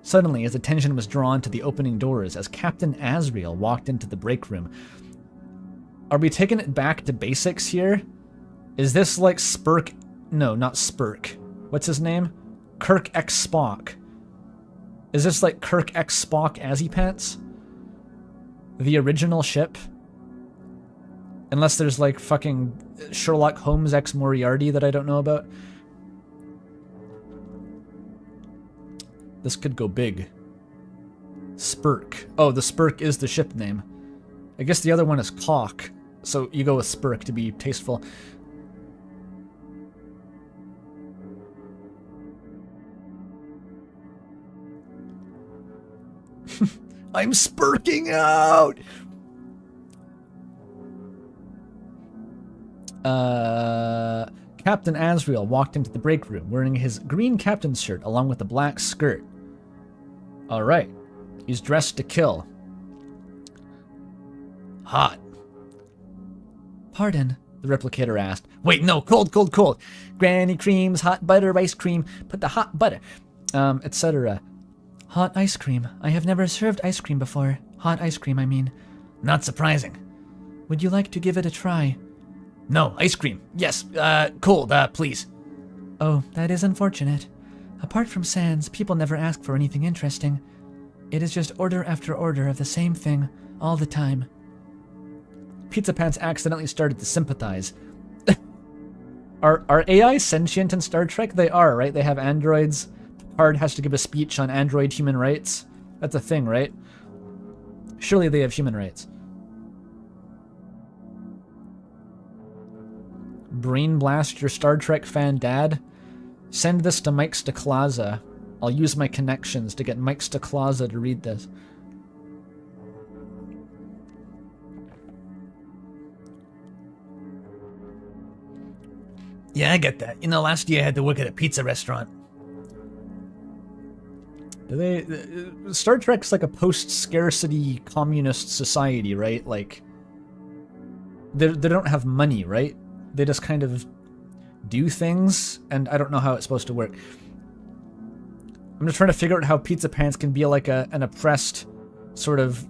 Suddenly, his attention was drawn to the opening doors as Captain Asriel walked into the break room. Are we taking it back to basics here? Is this like Spurk? No, not Spurk. What's his name? Kirk X Spock. Is this like Kirk X Spock Azzypants? The original ship? Unless there's like fucking Sherlock Holmes X Moriarty that I don't know about. This could go big. Spurk. Oh, the Spurk is the ship name. I guess the other one is Cock, so you go with Spurk to be tasteful. I'm spurking out! Captain Asriel walked into the break room wearing his green captain's shirt along with a black skirt. Alright. He's dressed to kill. Hot. Pardon? The replicator asked. Wait, no, cold, cold, cold. Granny creams, hot butter, ice cream, put the hot butter, etc. Hot ice cream. I have never served ice cream before. Hot ice cream, I mean. Not surprising. Would you like to give it a try? No, ice cream. Yes, cold, please. Oh, that is unfortunate. Apart from Sans, people never ask for anything interesting. It is just order after order of the same thing, all the time. Pizza Pants accidentally started to sympathize. Are AI sentient in Star Trek? They are, right? They have androids. Picard has to give a speech on android human rights. That's a thing, right? Surely they have human rights. Brain blast your Star Trek fan dad? Send this to Mike Stacklaza. I'll use my connections to get Mike Stacklaza to read this. Yeah, I get that. You know, last year I had to work at a pizza restaurant. Star Trek's like a post-scarcity communist society, right? Like, they don't have money, right? They just kind of do things, and I don't know how it's supposed to work. I'm just trying to figure out how Pizza Pants can be like an oppressed sort of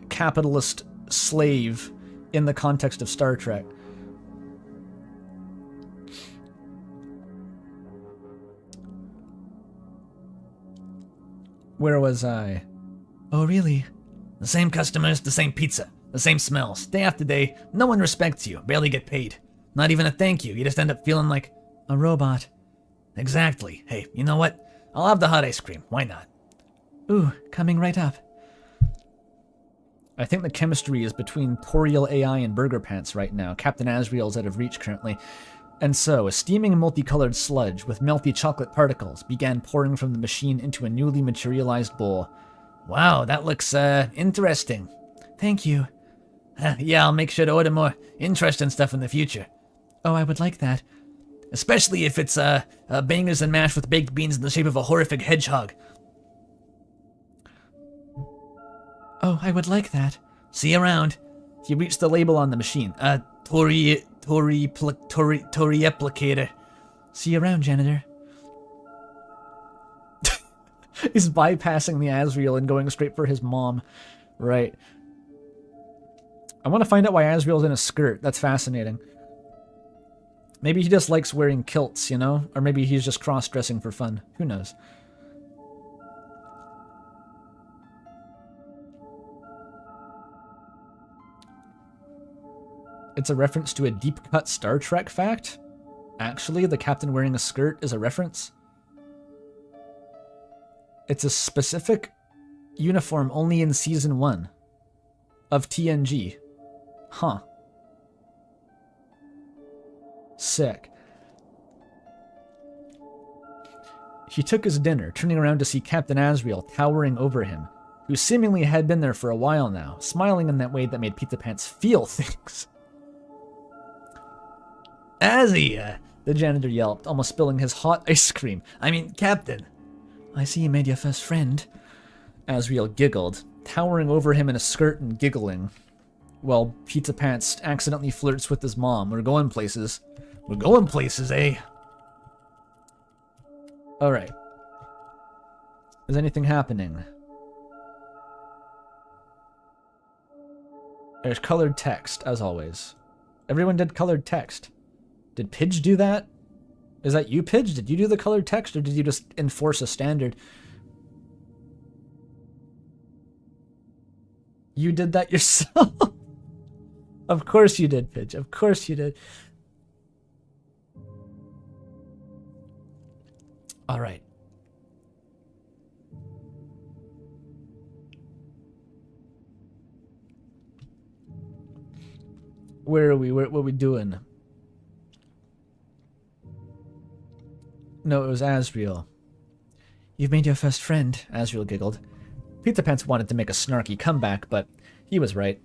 capitalist slave in the context of Star Trek. Where was I? Oh, really? The same customers, the same pizza, the same smells. Day after day, no one respects you, barely get paid. Not even a thank you, you just end up feeling like a robot. Exactly. Hey, you know what? I'll have the hot ice cream, why not? Ooh, coming right up. I think the chemistry is between Toriel AI and Burger Pants right now. Captain Asriel's out of reach currently. And so, a steaming multicolored sludge with melty chocolate particles began pouring from the machine into a newly materialized bowl. Wow, that looks, interesting. Thank you. Yeah, I'll make sure to order more interesting stuff in the future. Oh, I would like that. Especially if it's, bangers and mash with baked beans in the shape of a horrific hedgehog. Oh, I would like that. See you around. He reached the label on the machine. Replicator. See you around, janitor. He's bypassing the Asriel and going straight for his mom. Right. I want to find out why Asriel's in a skirt. That's fascinating. Maybe he just likes wearing kilts, you know? Or maybe he's just cross-dressing for fun. Who knows? It's a reference to a deep-cut Star Trek fact? Actually, the captain wearing a skirt is a reference? It's a specific uniform only in Season 1 of TNG. Huh. Sick. He took his dinner, turning around to see Captain Asriel towering over him, who seemingly had been there for a while now, smiling in that way that made Pizza Pants feel things. Azzy, the janitor yelped, almost spilling his hot ice cream. I mean, Captain. I see you made your first friend. Asriel giggled, towering over him in a skirt and giggling, while Pizza Pants accidentally flirts with his mom. We're going places. We're going places, eh? Alright. Is anything happening? There's colored text, as always. Everyone did colored text. Did Pidge do that? Is that you, Pidge? Did you do the colored text, or did you just enforce a standard? You did that yourself? Of course you did, Pidge. Of course you did. All right. Where are we? What are we doing? No, it was Asriel. You've made your first friend, Asriel giggled. Pizza Pants wanted to make a snarky comeback, but he was right.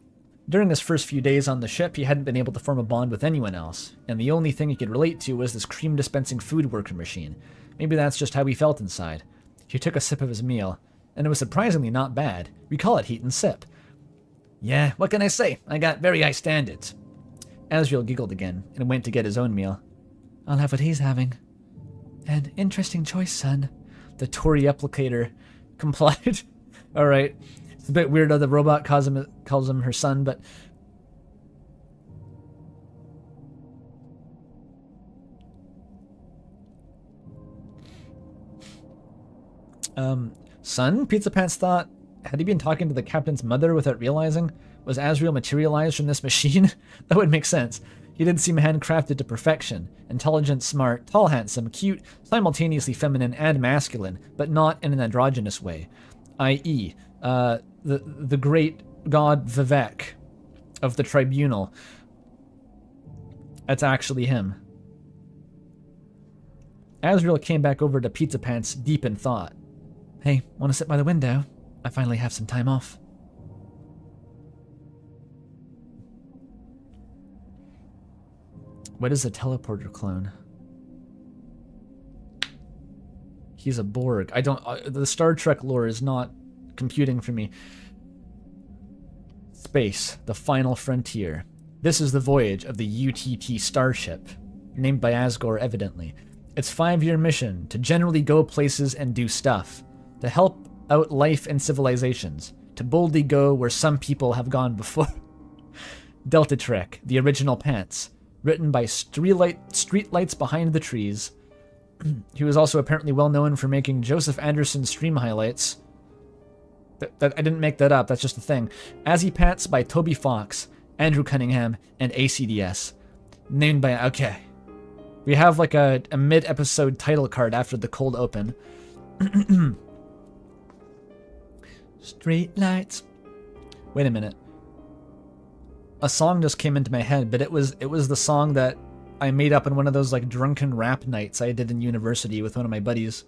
During his first few days on the ship, he hadn't been able to form a bond with anyone else, and the only thing he could relate to was this cream-dispensing food worker machine. Maybe that's just how he felt inside. He took a sip of his meal, and it was surprisingly not bad. We call it heat and sip. Yeah, what can I say? I got very high standards. Asriel giggled again, and went to get his own meal. I'll have what he's having. An interesting choice, son. The Tory replicator complied. Alright. It's a bit weird how the robot calls him her son, but... Son? Pizza Pants thought. Had he been talking to the captain's mother without realizing? Was Asriel materialized from this machine? That would make sense. He did seem handcrafted to perfection. Intelligent, smart, tall, handsome, cute, simultaneously feminine and masculine, but not in an androgynous way. I.e., the great god Vivek of the Tribunal. That's actually him. Asriel came back over to Pizza Pants deep in thought. Hey, want to sit by the window? I finally have some time off. What is a teleporter clone? He's a Borg. I don't... the Star Trek lore is not computing for me. Space, the final frontier. This is the voyage of the UTT starship, named by Asgore evidently. Its 5-year mission to generally go places and do stuff, to help out life and civilizations, to boldly go where some people have gone before. DeltaTrek, the original Pants, written by Streetlights Behind the Trees. He was also apparently well known for making Joseph Anderson stream highlights. That I didn't make that up, that's just a thing. Azzy Pants by Toby Fox, Andrew Cunningham, and ACDS. Named by... Okay. We have like a mid-episode title card after the cold open. Street lights. Wait a minute. A song just came into my head, but it was the song that I made up in one of those like drunken rap nights I did in university with one of my buddies.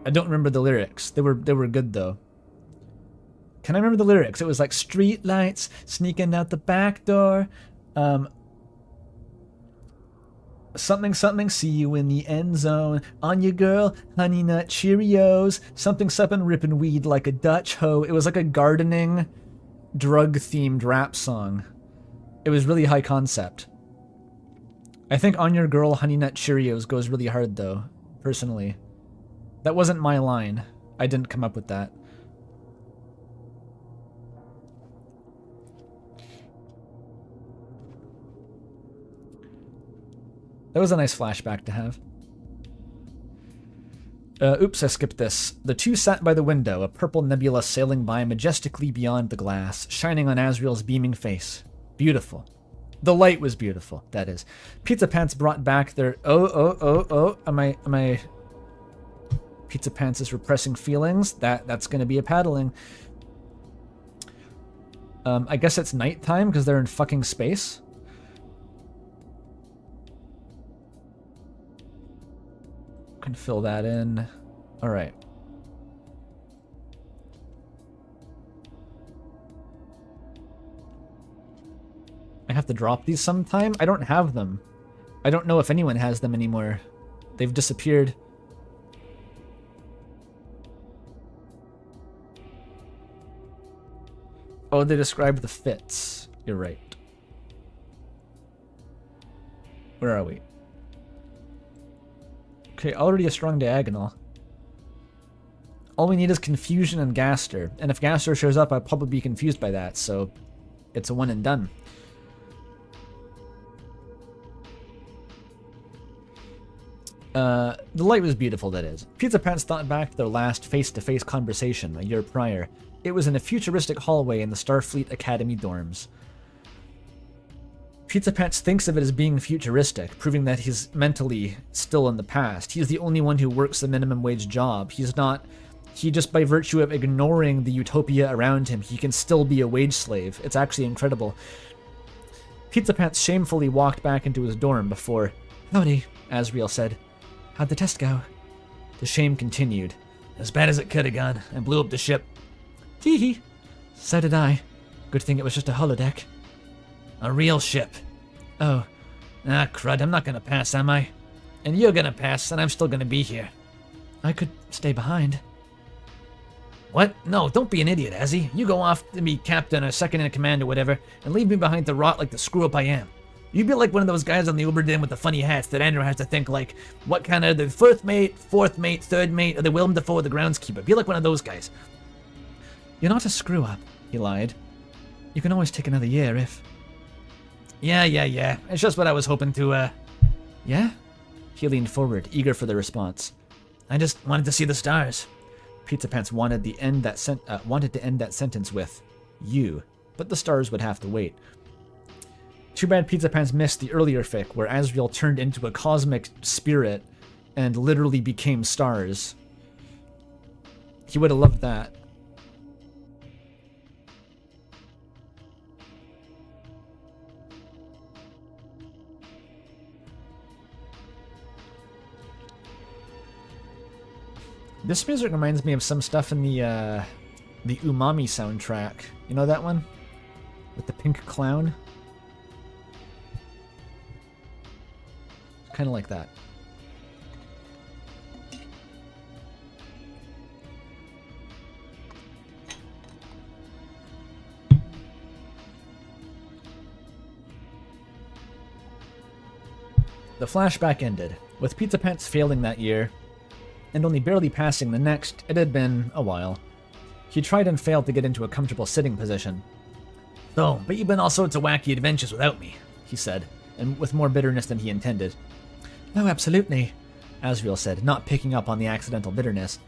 I don't remember the lyrics. They were good though. Can I remember the lyrics? It was like street lights sneaking out the back door. Something something, see you in the end zone. On your girl, honey nut Cheerios. Something something, ripping weed like a Dutch hoe. It was like a gardening, drug-themed rap song. It was really high concept. I think on your girl, honey nut Cheerios goes really hard though, personally. That wasn't my line. I didn't come up with that. That was a nice flashback to have. Oops, I skipped this. The two sat by the window, a purple nebula sailing by majestically beyond the glass, shining on Asriel's beaming face. Beautiful. The light was beautiful, that is. Pizza Pants brought back their... Oh. Am I... Pizza Pants is repressing feelings. That's gonna be a paddling. I guess it's nighttime because they're in fucking space. Can fill that in. All right. I have to drop these sometime. I don't have them. I don't know if anyone has them anymore. They've disappeared. Oh, they describe the fits. You're right. Where are we? Okay, already a strong diagonal. All we need is confusion and Gaster. And if Gaster shows up, I'll probably be confused by that, so it's a one and done. The light was beautiful, that is. Pizza Pants thought back to their last face-to-face conversation a year prior. It was in a futuristic hallway in the Starfleet Academy dorms. Pizza Pants thinks of it as being futuristic, proving that he's mentally still in the past. He's the only one who works a minimum wage job. He just by virtue of ignoring the utopia around him, he can still be a wage slave. It's actually incredible. Pizza Pants shamefully walked back into his dorm before, "Howdy," Asriel said. "How'd the test go?" The shame continued. "As bad as it could have gone. I blew up the ship." "Tee-hee. So did I. Good thing it was just a holodeck." "A real ship." "Oh." "Ah, crud, I'm not gonna pass, am I?" "And you're gonna pass, and I'm still gonna be here." "I could stay behind." "What? No, don't be an idiot, Azzy. You go off to be captain or second in command or whatever, and leave me behind to rot like the screw-up I am. You'd be like one of those guys on the Uber Den with the funny hats that Andrew has to think like, what kind of the first mate, fourth mate, third mate, or the Willem Dafoe the groundskeeper. Be like one of those guys." "You're not a screw-up," he lied. "You can always take another year if..." Yeah. It's just what I was hoping to, Yeah? He leaned forward, eager for the response. "I just wanted to see the stars." Pizza Pants wanted to end that sentence with, "you," but the stars would have to wait. Too bad Pizza Pants missed the earlier fic, where Asriel turned into a cosmic spirit and literally became stars. He would have loved that. This music reminds me of some stuff in the Umami soundtrack. You know that one? With the pink clown? Kind of like that. The flashback ended, with Pizza Pants failing that year, and only barely passing the next. It had been a while. He tried and failed to get into a comfortable sitting position. "So, but you've been all sorts of wacky adventures without me," he said, and with more bitterness than he intended. "Oh, absolutely," Asriel said, not picking up on the accidental bitterness.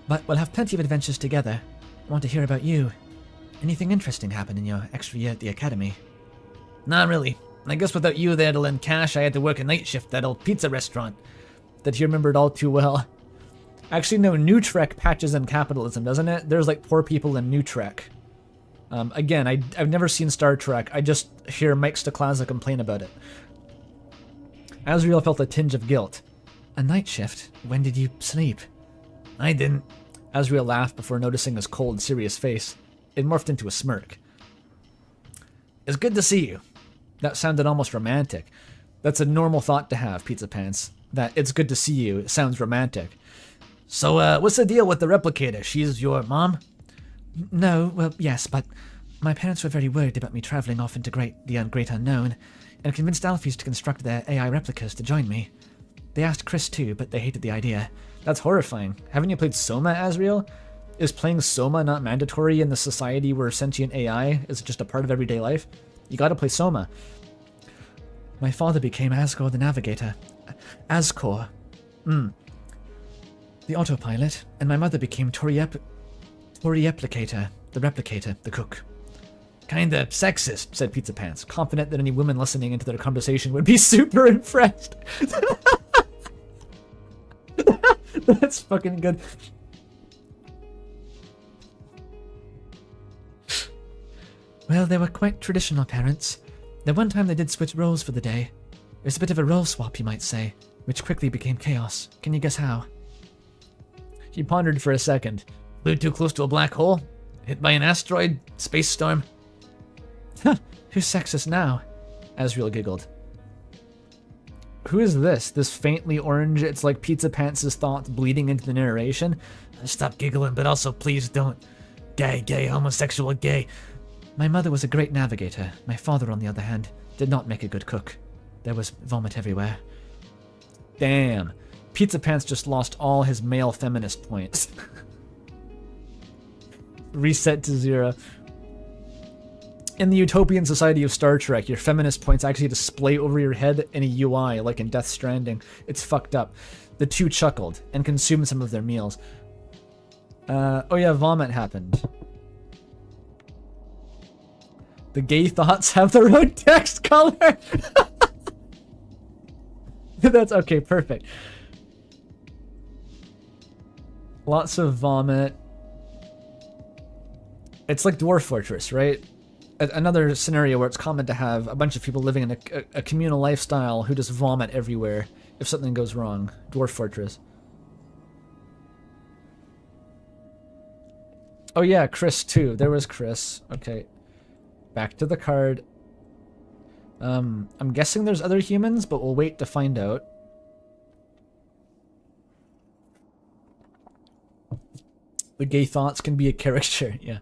"But we'll have plenty of adventures together. I want to hear about you. Anything interesting happen in your extra year at the academy?" "Not really. I guess without you there to lend cash, I had to work a night shift at that old pizza restaurant." That he remembered all too well. Actually, no, New Trek patches in capitalism, doesn't it? There's like poor people in New Trek. Again, I've never seen Star Trek. I just hear Mike Stoklasa complain about it. Azriel felt a tinge of guilt. A night shift? When did you sleep? I didn't. Azriel laughed before noticing his cold, serious face. It morphed into a smirk. It's good to see you. That sounded almost romantic. That's a normal thought to have, Pizza Pants. That it's good to see you sounds romantic. So, what's the deal with the replicator? She's your mom? No, well, yes, but my parents were very worried about me traveling off into the great unknown, and convinced Alphys to construct their AI replicas to join me. They asked Chris too, but they hated the idea. That's horrifying. Haven't you played Soma, Azriel? Is playing Soma not mandatory in the society where sentient AI is just a part of everyday life? You gotta play Soma. My father became Asgore the Navigator. Ascor. The autopilot, and my mother became Torireplicator, the replicator, the cook. Kinda sexist, said Pizza Pants, confident that any woman listening into their conversation would be super impressed. That's fucking good. Well, they were quite traditional parents. The one time they did switch roles for the day. It was a bit of a role swap, you might say, which quickly became chaos. Can you guess how? He pondered for a second. Flew too close to a black hole? Hit by an asteroid? Space storm? Huh, who's sexist now? Azriel giggled. Who is this? This faintly orange, it's like Pizza Pants' thoughts bleeding into the narration? Stop giggling, but also please don't. Gay, homosexual, gay. My mother was a great navigator. My father, on the other hand, did not make a good cook. There was vomit everywhere. Damn. Pizza Pants just lost all his male feminist points. Reset to 0. In the utopian society of Star Trek, your feminist points actually display over your head in a UI, like in Death Stranding. It's fucked up. The two chuckled and consumed some of their meals. Oh yeah, vomit happened. The gay thoughts have their own text color. That's okay, perfect. Lots of vomit. It's like Dwarf Fortress, right? Another scenario where it's common to have a bunch of people living in a communal lifestyle who just vomit everywhere if something goes wrong. Dwarf Fortress. Oh yeah, Chris too. There was Chris. Okay. Back to the card. I'm guessing there's other humans, but we'll wait to find out. The gay thoughts can be a character, yeah.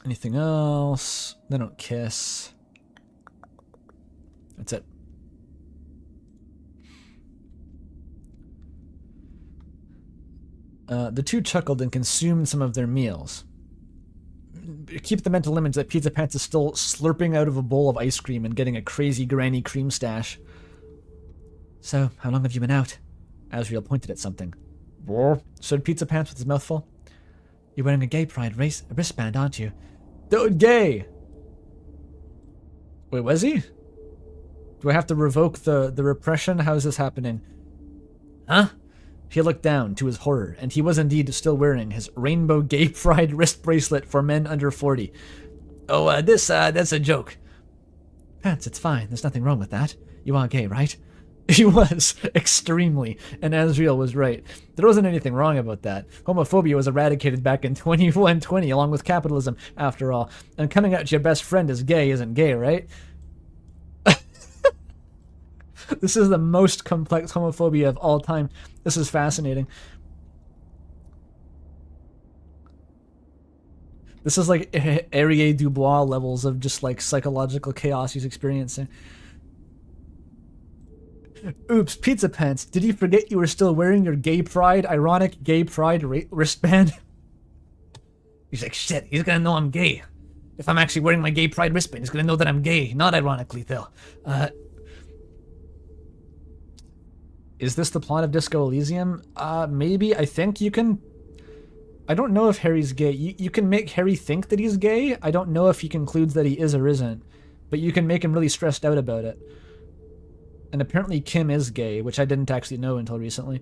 Anything else? They don't kiss. That's it. The two chuckled and consumed some of their meals. Keep the mental image that Pizza Pants is still slurping out of a bowl of ice cream and getting a crazy granny cream stash. So, how long have you been out? Azriel pointed at something. Said Pizza Pants with his mouth full. You're wearing a gay pride wristband, aren't you? Dude, gay! Wait, was he? Do I have to revoke the repression? How is this happening? Huh? He looked down to his horror, and he was indeed still wearing his rainbow gay pride wrist bracelet for men under 40. Oh, that's a joke. Pants, it's fine. There's nothing wrong with that. You are gay, right? He was, extremely, and Azriel was right. There wasn't anything wrong about that. Homophobia was eradicated back in 2120, along with capitalism, after all. And coming out to your best friend as gay isn't gay, right? This is the most complex homophobia of all time. This is fascinating. This is like Arié Dubois levels of just like psychological chaos he's experiencing. Oops, Pizza Pants, did you forget you were still wearing your ironic gay pride wristband? He's like, shit, he's gonna know I'm gay. If I'm actually wearing my gay pride wristband, he's gonna know that I'm gay. Not ironically, though. Is this the plot of Disco Elysium? Maybe. I think you can... I don't know if Harry's gay. You can make Harry think that he's gay. I don't know if he concludes that he is or isn't. But you can make him really stressed out about it. And apparently Kim is gay, which I didn't actually know until recently.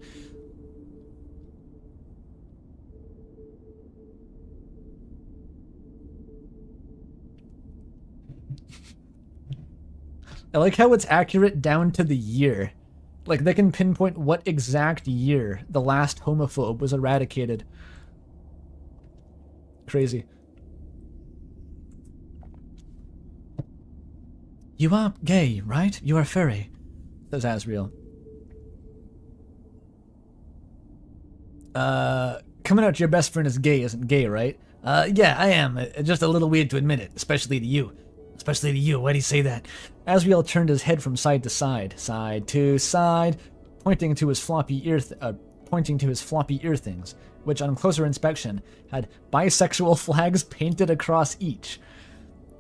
I like how it's accurate down to the year. Like, they can pinpoint what exact year the last homophobe was eradicated. Crazy. You are gay, right? You are furry, says Asriel. Coming out to your best friend as gay isn't gay, right? Yeah, I am. Just a little weird to admit it, especially to you. Especially to you. Why do you say that? Asriel turned his head from side to side, pointing to his floppy ear things, which on closer inspection had bisexual flags painted across each.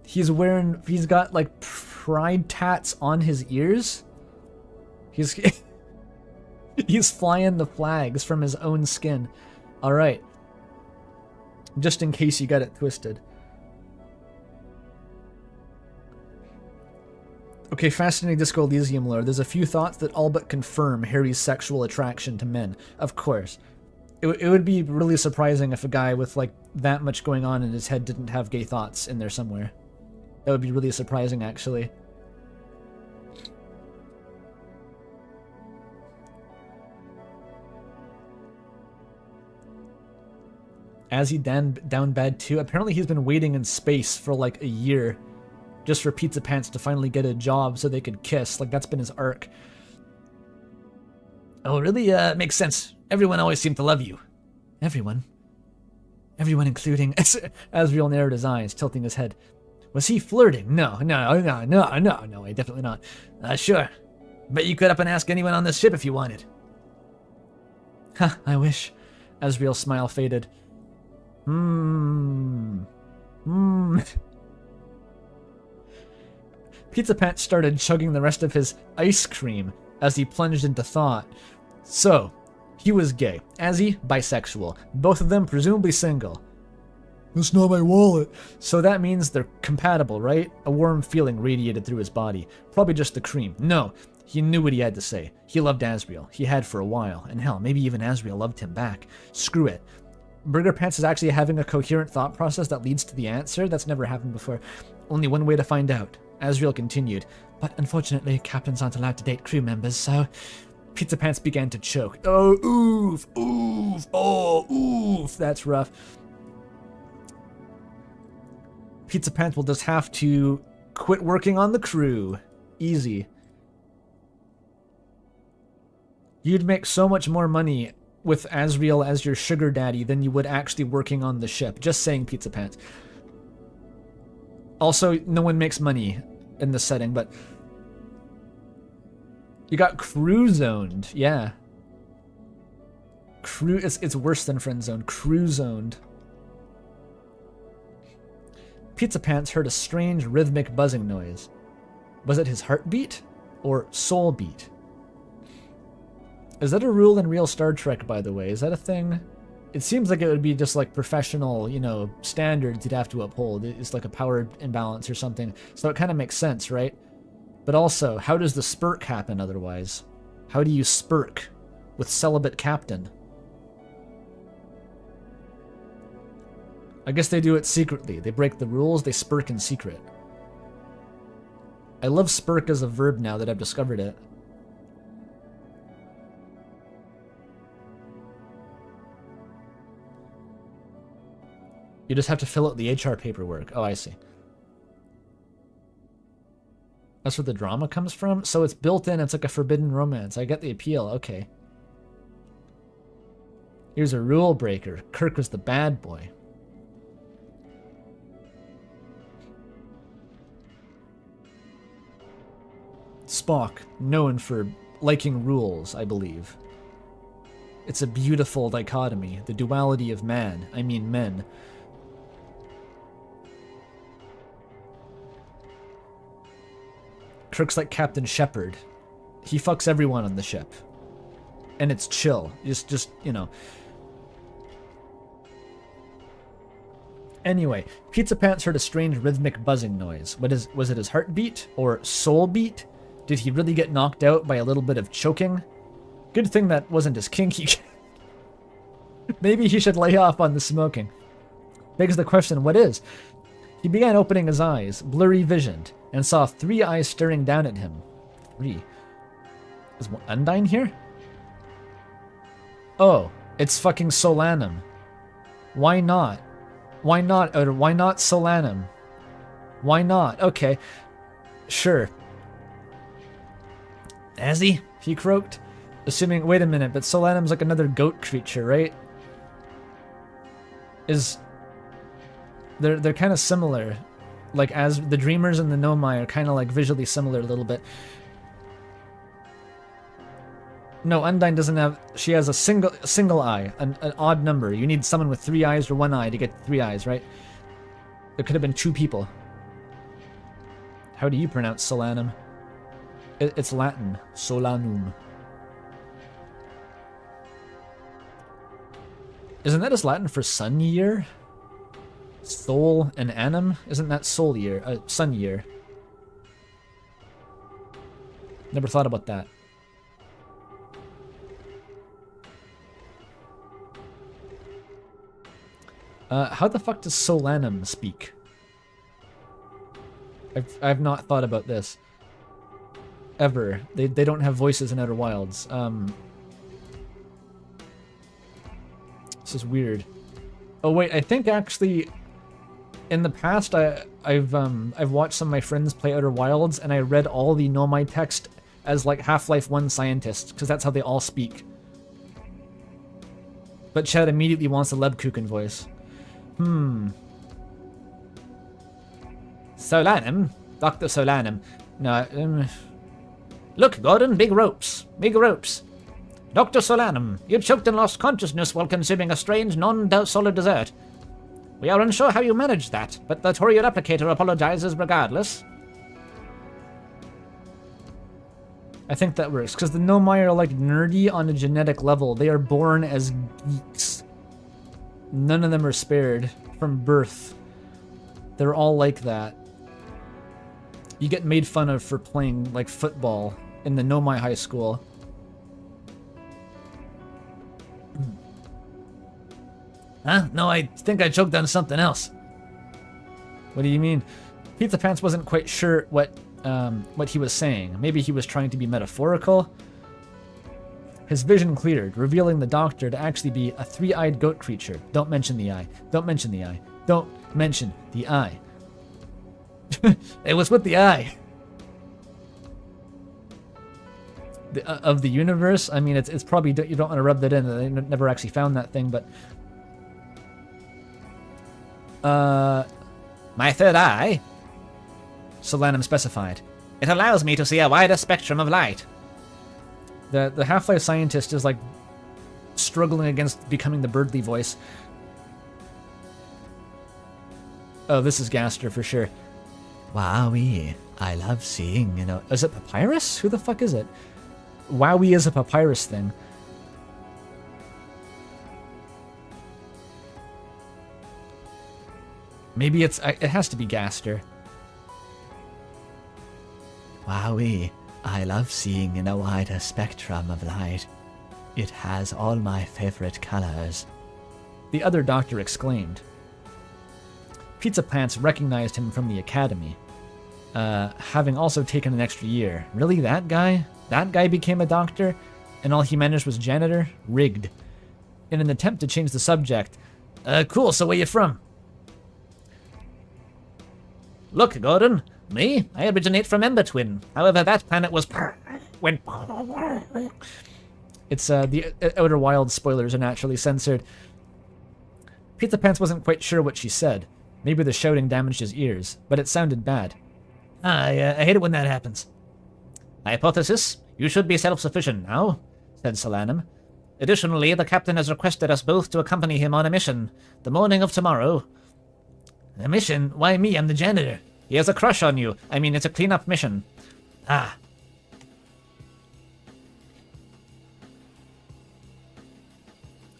He's got like pride tats on his ears. He's flying the flags from his own skin. All right. Just in case you got it twisted. Okay, fascinating Disco Elysium lore. There's a few thoughts that all but confirm Harry's sexual attraction to men. Of course. It would be really surprising if a guy with like that much going on in his head didn't have gay thoughts in there somewhere. That would be really surprising, actually. As he down bad too. Apparently he's been waiting in space for like a year just for Pizza Pants to finally get a job so they could kiss. Like, that's been his arc. Oh, really? Makes sense. Everyone always seemed to love you. Everyone? Everyone including... Asriel narrowed his eyes, tilting his head. Was he flirting? No, definitely not. Sure. Bet you could up and ask anyone on this ship if you wanted. Huh, I wish. Asriel's smile faded. Pizza Pants started chugging the rest of his ice cream as he plunged into thought. So, he was gay. Azzy, bisexual. Both of them presumably single. That's not my wallet. So that means they're compatible, right? A warm feeling radiated through his body. Probably just the cream. No, he knew what he had to say. He loved Asriel. He had for a while. And hell, maybe even Asriel loved him back. Screw it. Burger Pants is actually having a coherent thought process that leads to the answer? That's never happened before. Only one way to find out. Asriel continued, but unfortunately, captains aren't allowed to date crew members, so... Pizza Pants began to choke. Oh, oof, oof, oh, oof, that's rough. Pizza Pants will just have to quit working on the crew. Easy. You'd make so much more money with Asriel as your sugar daddy than you would actually working on the ship. Just saying, Pizza Pants. Also, no one makes money in this setting, but... You got crew zoned, yeah. It's worse than friend zoned. Crew zoned. Pizza Pants heard a strange rhythmic buzzing noise. Was it his heartbeat? Or soul beat? Is that a rule in real Star Trek, by the way? Is that a thing? It seems like it would be just like professional, standards you'd have to uphold. It's like a power imbalance or something. So it kind of makes sense, right? But also, how does the spurk happen otherwise? How do you spurk with celibate captain? I guess they do it secretly. They break the rules, they spurk in secret. I love spurk as a verb now that I've discovered it. You just have to fill out the HR paperwork. Oh, I see. That's where the drama comes from? So it's built in, it's like a forbidden romance. I get the appeal, okay. Here's a rule breaker. Kirk was the bad boy. Spock, known for liking rules, I believe. It's a beautiful dichotomy, the duality of man, I mean men. Kirk's like Captain Shepard. He fucks everyone on the ship. And it's chill. Just. Anyway, Pizza Pants heard a strange rhythmic buzzing noise. Was it his heartbeat? Or soul beat? Did he really get knocked out by a little bit of choking? Good thing that wasn't as kinky. Maybe he should lay off on the smoking. Begs the question, what is? He began opening his eyes, blurry-visioned, and saw 3 eyes staring down at him. 3. Is Undine here? Oh, it's fucking Solanum. Why not? Why not, Outer? Why not Solanum? Why not? Okay. Sure. Has he? He croaked. Assuming, wait a minute, but Solanum's like another goat creature, right? They're kind of similar. Like, as the Dreamers and the Nomai are kind of like visually similar a little bit. No, Undine doesn't have... She has a single eye, an odd number. You need someone with 3 eyes or 1 eye to get 3 eyes, right? There could have been 2 people. How do you pronounce Solanum? It's Latin. Solanum. Isn't that just Latin for sun year? Sol and annum? Isn't that sol year? Sun year. Never thought about that. How the fuck does Solanum speak? I've not thought about this. Ever. They don't have voices in Outer Wilds. This is weird. Oh wait, I think actually in the past I've watched some of my friends play Outer Wilds and I read all the Nomai text as like Half-Life 1 scientists, because that's how they all speak. But Chad immediately wants a Lebkuchen voice. Solanum? Dr. Solanum. No, Look, Gordon, big ropes. Big ropes. Dr. Solanum, you choked and lost consciousness while consuming a strange, non-solid dessert. We are unsure how you managed that, but the Toria replicator apologizes regardless. I think that works, because the Nomai are like nerdy on a genetic level. They are born as geeks. None of them are spared from birth. They're all like that. You get made fun of for playing like football in the Nomai high school. Huh? No, I think I choked on something else. What do you mean? Pizza Pants wasn't quite sure what he was saying. Maybe he was trying to be metaphorical. His vision cleared, revealing the doctor to actually be a 3-eyed goat creature. Don't mention the eye. Don't mention the eye. Don't mention the eye. It was with the eye. Of the universe? I mean, it's probably... You don't want to rub that in. They never actually found that thing, but... My third eye? Solanum specified. It allows me to see a wider spectrum of light. The Half-Life scientist is like struggling against becoming the Birdly voice. Oh, this is Gaster for sure. Wowee, I love seeing, you know. Is it Papyrus? Who the fuck is it? Wowie is a Papyrus thing. Maybe it has to be Gaster. Wowee, I love seeing in a wider spectrum of light. It has all my favorite colors. The other doctor exclaimed. Pizza Pants recognized him from the academy, having also taken an extra year. Really, that guy? That guy became a doctor, and all he managed was janitor? Rigged. In an attempt to change the subject, cool, so where you from? Look, Gordon, me? I originate from Ember Twin. However, that planet was... when... It's, the Outer Wilds spoilers are naturally censored. Pizza Pants wasn't quite sure what she said. Maybe the shouting damaged his ears, but it sounded bad. I hate it when that happens. Hypothesis, you should be self-sufficient now, said Solanum. Additionally, the captain has requested us both to accompany him on a mission, the morning of tomorrow. A mission? Why me? I'm the janitor. He has a crush on you. I mean, it's a clean-up mission. Ah.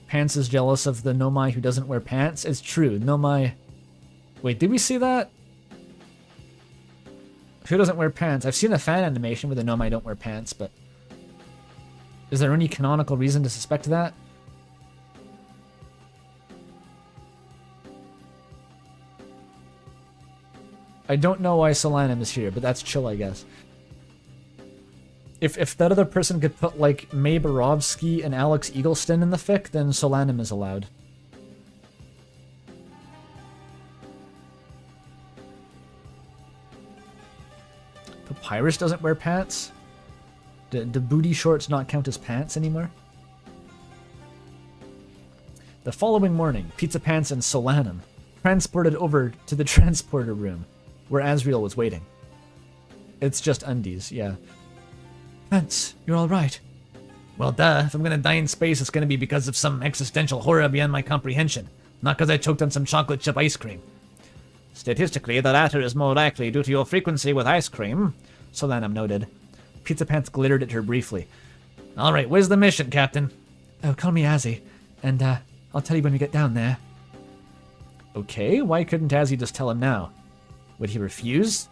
Pants is jealous of the Nomai who doesn't wear pants. It's true. Nomai... Wait, did we see that? Who doesn't wear pants? I've seen a fan animation where the Nomai don't wear pants, but is there any canonical reason to suspect that? I don't know why Solanum is here, but that's chill, I guess. If that other person could put, like, May Borowski and Alex Eagleston in the fic, then Solanum is allowed. Papyrus doesn't wear pants? Do booty shorts not count as pants anymore? The following morning, Pizza Pants and Solanum transported over to the transporter room, where Asriel was waiting. It's just undies, yeah. Pants, you're alright. Well, duh. If I'm gonna die in space, it's gonna be because of some existential horror beyond my comprehension. Not because I choked on some chocolate chip ice cream. Statistically, the latter is more likely due to your frequency with ice cream, Solanum noted. Pizza Pants glittered at her briefly. Alright, where's the mission, Captain? Oh, call me Azzy, and I'll tell you when we get down there. Okay, why couldn't Azzy just tell him now? Would he refuse?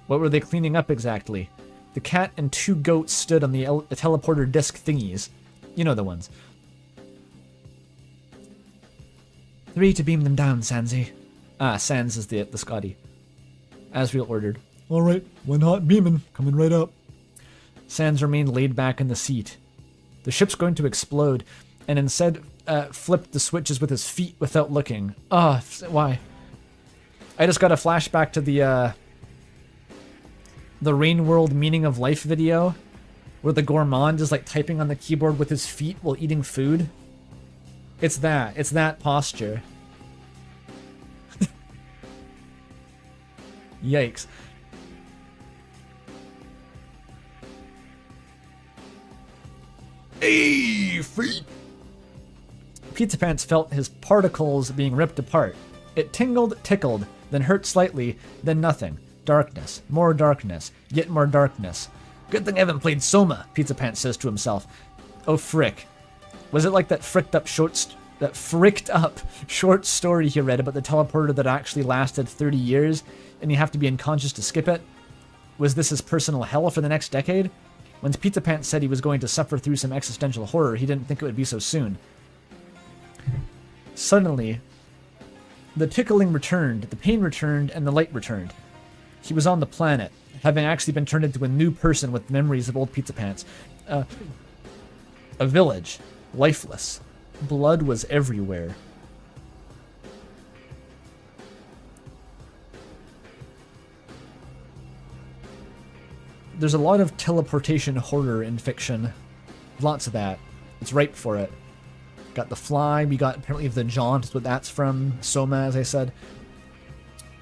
What were they cleaning up exactly? The cat and 2 goats stood on the teleporter disc thingies. You know the ones. 3 to beam them down, Sansy. Ah, Sans is the Scotty. Asriel ordered. Alright, one hot beaming, coming right up. Sans remained laid back in the seat. The ship's going to explode, and instead flipped the switches with his feet without looking. Ah, why? I just got a flashback to the Rain World Meaning of Life video, where the gourmand is like typing on the keyboard with his feet while eating food. It's that posture. Yikes. Hey, feet! Pizza Pants felt his particles being ripped apart. It tingled, tickled, then hurt slightly, then nothing. Darkness, more darkness, yet more darkness. Good thing I haven't played Soma, Pizza Pants says to himself. Oh frick. Was it like that fricked up short story he read about the teleporter that actually lasted 30 years and you have to be unconscious to skip it? Was this his personal hell for the next decade? When Pizza Pants said he was going to suffer through some existential horror, he didn't think it would be so soon. Suddenly, the tickling returned, the pain returned, and the light returned. He was on the planet, having actually been turned into a new person with memories of old Pizza Pants. A village, lifeless. Blood was everywhere. There's a lot of teleportation horror in fiction. Lots of that. It's ripe for it. Got The Fly, we got apparently The Jaunt, is what that's from. Soma, as I said.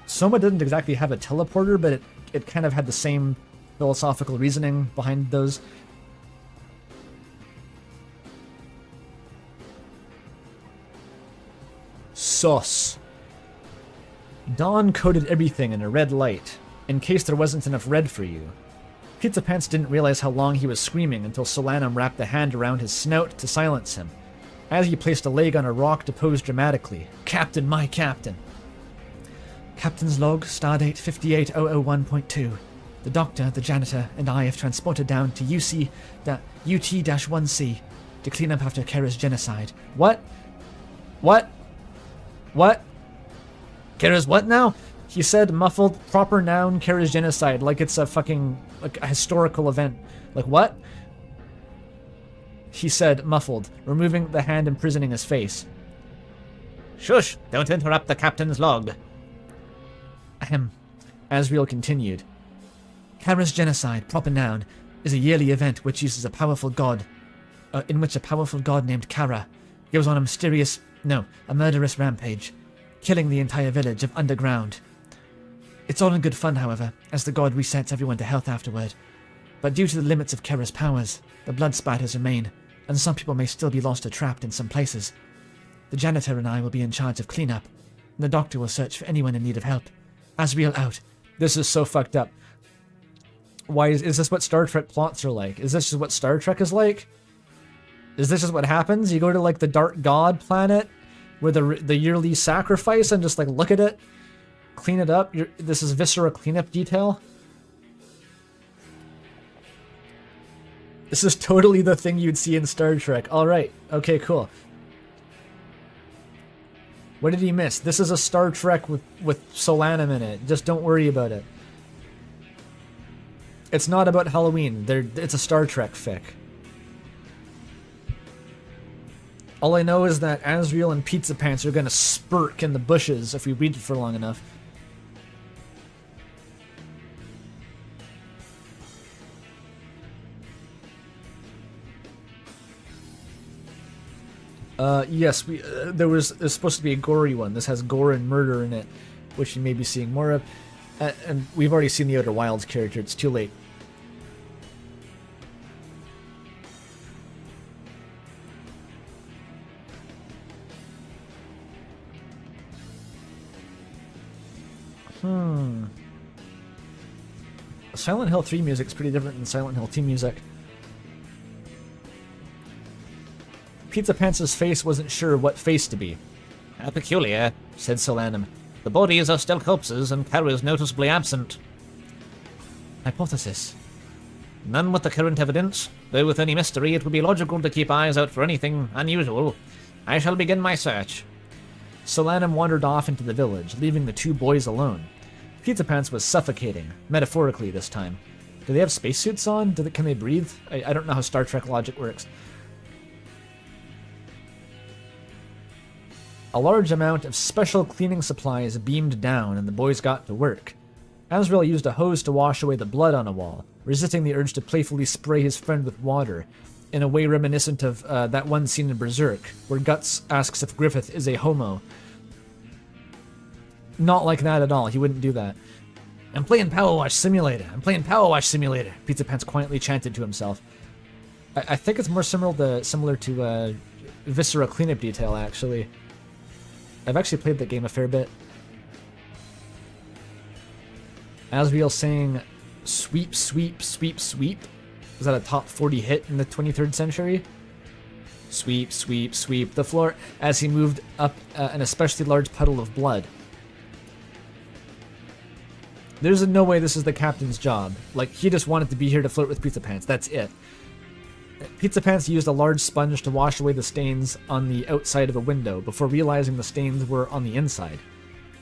Soma didn't exactly have a teleporter, but it kind of had the same philosophical reasoning behind those. Sauce. Dawn coated everything in a red light, in case there wasn't enough red for you. Pizza Pants didn't realize how long he was screaming until Solanum wrapped a hand around his snout to silence him. As he placed a leg on a rock to pose dramatically. Captain, my captain. Captain's log, stardate 58001.2. The doctor, the janitor, and I have transported down to UT-1C to clean up after Kara's genocide. What? What? What? Kara's what now? He said muffled, proper noun, Kara's genocide, like it's a fucking, like a historical event. Like what? He said, muffled, removing the hand imprisoning his face. Shush! Don't interrupt the captain's log. Ahem. Asriel continued. Kara's genocide, proper noun, is a yearly event which uses a powerful god, in which a powerful god named Kara goes on a murderous rampage, killing the entire village of underground. It's all in good fun, however, as the god resets everyone to health afterward. But due to the limits of Kara's powers, the blood spatters remain, and some people may still be lost or trapped in some places. The janitor and I will be in charge of cleanup, and the doctor will search for anyone in need of help. Asriel out. This is so fucked up. Why is this what Star Trek plots are like? Is this just what Star Trek is like? Is this just what happens? You go to like the Dark God planet where the yearly sacrifice and just like look at it, clean it up. This is viscera cleanup detail. This is totally the thing you'd see in Star Trek. Alright, okay, cool. What did he miss? This is a Star Trek with Solanum in it. Just don't worry about it. It's not about Halloween. It's a Star Trek fic. All I know is that Asriel and Pizza Pants are gonna spurk in the bushes if we read it for long enough. Yes, there's supposed to be a gory one. This has gore and murder in it, which you may be seeing more of. And we've already seen the Outer Wilds character. It's too late. Silent Hill 3 music's pretty different than Silent Hill 2 music. Pizza Pants' face wasn't sure what face to be. How peculiar, said Solanum. The bodies are still corpses, and Kara is noticeably absent. Hypothesis. None with the current evidence, though with any mystery it would be logical to keep eyes out for anything unusual. I shall begin my search. Solanum wandered off into the village, leaving the two boys alone. Pizza Pants was suffocating, metaphorically this time. Do they have spacesuits on? Can they breathe? I don't know how Star Trek logic works. A large amount of special cleaning supplies beamed down, and the boys got to work. Asriel used a hose to wash away the blood on a wall, resisting the urge to playfully spray his friend with water, in a way reminiscent of that one scene in Berserk, where Guts asks if Griffith is a homo. Not like that at all, he wouldn't do that. I'm playing Power Wash Simulator. Pizza Pants quietly chanted to himself. I think it's more similar to Viscera Cleanup Detail, actually. I've actually played that game a fair bit. Asriel saying, "Sweep, sweep, sweep, sweep." Was that a top 40 hit in the 23rd century? Sweep, sweep, sweep the floor as he moved up an especially large puddle of blood. There's no way this is the captain's job. Like, he just wanted to be here to flirt with Pizza Pants. That's it. Pizza Pants used a large sponge to wash away the stains on the outside of a window before realizing the stains were on the inside.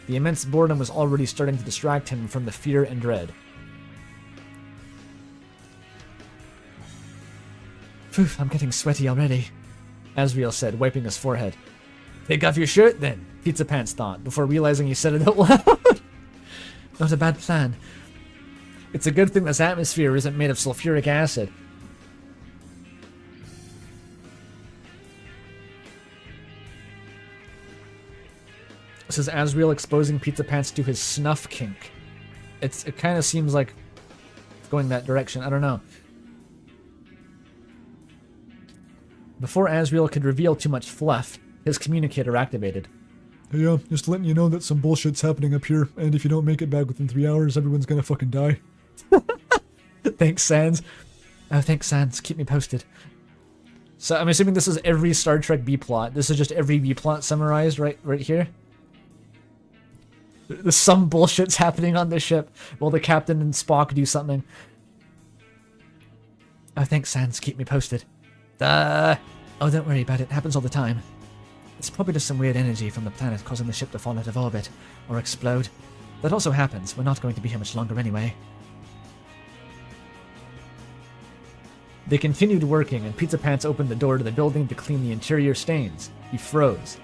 The immense boredom was already starting to distract him from the fear and dread. Phew, I'm getting sweaty already, Asriel said, wiping his forehead. Take off your shirt then, Pizza Pants thought, before realizing he said it out loud. Not a bad plan. It's a good thing this atmosphere isn't made of sulfuric acid. This is Asriel exposing Pizza Pants to his snuff kink. It kind of seems like it's going that direction. I don't know. Before Asriel could reveal too much fluff, his communicator activated. Hey, just letting you know that some bullshit's happening up here, and if you don't make it back within 3 hours, everyone's gonna fucking die. Thanks, Sans. Oh, thanks, Sans. Keep me posted. So I'm assuming this is every Star Trek B-plot. This is just every B-plot summarized right here. There's some bullshit's happening on the ship while the captain and Spock do something. Oh, thanks, Sans. Keep me posted. Oh, don't worry about it. It happens all the time. It's probably just some weird energy from the planet causing the ship to fall out of orbit or explode. That also happens. We're not going to be here much longer anyway. They continued working, and Pizza Pants opened the door to the building to clean the interior stains. He froze.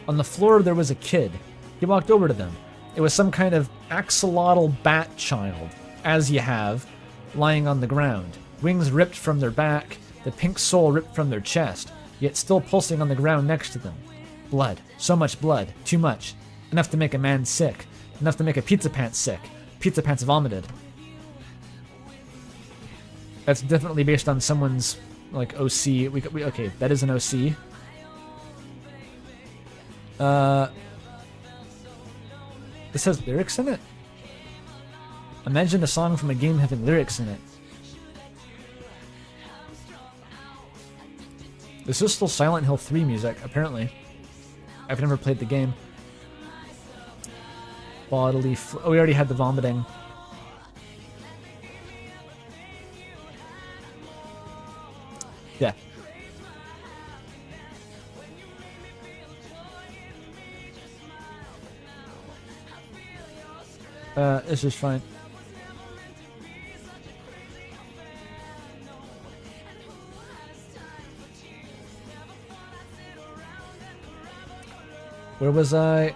On the floor, there was a kid. He walked over to them. It was some kind of axolotl bat child, as you have, lying on the ground. Wings ripped from their back, the pink soul ripped from their chest, yet still pulsing on the ground next to them. Blood. So much blood. Too much. Enough to make a man sick. Enough to make a Pizza Pants sick. Pizza Pants vomited. That's definitely based on someone's, like, OC. Okay, that is an OC. This has lyrics in it? Imagine a song from a game having lyrics in it. This is still Silent Hill 3 music, apparently. I've never played the game. Bodily oh, we already had the vomiting. Yeah. This is fine. Where was I?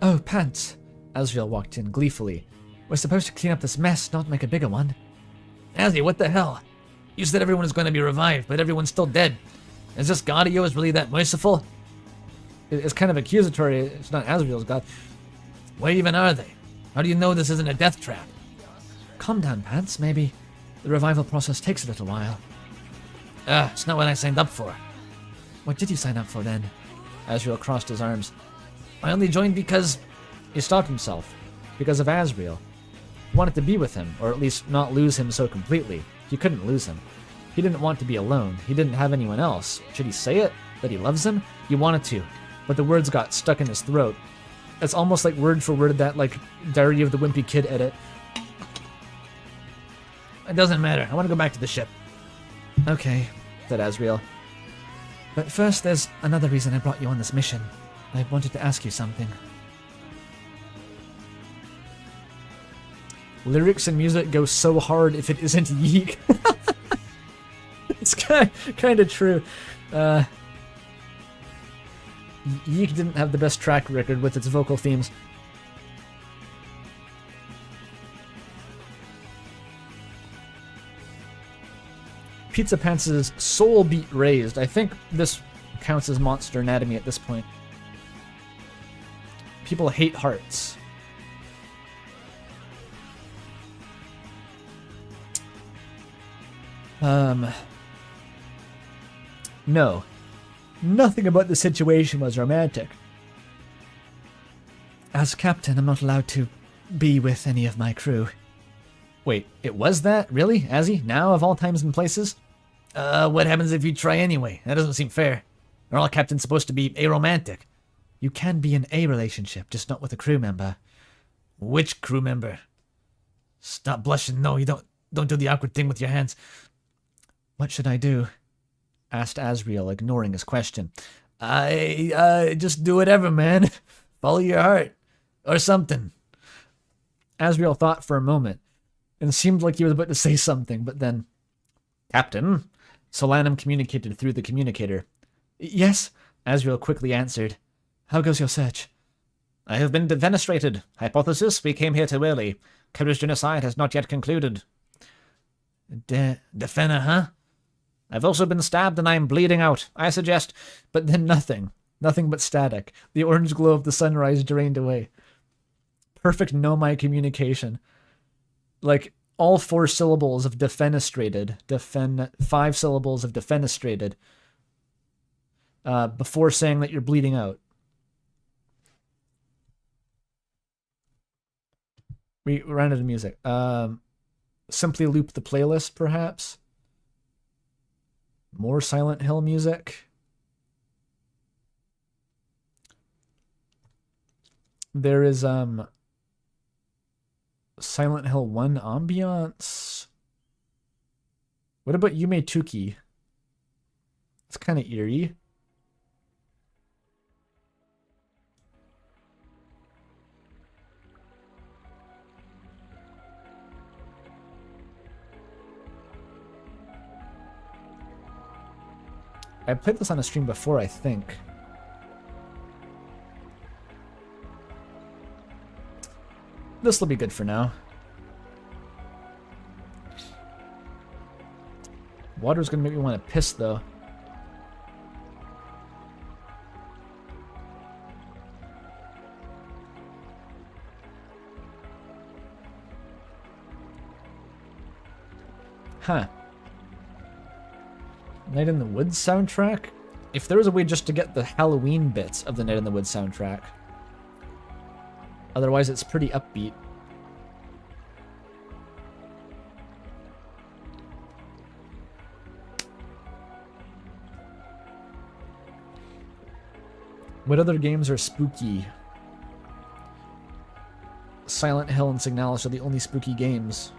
Oh, pants. Azrael walked in gleefully. We're supposed to clean up this mess, not make a bigger one. Azzy, what the hell? You said everyone is going to be revived, but everyone's still dead. Is this God of yours really that merciful? It's kind of accusatory. It's not Azrael's god. Where even are they? How do you know this isn't a death trap? Calm down, Pants. Maybe the revival process takes a little while. It's not what I signed up for. What did you sign up for then? Azrael crossed his arms. I only joined because... He stopped himself. Because of Azrael. He wanted to be with him, or at least not lose him so completely. He couldn't lose him. He didn't want to be alone. He didn't have anyone else. Should he say it? That he loves him? He wanted to, but the words got stuck in his throat. It's almost like word for word that, like, Diary of the Wimpy Kid edit. It doesn't matter. I want to go back to the ship. Okay, said Azrael. But first, there's another reason I brought you on this mission. I wanted to ask you something. Lyrics and music go so hard if it isn't Yeek. It's kind of true. Yeek didn't have the best track record with its vocal themes. Pizza Pants' soul beat raised. I think this counts as Monster Anatomy at this point. People hate hearts. No. Nothing about the situation was romantic. As captain, I'm not allowed to be with any of my crew. Wait, it was that? Really? Azzy? Now, of all times and places? What happens if you try anyway? That doesn't seem fair. Are all captains supposed to be aromantic? You can be in a relationship, just not with a crew member. Which crew member? Stop blushing. No, you don't do the awkward thing with your hands. What should I do? Asked Azrael, ignoring his question. Just do whatever, man. Follow your heart. Or something. Azrael thought for a moment, and seemed like he was about to say something, but then... Captain? Solanum communicated through the communicator. Yes, Azrael quickly answered. How goes your search? I have been defenestrated. Hypothesis, we came here too early. Kira's genocide has not yet concluded. Defena, huh? I've also been stabbed and I am bleeding out. I suggest... But then nothing. Nothing but static. The orange glow of the sunrise drained away. Perfect Nomai communication. Like, all 4 syllables of defenestrated. 5 syllables of defenestrated. Before saying that you're bleeding out. We ran out of music. Simply loop the playlist, perhaps? More Silent Hill music? There is, Silent Hill 1 ambiance? What about Yume Tuki? It's kind of eerie. I played this on a stream before, I think. This will be good for now. Water's gonna make me want to piss, though. Huh. Night in the Woods soundtrack? If there was a way just to get the Halloween bits of the Night in the Woods soundtrack. Otherwise, it's pretty upbeat. What other games are spooky? Silent Hill and Signalis are the only spooky games.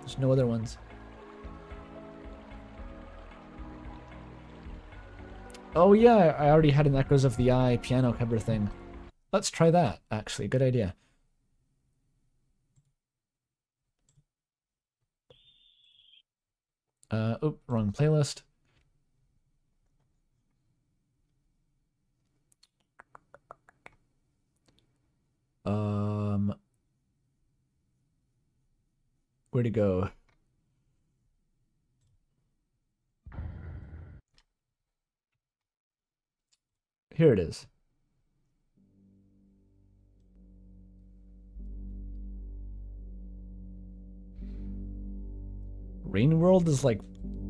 There's no other ones. Oh yeah, I already had an Echoes of the Eye piano cover thing. Let's try that, actually. Good idea. Oh, wrong playlist. Where'd it go? Here it is. Rain World is like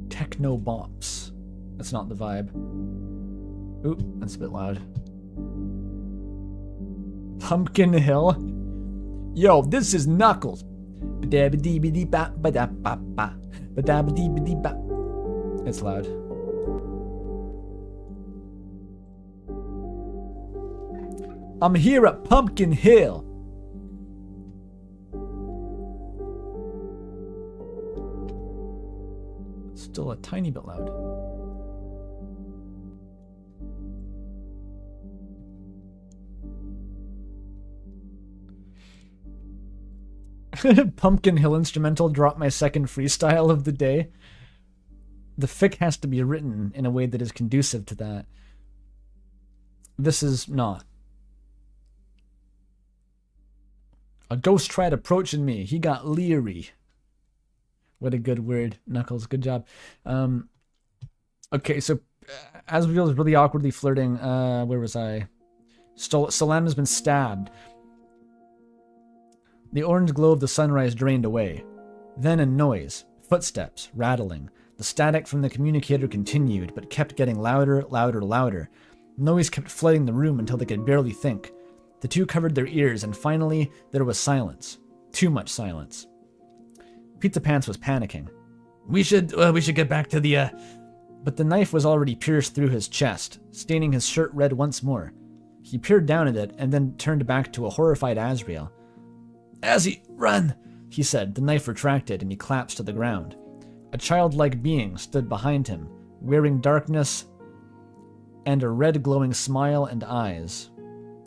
techno bops. That's not the vibe. Oop, that's a bit loud. Pumpkin Hill? Yo, this is Knuckles. It's loud. I'm here at Pumpkin Hill. Still a tiny bit loud. Pumpkin Hill instrumental dropped my second freestyle of the day. The fic has to be written in a way that is conducive to that. This is not. A ghost tried approaching me. He got leery. What a good word, Knuckles. Good job. Okay, so Asriel is really awkwardly flirting. Where was I? Solana's been stabbed. The orange glow of the sunrise drained away. Then a noise. Footsteps. Rattling. The static from the communicator continued, but kept getting louder, louder, louder. Noise kept flooding the room until they could barely think. The two covered their ears, and finally, there was silence. Too much silence. Pizza Pants was panicking. We should get back to the, But the knife was already pierced through his chest, staining his shirt red once more. He peered down at it, and then turned back to a horrified Asriel. Azzy, run! He said. The knife retracted, and he collapsed to the ground. A childlike being stood behind him, wearing darkness and a red glowing smile and eyes.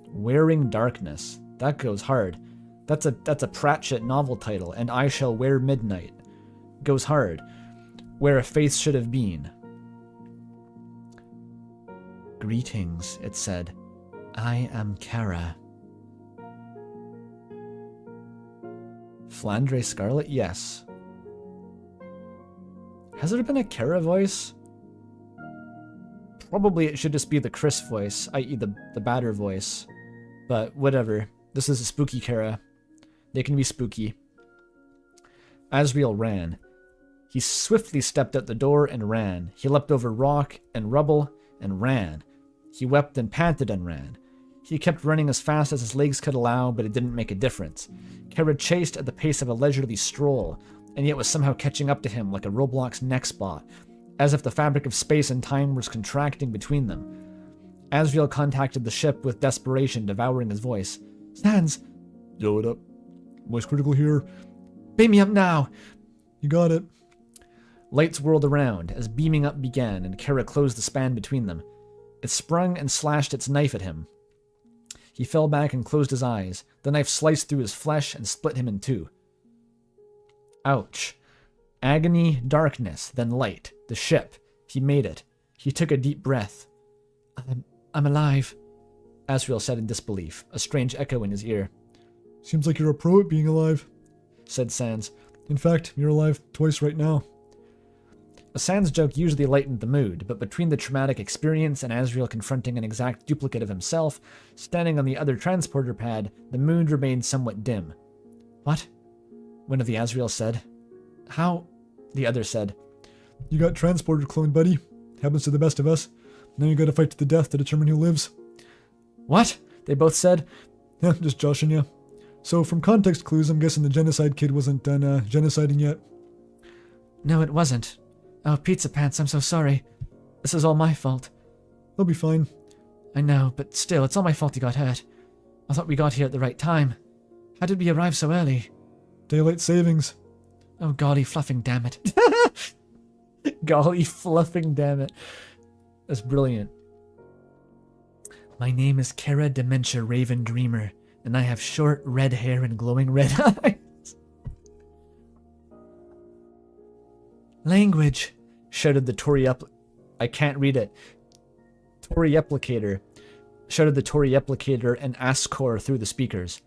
Wearing darkness. That goes hard. That's a Pratchett novel title, and I Shall Wear Midnight. Goes hard. Where a faith should have been. Greetings, it said. I am Kara. Flandre Scarlet? Yes. Has there been a Kara voice? Probably it should just be the Chris voice, i.e. the Batter voice. But whatever. This is a spooky Kara. They can be spooky. Asriel ran. He swiftly stepped out the door and ran. He leapt over rock and rubble and ran. He wept and panted and ran. He kept running as fast as his legs could allow, but it didn't make a difference. Kara chased at the pace of a leisurely stroll, and yet was somehow catching up to him like a Roblox next bot, as if the fabric of space and time was contracting between them. Asriel contacted the ship with desperation devouring his voice. Sans! Yo, what up? Voice critical here. Beam me up now! You got it. Lights whirled around as beaming up began, and Kara closed the span between them. It sprung and slashed its knife at him. He fell back and closed his eyes. The knife sliced through his flesh and split him in two. Ouch. Agony, darkness, then light. The ship. He made it. He took a deep breath. I'm alive, Asriel said in disbelief, a strange echo in his ear. Seems like you're a pro at being alive, said Sans. In fact, you're alive twice right now. A Sans joke usually lightened the mood, but between the traumatic experience and Asriel confronting an exact duplicate of himself, standing on the other transporter pad, the mood remained somewhat dim. What? One of the Asriel said. How? The other said. You got transporter cloned, buddy. Happens to the best of us. Now you gotta fight to the death to determine who lives. What? They both said. Yeah, just joshing you. So from context clues, I'm guessing the genocide kid wasn't done genociding yet. No, it wasn't. Oh, Pizza Pants, I'm so sorry. This is all my fault. They'll be fine. I know, but still, it's all my fault he got hurt. I thought we got here at the right time. How did we arrive so early? Daylight savings. Oh, golly fluffing, damn it. Golly fluffing, damn it. That's brilliant. My name is Kara Dementia Raven Dreamer, and I have short red hair and glowing red eyes. Language, shouted the Tory I can't read it. Tory Replicator, shouted the Tory Replicator and Ascor through the speakers.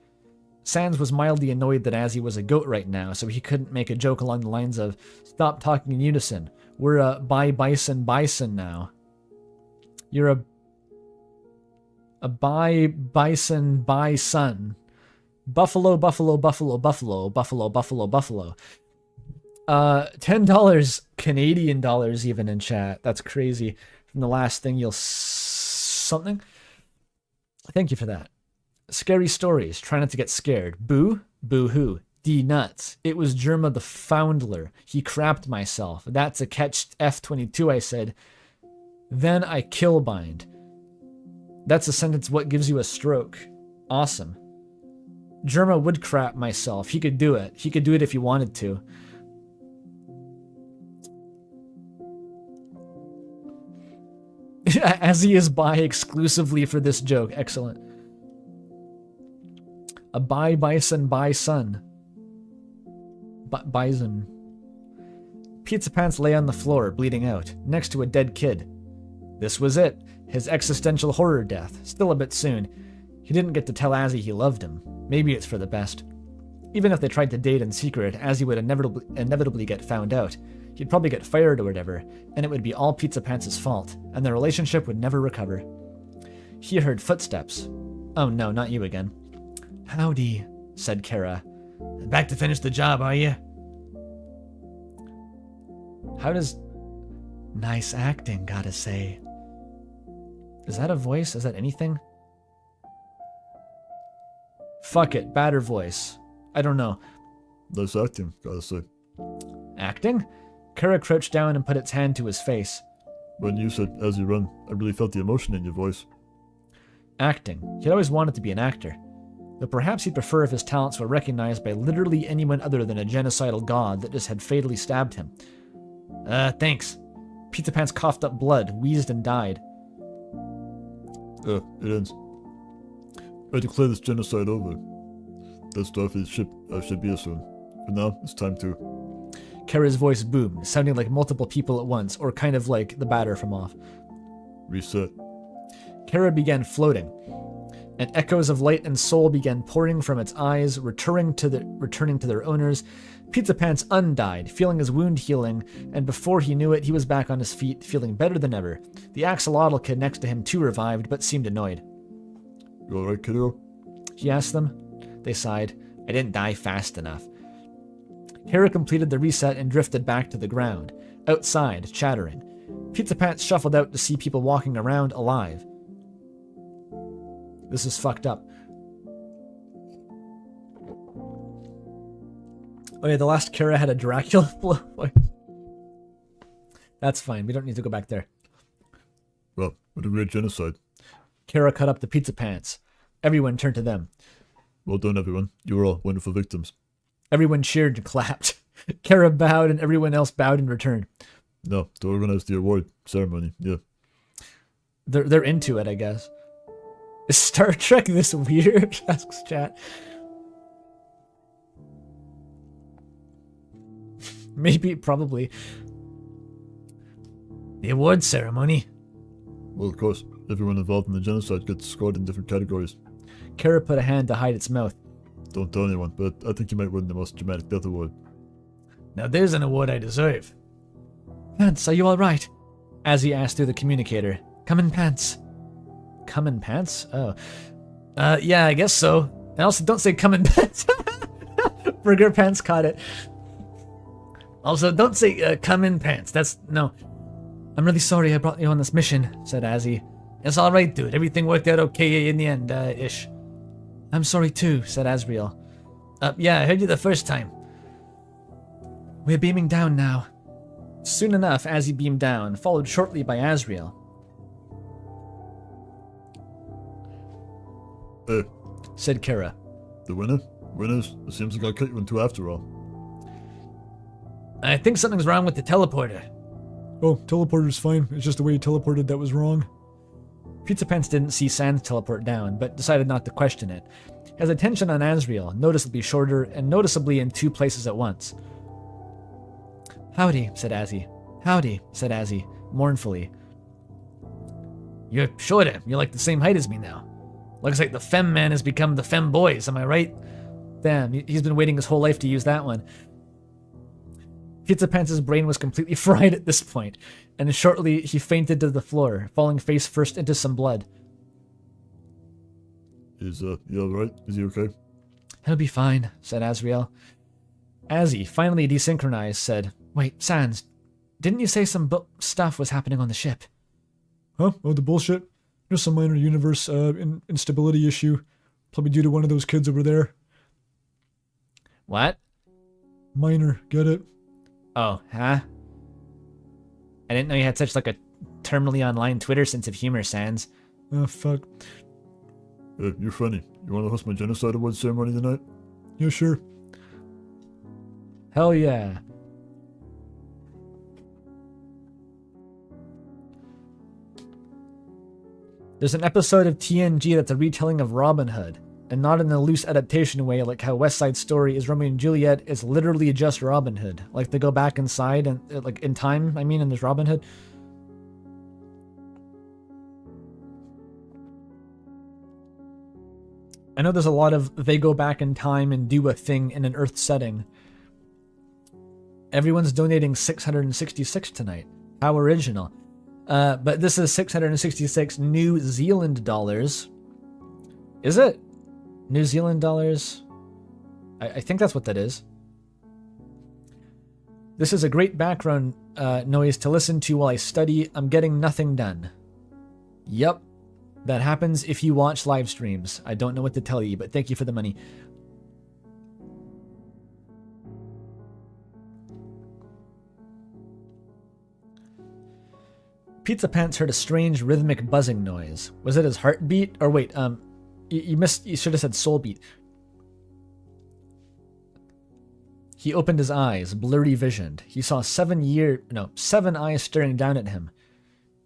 Sans was mildly annoyed that Azzy was a goat right now, so he couldn't make a joke along the lines of, stop talking in unison. We're a bison now. You're a bison son. Buffalo. $10 Canadian dollars even in chat. That's crazy. From the last thing you'll something. Thank you for that. Scary stories. Try not to get scared. Boo. Boo-hoo. D nuts. It was Germa the Foundler. He crapped myself. That's a catch F22, I said. Then I killbind. That's a sentence what gives you a stroke. Awesome. Germa would crap myself. He could do it. He could do it if he wanted to. As he is bi exclusively for this joke. Excellent. A bison. Bison. Pizza Pants lay on the floor, bleeding out, next to a dead kid. This was it. His existential horror death. Still a bit soon. He didn't get to tell Azzy he loved him. Maybe it's for the best. Even if they tried to date in secret, Azzy would inevitably get found out. He'd probably get fired or whatever, and it would be all Pizza Pants' fault, and their relationship would never recover. He heard footsteps. Oh no, not you again. Howdy, said Kara. Back to finish the job, are you? How does... Nice acting, gotta say. Is that a voice? Is that anything? Fuck it, badder voice. I don't know. Nice acting, gotta say. Acting? Kara crouched down and put its hand to his face. When you said, as you run, I really felt the emotion in your voice. Acting. He'd always wanted to be an actor. Though perhaps he'd prefer if his talents were recognized by literally anyone other than a genocidal god that just had fatally stabbed him. Thanks. Pizza Pants coughed up blood, wheezed and died. It ends. I declare this genocide over. That starfleet ship should be here soon. For now, it's time to... Kara's voice boomed, sounding like multiple people at once, or kind of like the batter from off. Reset. Kara began floating, and echoes of light and soul began pouring from its eyes, returning to their owners. Pizza Pants undied, feeling his wound healing, and before he knew it, he was back on his feet, feeling better than ever. The axolotl kid next to him too revived, but seemed annoyed. You alright, kiddo? He asked them. They sighed. I didn't die fast enough. Kara completed the reset and drifted back to the ground, outside, chattering. Pizza Pants shuffled out to see people walking around alive. This is fucked up. Oh yeah, the last Kara had a Dracula voice. That's fine, we don't need to go back there. Well, what a great genocide. Kara cut up the Pizza Pants. Everyone turned to them. Well done, everyone. You were all wonderful victims. Everyone cheered and clapped. Kara bowed and everyone else bowed in return. No, to organize the award ceremony, yeah. They're into it, I guess. Is Star Trek this weird? Asks chat. Maybe, probably. The award ceremony. Well, of course, everyone involved in the genocide gets scored in different categories. Kara put a hand to hide its mouth. Don't tell anyone, but I think you might win the most dramatic death award. Now there's an award I deserve. Pants, are you alright? As he asked through the communicator. Come in pants. Come in pants? Oh. Yeah, I guess so. And also, don't say come in pants. Burger Pants caught it. Also, don't say come in pants. That's... no. I'm really sorry I brought you on this mission, said Azzy. It's alright, dude. Everything worked out okay in the end, ish. I'm sorry too, said Asriel. Yeah, I heard you the first time. We're beaming down now. Soon enough, Azzy beamed down, followed shortly by Asriel. Said Kara. The winner? Winners? It seems like I cut you in two after all. I think something's wrong with the teleporter. Oh, teleporter's fine. It's just the way you teleported that was wrong. Pizza Pants didn't see Sans teleport down, but decided not to question it. His attention on Asriel, noticeably shorter and noticeably in 2 places at once. Howdy, said Azzy. Howdy, said Azzy, mournfully. You're shorter. You're like the same height as me now. Looks like the fem man has become the fem boys, am I right? Damn, he's been waiting his whole life to use that one. Pizza Pants' brain was completely fried at this point, and shortly he fainted to the floor, falling face first into some blood. Is he alright? Is he okay? He'll be fine, said Asriel. Azzy, finally desynchronized, said, Wait, Sans, didn't you say some stuff was happening on the ship? Huh? Oh, the bullshit? Just some minor universe instability issue. Probably due to one of those kids over there. What? Minor, get it? Oh, huh? I didn't know you had such like a terminally online Twitter sense of humor, Sans. Oh, fuck. You're funny. You want to host my genocide award ceremony tonight? Yeah, sure. Hell yeah. There's an episode of TNG that's a retelling of Robin Hood, and not in a loose adaptation way like how West Side Story is Romeo and Juliet is literally just Robin Hood. Like they go back inside and like in time, and there's Robin Hood. I know there's a lot of they go back in time and do a thing in an Earth setting. Everyone's donating 666 tonight. How original. But this is 666 New Zealand dollars. Is it? New Zealand dollars? I think that's what that is. This is a great background noise to listen to while I study. I'm getting nothing done. Yep. That happens if you watch live streams. I don't know what to tell you, but thank you for the money. Pizza Pants heard a strange rhythmic buzzing noise. Was it his heartbeat? Or wait, you should have said soul beat. He opened his eyes, blurry visioned. He saw 7 eyes staring down at him.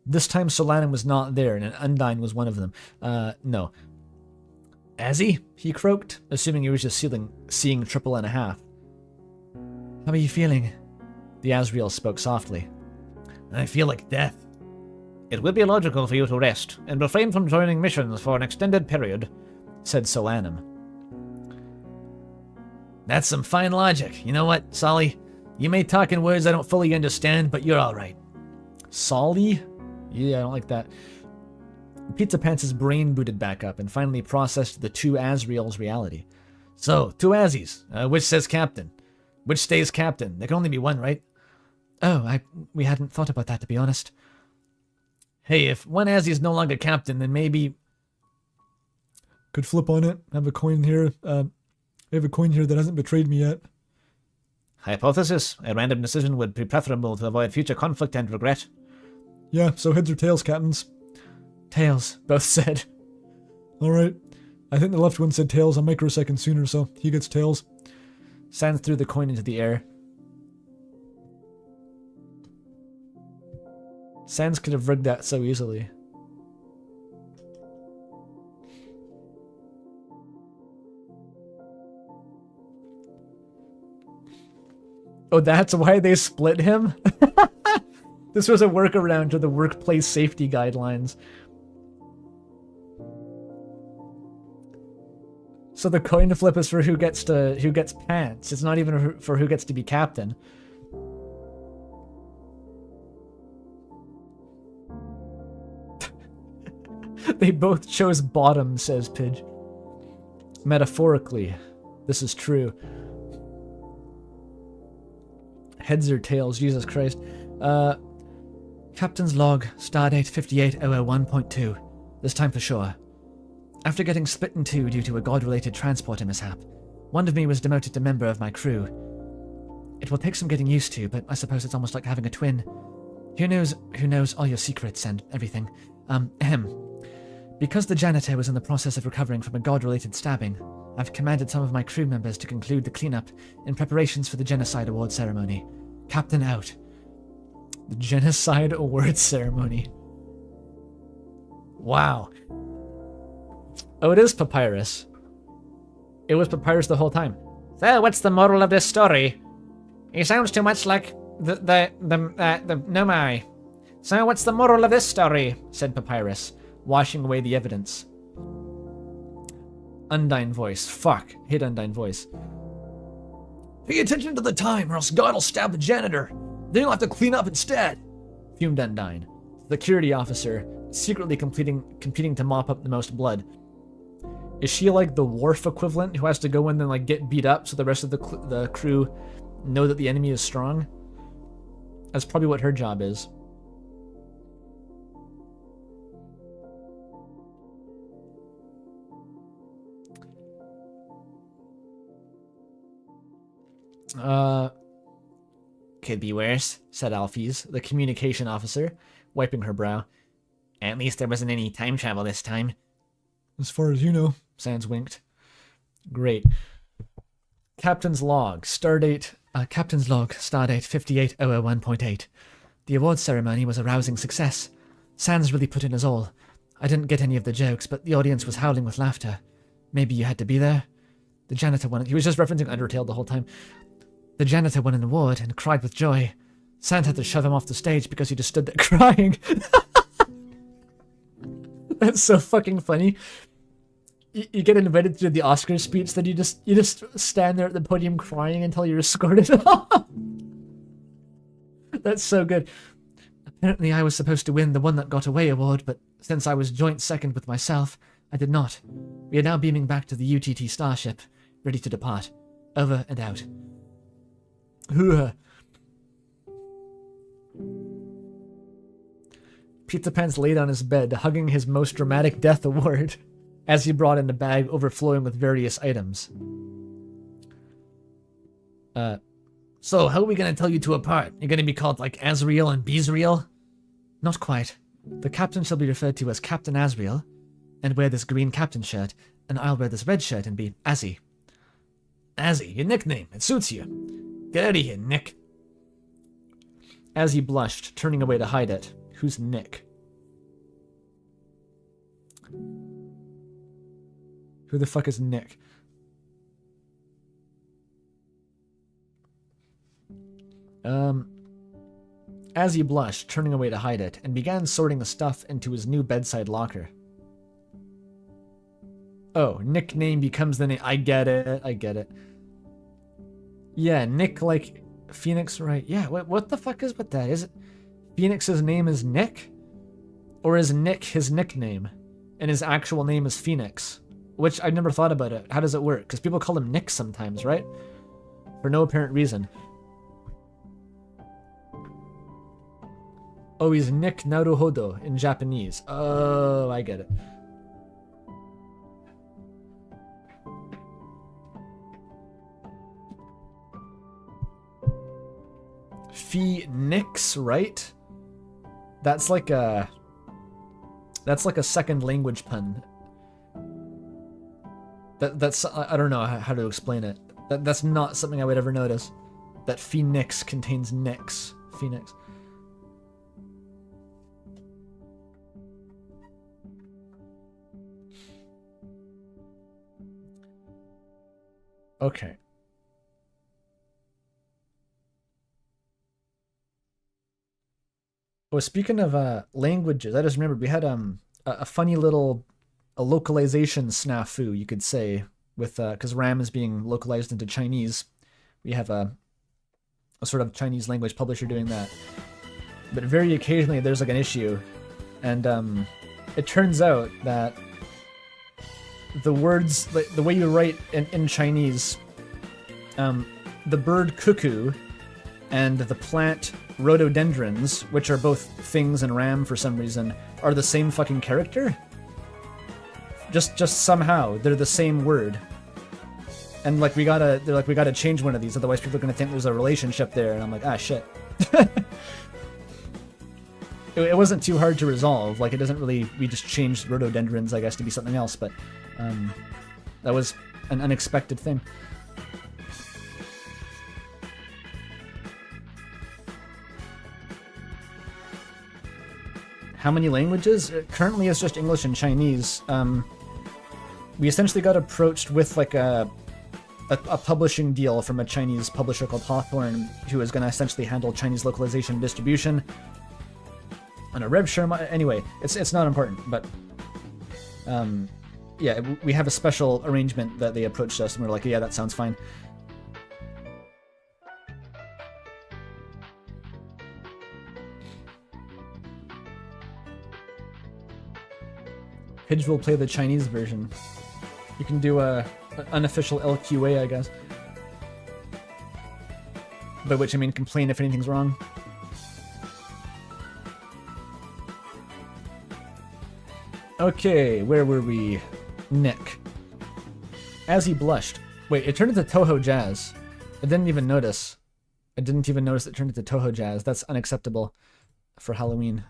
This time Solanum was not there, and an Undine was one of them. No. Azzy? He croaked, assuming he was just seeing 1.5. How are you feeling? The Asriel spoke softly. I feel like death. It would be logical for you to rest, and refrain from joining missions for an extended period, said Solanum. That's some fine logic. You know what, Solly? You may talk in words I don't fully understand, but you're alright. Solly? Yeah, I don't like that. Pizza Pants' brain booted back up and finally processed the 2 Asriel's reality. So, 2 Azzies. Which says captain? Which stays captain? There can only be one, right? Oh, we hadn't thought about that, to be honest. Hey, if one Azzy is no longer captain, then maybe... Could flip on it. I have a coin here. I have a coin here that hasn't betrayed me yet. Hypothesis. A random decision would be preferable to avoid future conflict and regret. Yeah, so heads or tails, captains? Tails, both said. Alright. I think the left one said tails a microsecond sooner, so he gets tails. Sans threw the coin into the air. Sans could have rigged that so easily. Oh, that's why they split him? This was a workaround to the workplace safety guidelines. So the coin flip is for who gets pants. It's not even for who gets to be captain. They both chose bottom, says Pidge. Metaphorically, this is true. Heads or tails, Jesus Christ. Captain's log, stardate 58001.2. This time for sure. After getting split in 2 due to a god-related transporter mishap, one of me was demoted to member of my crew. It will take some getting used to, but I suppose it's almost like having a twin. Who knows all your secrets and everything. Because the janitor was in the process of recovering from a god-related stabbing, I've commanded some of my crew members to conclude the cleanup in preparations for the Genocide Award ceremony. Captain out. The Genocide Awards Ceremony. Wow. Oh, it is Papyrus. It was Papyrus the whole time. So, what's the moral of this story? He sounds too much like the Nomai. So, what's the moral of this story? Said Papyrus, washing away the evidence. Undyne voice. Fuck. Hate Undyne voice. Pay attention to the time, or else God will stab the janitor. Then you'll have to clean up instead. Fumed Undyne. Security officer, secretly competing to mop up the most blood. Is she like the Worf equivalent who has to go in and like get beat up so the rest of the crew know that the enemy is strong? That's probably what her job is. Could be worse, said Alphys, the communication officer, wiping her brow. At least there wasn't any time travel this time. As far as you know, Sans winked. Great. Captain's log, stardate 58001.8. The awards ceremony was a rousing success. Sans really put in his all. I didn't get any of the jokes, but the audience was howling with laughter. Maybe you had to be there? The janitor won it. He was just referencing Undertale the whole time. The janitor won an award and cried with joy. Sans had to shove him off the stage because he just stood there crying. That's so fucking funny. You get invited to the Oscars speech, then you just stand there at the podium crying until you're escorted off. That's so good. Apparently I was supposed to win the One That Got Away award, but since I was joint second with myself, I did not. We are now beaming back to the UTT starship, ready to depart. Over and out. Hoo-ha. Pizza Pants laid on his bed, hugging his most dramatic death award, as he brought in a bag overflowing with various items. So how are we gonna tell you two apart? You're gonna be called like Azriel and Beezriel? Not quite. The captain shall be referred to as Captain Azriel, and wear this green captain shirt, and I'll wear this red shirt and be Azzy. Azzy, your nickname. It suits you. Get out of here, Nick. Azzy blushed, turning away to hide it. Who's Nick? Who the fuck is Nick? As he blushed, turning away to hide it, and began sorting the stuff into his new bedside locker. Oh, nickname becomes the name. I get it. Yeah, Nick like Phoenix, right? Yeah, what the fuck is with that? Is it Phoenix's name is Nick? Or is Nick his nickname? And his actual name is Phoenix? Which I never thought about it. How does it work? Because people call him Nick sometimes, right? For no apparent reason. Oh, he's Nick Naruhodo in Japanese. Oh, I get it. Phoenix, right? That's like a second language pun. That's I don't know how to explain it. That's not something I would ever notice. That Phoenix contains Nix. Phoenix. Okay. Well, speaking of languages, I just remembered we had a funny little localization snafu, you could say, with because RAM is being localized into Chinese. We have a sort of Chinese language publisher doing that. But very occasionally there's like an issue, and it turns out that the words, the way you write in Chinese, the bird cuckoo and the plant rhododendrons, which are both things in RAM for some reason, are the same fucking character. Just somehow they're the same word. And like we gotta change one of these, otherwise people are gonna think there's a relationship there. And I'm like, ah, shit. It wasn't too hard to resolve. Like, it doesn't really. We just changed rhododendrons, I guess, to be something else. But that was an unexpected thing. How many languages? Currently it's just English and Chinese. We essentially got approached with like a publishing deal from a Chinese publisher called Hawthorne, who is going to essentially handle Chinese localization and distribution on a rev share. Anyway, it's not important, but yeah, we have a special arrangement that they approached us, and we're like, yeah, that sounds fine. Pidge will play the Chinese version. You can do an unofficial LQA, I guess. By which I mean complain if anything's wrong. Okay, where were we? Nick. As he blushed. Wait, it turned into Toho Jazz. I didn't even notice. I didn't even notice it turned into Toho Jazz. That's unacceptable for Halloween.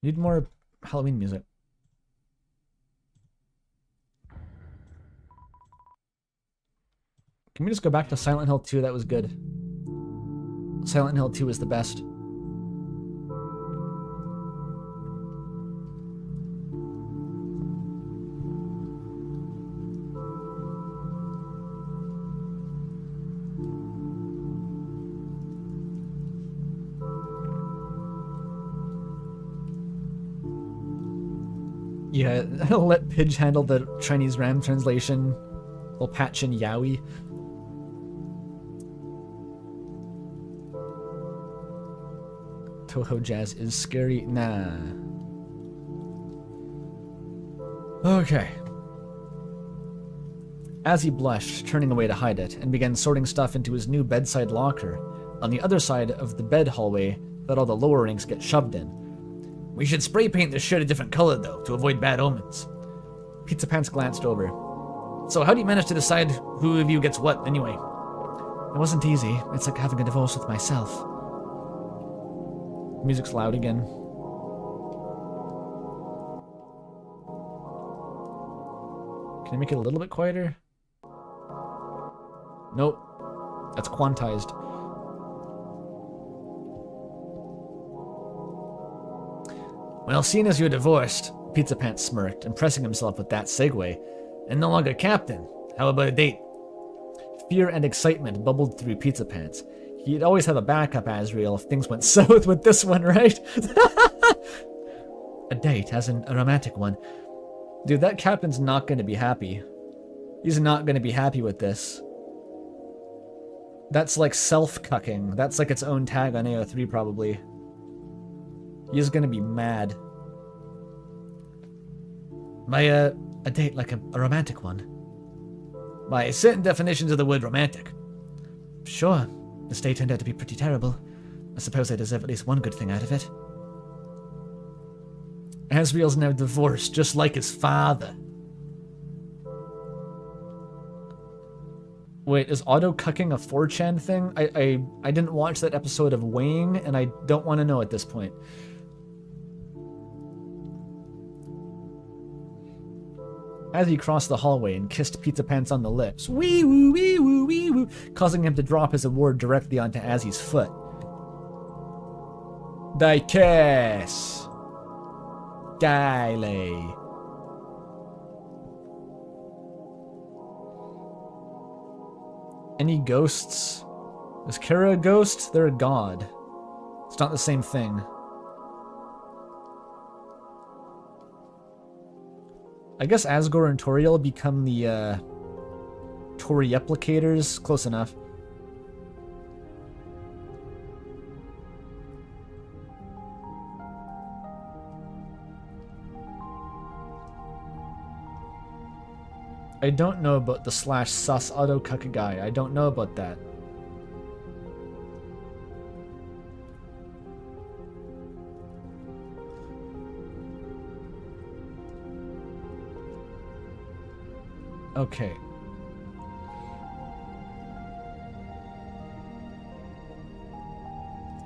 Need more Halloween music. Can we just go back to Silent Hill 2? That was good. Silent Hill 2 is the best. Yeah, I'll let Pidge handle the Chinese RAM translation. We'll patch in Yowie. Toho Jazz is scary. Nah. Okay. As he blushed, turning away to hide it, and began sorting stuff into his new bedside locker, on the other side of the bed hallway that all the lower ranks get shoved in. We should spray paint this shit a different color, though, to avoid bad omens. Pizza Pants glanced over. So how do you manage to decide who of you gets what, anyway? It wasn't easy. It's like having a divorce with myself. Music's loud again. Can I make it a little bit quieter? Nope. That's quantized. Well, seeing as you're divorced, Pizza Pants smirked, impressing himself with that segue, and no longer captain, how about a date? Fear and excitement bubbled through Pizza Pants. He'd always have a backup Asriel if things went south with this one, right? A date, as in a romantic one. Dude, that captain's not going to be happy. He's not going to be happy with this. That's like self-cucking. That's like its own tag on AO3, probably. He's going to be mad. By a date like a romantic one. By certain definitions of the word romantic. Sure. The stay turned out to be pretty terrible. I suppose I deserve at least one good thing out of it. Asriel's now divorced, just like his father. Wait, is auto-cucking a 4chan thing? I didn't watch that episode of Weighing, and I don't want to know at this point. As he crossed the hallway and kissed Pizza Pants on the lips, wee woo, wee woo, wee woo, causing him to drop his award directly onto Azzy's foot. Die kiss. Dile. Any ghosts? Is Kara a ghost? They're a god. It's not the same thing. I guess Asgore and Toriel become the, Torieplicators. Close enough. I don't know about the /sus auto-cuck guy. I don't know about that. Okay.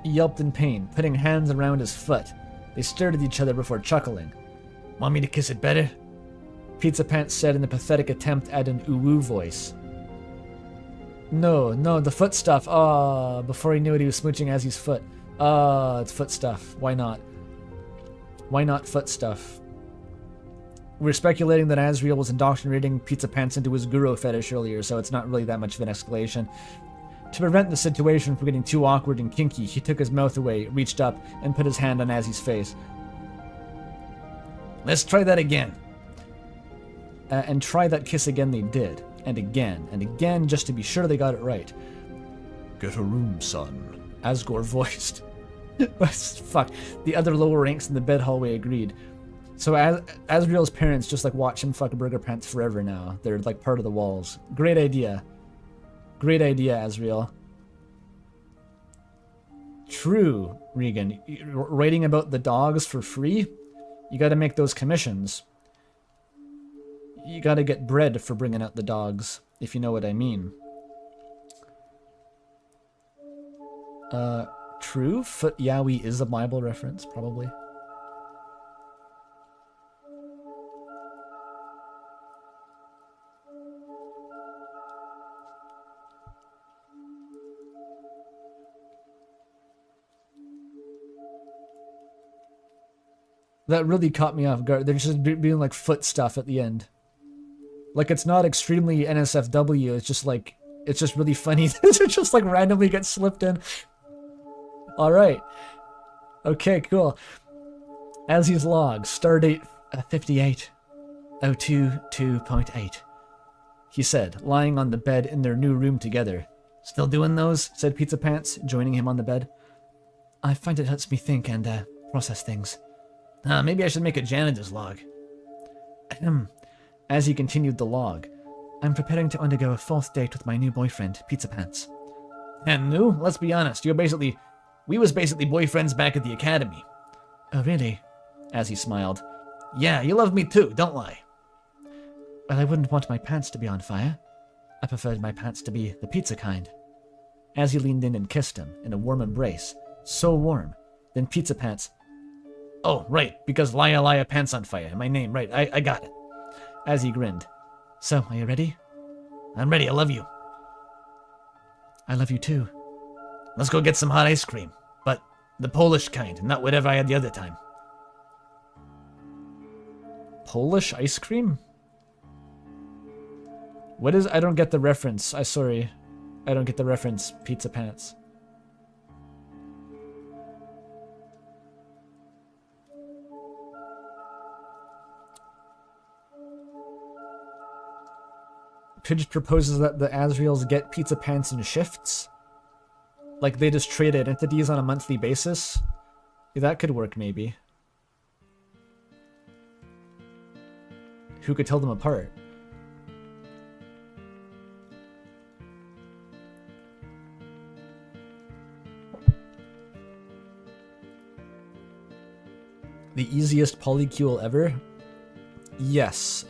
He yelped in pain, putting hands around his foot. They stared at each other before chuckling. Want me to kiss it better? Pizza Pants said in a pathetic attempt at an uwu voice. No, the foot stuff. Before he knew it, he was smooching Azzy's foot. It's foot stuff. Why not? Why not foot stuff? We're speculating that Azriel was indoctrinating Pizza Pants into his guru fetish earlier, so it's not really that much of an escalation. To prevent the situation from getting too awkward and kinky, he took his mouth away, reached up, and put his hand on Azzy's face. Let's try that again. And try that kiss again they did. And again, just to be sure they got it right. Get a room, son. Asgore voiced. Fuck. The other lower ranks in the bed hallway agreed. So Asriel's parents just like watch him fuck Burger Pants forever now. They're like part of the walls. Great idea. Great idea, Asriel. True, Regan. Writing about the dogs for free? You gotta make those commissions. You gotta get bread for bringing out the dogs, if you know what I mean. True. Foot Yowie is a Bible reference, probably. That really caught me off guard. They're just being like foot stuff at the end. Like, it's not extremely NSFW, it's just like, it's just really funny. It just like randomly gets slipped in. Alright. Okay, cool. Azzy's log, stardate 5802.2.8. He said, lying on the bed in their new room together. Still doing those? Said Pizza Pants, joining him on the bed. I find it helps me think and process things. Maybe I should make a janitor's log. As he continued the log, I'm preparing to undergo a 4th date with my new boyfriend, Pizza Pants. And new? Let's be honest, we was basically boyfriends back at the academy. Oh, really? As he smiled. Yeah, you love me too, don't lie. Well, I wouldn't want my pants to be on fire. I preferred my pants to be the pizza kind. As he leaned in and kissed him in a warm embrace. So warm. Then Pizza Pants... Oh, right, because Liar Liar Pants on Fire. My name, right, I got it. As he grinned. So, are you ready? I'm ready, I love you. I love you too. Let's go get some hot ice cream. But the Polish kind, not whatever I had the other time. Polish ice cream? What is... I don't get the reference. Sorry. I don't get the reference, Pizza Pants. Pidge proposes that the Asriels get Pizza Pants in shifts. Like, they just trade identities on a monthly basis. Yeah, that could work, maybe. Who could tell them apart? The easiest polycule ever? Yes.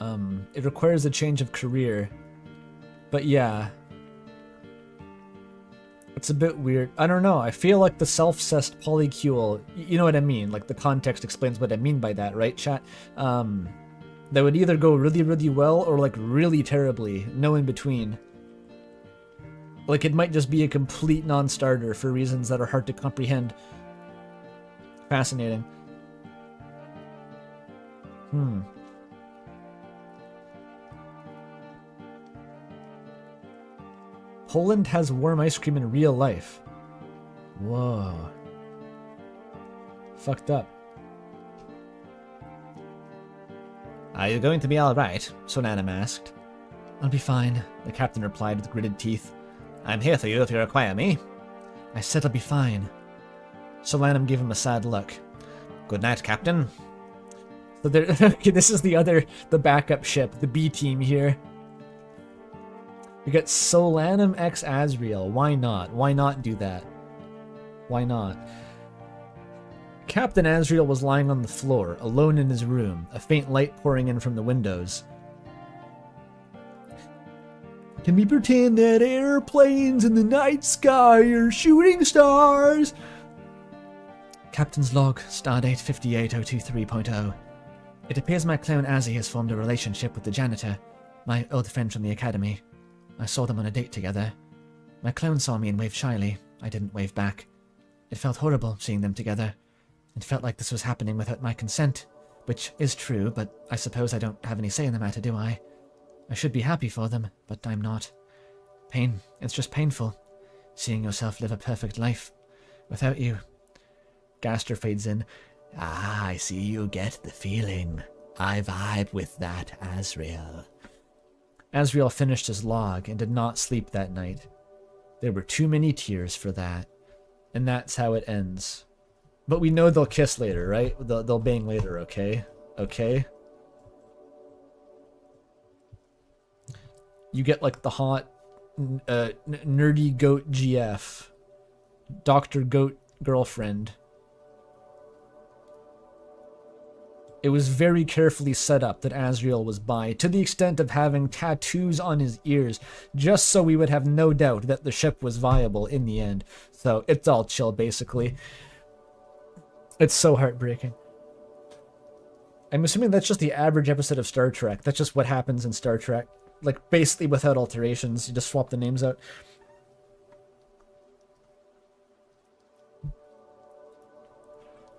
It requires a change of career. But yeah. It's a bit weird. I don't know. I feel like the self-cessed polycule, you know what I mean? Like, the context explains what I mean by that, right, chat? That would either go really, really well or, like, really terribly. No in between. Like, it might just be a complete non-starter for reasons that are hard to comprehend. Fascinating. Poland has warm ice cream in real life. Whoa. Fucked up. Are you going to be alright? Solanum asked. I'll be fine, the captain replied with gritted teeth. I'm here for you if you require me. I said I'll be fine. Solanum gave him a sad look. Good night, Captain. So there, okay, this is the backup ship, the B team here. We got Solanum x Asriel. Why not? Why not do that? Why not? Captain Asriel was lying on the floor, alone in his room, a faint light pouring in from the windows. Can we pretend that airplanes in the night sky are shooting stars? Captain's log, stardate 5802.3.0. It appears my clone Azzy has formed a relationship with the janitor, my old friend from the academy. I saw them on a date together. My clone saw me and waved shyly. I didn't wave back. It felt horrible seeing them together. It felt like this was happening without my consent, which is true, but I suppose I don't have any say in the matter, do I? I should be happy for them, but I'm not. Pain. It's just painful. Seeing yourself live a perfect life without you. Gaster fades in. Ah, I see you get the feeling. I vibe with that, Azrael. Azrael finished his log and did not sleep that night. There were too many tears for that. And that's how it ends. But we know they'll kiss later, right? They'll bang later, okay? Okay? You get like the hot, nerdy goat GF. Dr. Goat girlfriend. It was very carefully set up that Azrael was bi, to the extent of having tattoos on his ears, just so we would have no doubt that the ship was viable in the end. So it's all chill, basically. It's so heartbreaking. I'm assuming that's just the average episode of Star Trek. That's just what happens in Star Trek. Like, basically without alterations. You just swap the names out.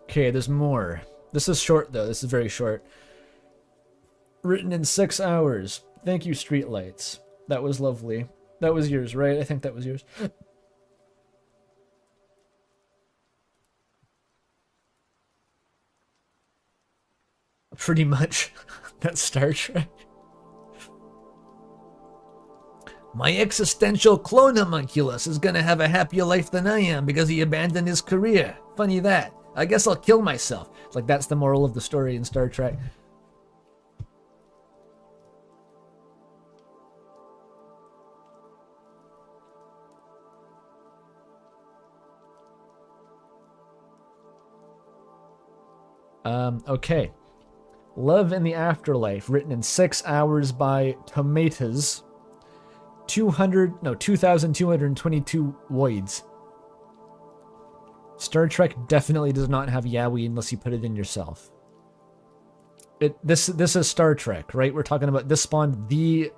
Okay, there's more. This is short, though. This is very short. Written in 6 hours. Thank you, Streetlights. That was lovely. That was yours, right? I think that was yours. Pretty much. That's Star Trek. My existential clone homunculus is gonna have a happier life than I am because he abandoned his career. Funny that. I guess I'll kill myself. It's like that's the moral of the story in Star Trek. Okay. Love in the Afterlife, written in 6 hours by Tomatoes. 2,222 voids. Star Trek definitely does not have yaoi unless you put it in yourself. This is Star Trek, right? We're talking about this spawned the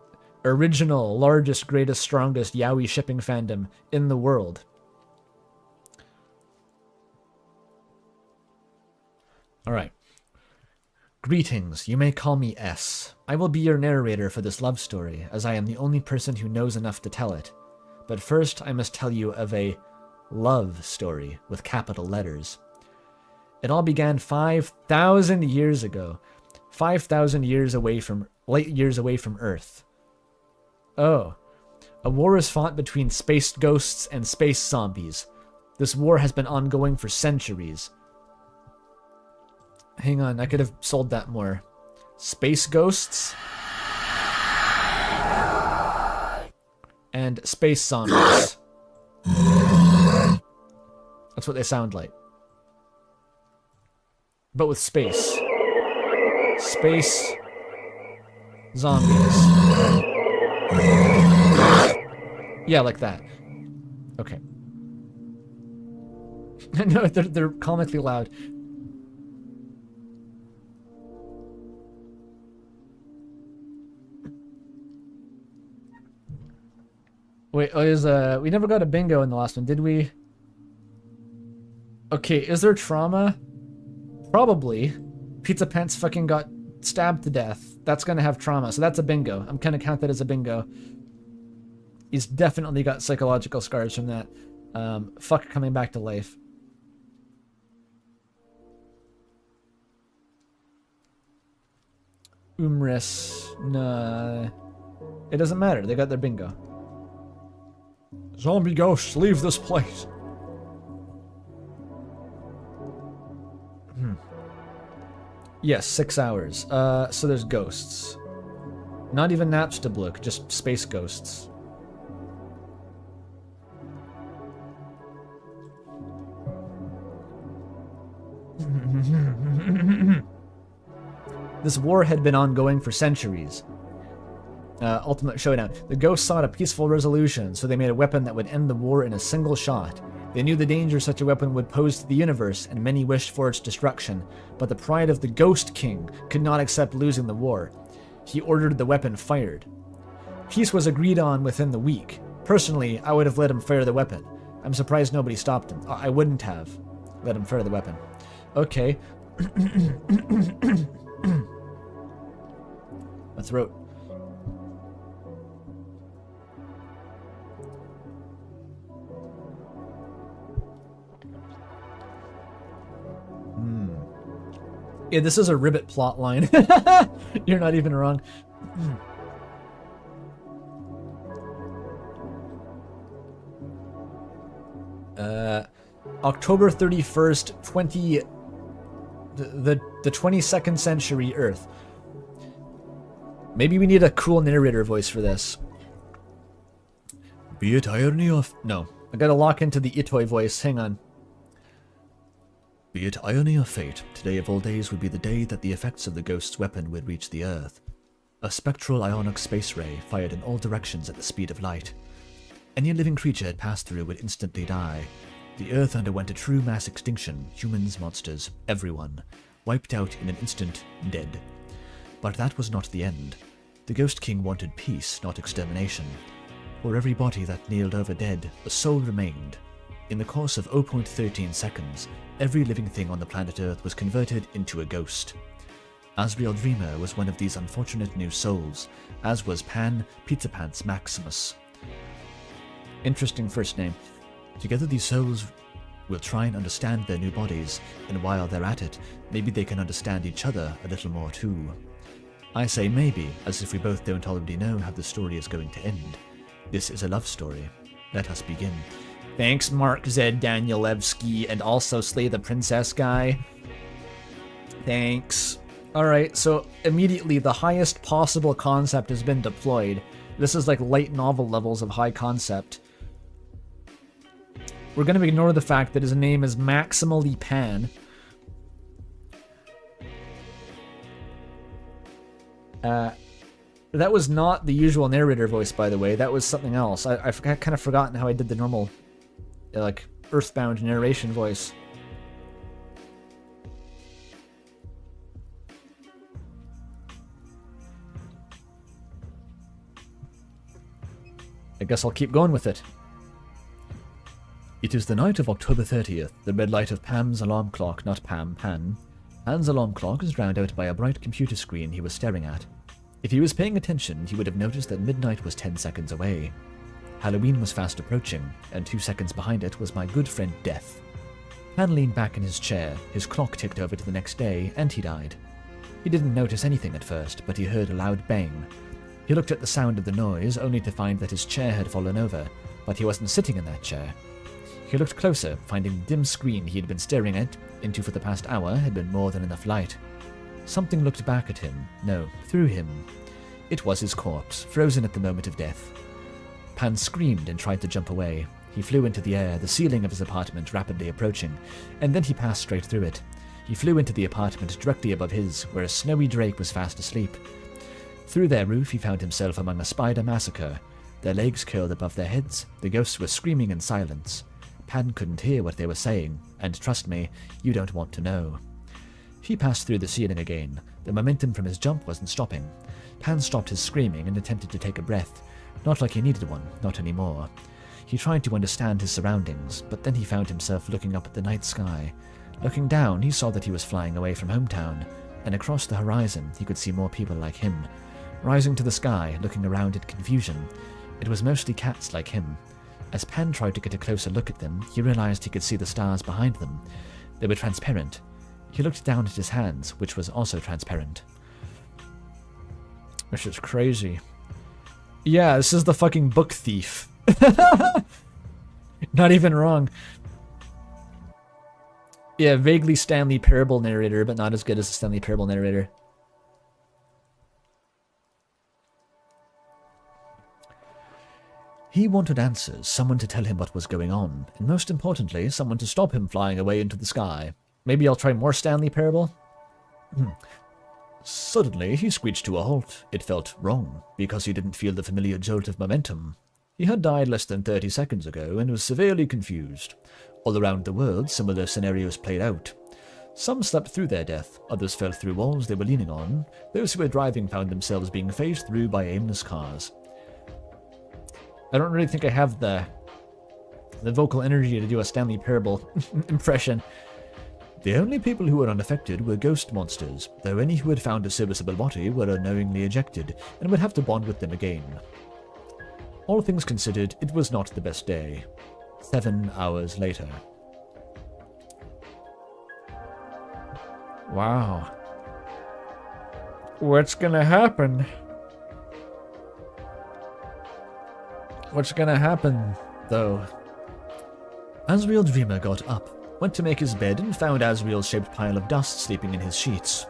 original, largest, greatest, strongest yaoi shipping fandom in the world. Alright. Greetings, you may call me S. I will be your narrator for this love story, as I am the only person who knows enough to tell it. But first, I must tell you of a love story with capital letters. It all began 5,000 years ago. 5,000 light years away from Earth. Oh. A war is fought between space ghosts and space zombies. This war has been ongoing for centuries. Hang on, I could have sold that more. Space ghosts and space zombies. That's what they sound like. But with space. Space zombies. Yeah, like that. Okay. No, they're comically loud. Wait, we never got a bingo in the last one, did we? Okay, is there trauma? Probably. Pizza Pants fucking got stabbed to death. That's gonna have trauma, so that's a bingo. I'm gonna count that as a bingo. He's definitely got psychological scars from that. Fuck coming back to life. Umris. Nah. It doesn't matter, they got their bingo. Zombie ghosts, leave this place. Yes, 6 hours. So there's ghosts. Not even Napstablook, just space ghosts. This war had been ongoing for centuries. Ultimate Showdown. The ghosts sought a peaceful resolution, so they made a weapon that would end the war in a single shot. They knew the danger such a weapon would pose to the universe, and many wished for its destruction, but the pride of the Ghost King could not accept losing the war. He ordered the weapon fired. Peace was agreed on within the week. Personally, I would have let him fire the weapon. I'm surprised nobody stopped him. I wouldn't have let him fire the weapon. Okay. My throat. Yeah, this is a ribbit plot line. You're not even wrong. October 31st, the 22nd century Earth. Maybe we need a cool narrator voice for this. Be it irony of... No, I gotta lock into the Itoi voice. Hang on. Be it irony of fate, today of all days would be the day that the effects of the ghost's weapon would reach the Earth. A spectral ionic space ray fired in all directions at the speed of light. Any living creature it passed through would instantly die. The Earth underwent a true mass extinction, humans, monsters, everyone. Wiped out in an instant, dead. But that was not the end. The Ghost King wanted peace, not extermination. For every body that kneeled over dead, a soul remained. In the course of 0.13 seconds, every living thing on the planet Earth was converted into a ghost. Asriel Dreamer was one of these unfortunate new souls, as was Pan Pizza Pants Maximus. Interesting first name. Together these souls will try and understand their new bodies, and while they're at it, maybe they can understand each other a little more too. I say maybe, as if we both don't already know how the story is going to end. This is a love story. Let us begin. Thanks, Mark Z. Danielewski, and also Slay the Princess guy. Thanks. Alright, so immediately the highest possible concept has been deployed. This is like light novel levels of high concept. We're going to ignore the fact that his name is Maximally Pan. That was not the usual narrator voice, by the way. That was something else. I've kind of forgotten how I did the normal, like, Earthbound narration voice. I guess I'll keep going with it. It is the night of October 30th. The red light of Pam's alarm clock, not Pam, Pan. Pan's alarm clock is drowned out by a bright computer screen he was staring at. If he was paying attention, he would have noticed that midnight was 10 seconds away. Halloween was fast approaching, and 2 seconds behind it was my good friend Death. Pan leaned back in his chair, his clock ticked over to the next day, and he died. He didn't notice anything at first, but he heard a loud bang. He looked at the sound of the noise, only to find that his chair had fallen over, but he wasn't sitting in that chair. He looked closer, finding the dim screen he had been staring into for the past hour had been more than enough light. Something looked back at him, no, through him. It was his corpse, frozen at the moment of death. Pan screamed and tried to jump away. He flew into the air, the ceiling of his apartment rapidly approaching, and then he passed straight through it. He flew into the apartment directly above his, where a snowy drake was fast asleep. Through their roof he found himself among a spider massacre. Their legs curled above their heads, the ghosts were screaming in silence. Pan couldn't hear what they were saying, and trust me, you don't want to know. He passed through the ceiling again. The momentum from his jump wasn't stopping. Pan stopped his screaming and attempted to take a breath. Not like he needed one, not anymore. He tried to understand his surroundings, but then he found himself looking up at the night sky. Looking down, he saw that he was flying away from hometown, and across the horizon he could see more people like him. Rising to the sky, looking around in confusion. It was mostly cats like him. As Pan tried to get a closer look at them, he realized he could see the stars behind them. They were transparent. He looked down at his hands, which was also transparent. This is crazy. Yeah, this is the fucking book thief. Not even wrong. Yeah, vaguely Stanley Parable narrator, but not as good as the Stanley Parable narrator. He wanted answers, someone to tell him what was going on, and most importantly, someone to stop him flying away into the sky. Maybe I'll try more Stanley Parable? Suddenly, he screeched to a halt. It felt wrong, because he didn't feel the familiar jolt of momentum. He had died less than 30 seconds ago and was severely confused. All around the world, similar scenarios played out. Some slept through their death, others fell through walls they were leaning on. Those who were driving found themselves being phased through by aimless cars. I don't really think I have the vocal energy to do a Stanley Parable impression. The only people who were unaffected were ghost monsters, though any who had found a serviceable body were unknowingly ejected and would have to bond with them again. All things considered, it was not the best day. 7 hours later. Wow. What's gonna happen? What's gonna happen, though? Asriel Dreamer got up, went to make his bed, and found Asriel's shaped pile of dust sleeping in his sheets.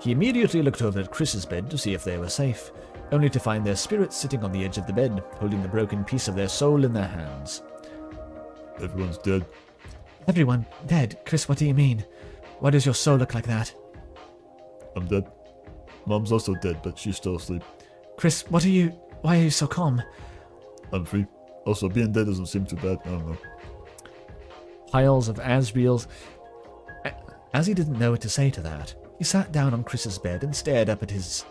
He immediately looked over at Chris's bed to see if they were safe, only to find their spirits sitting on the edge of the bed, holding the broken piece of their soul in their hands. Everyone's dead. Everyone dead? Chris, what do you mean? Why does your soul look like that? I'm dead. Mom's also dead, but she's still asleep. Chris, why are you so calm? I'm free. Also, being dead doesn't seem too bad. I don't know. Piles of Asriel's. As he didn't know what to say to that, he sat down on Chris's bed and stared up at his.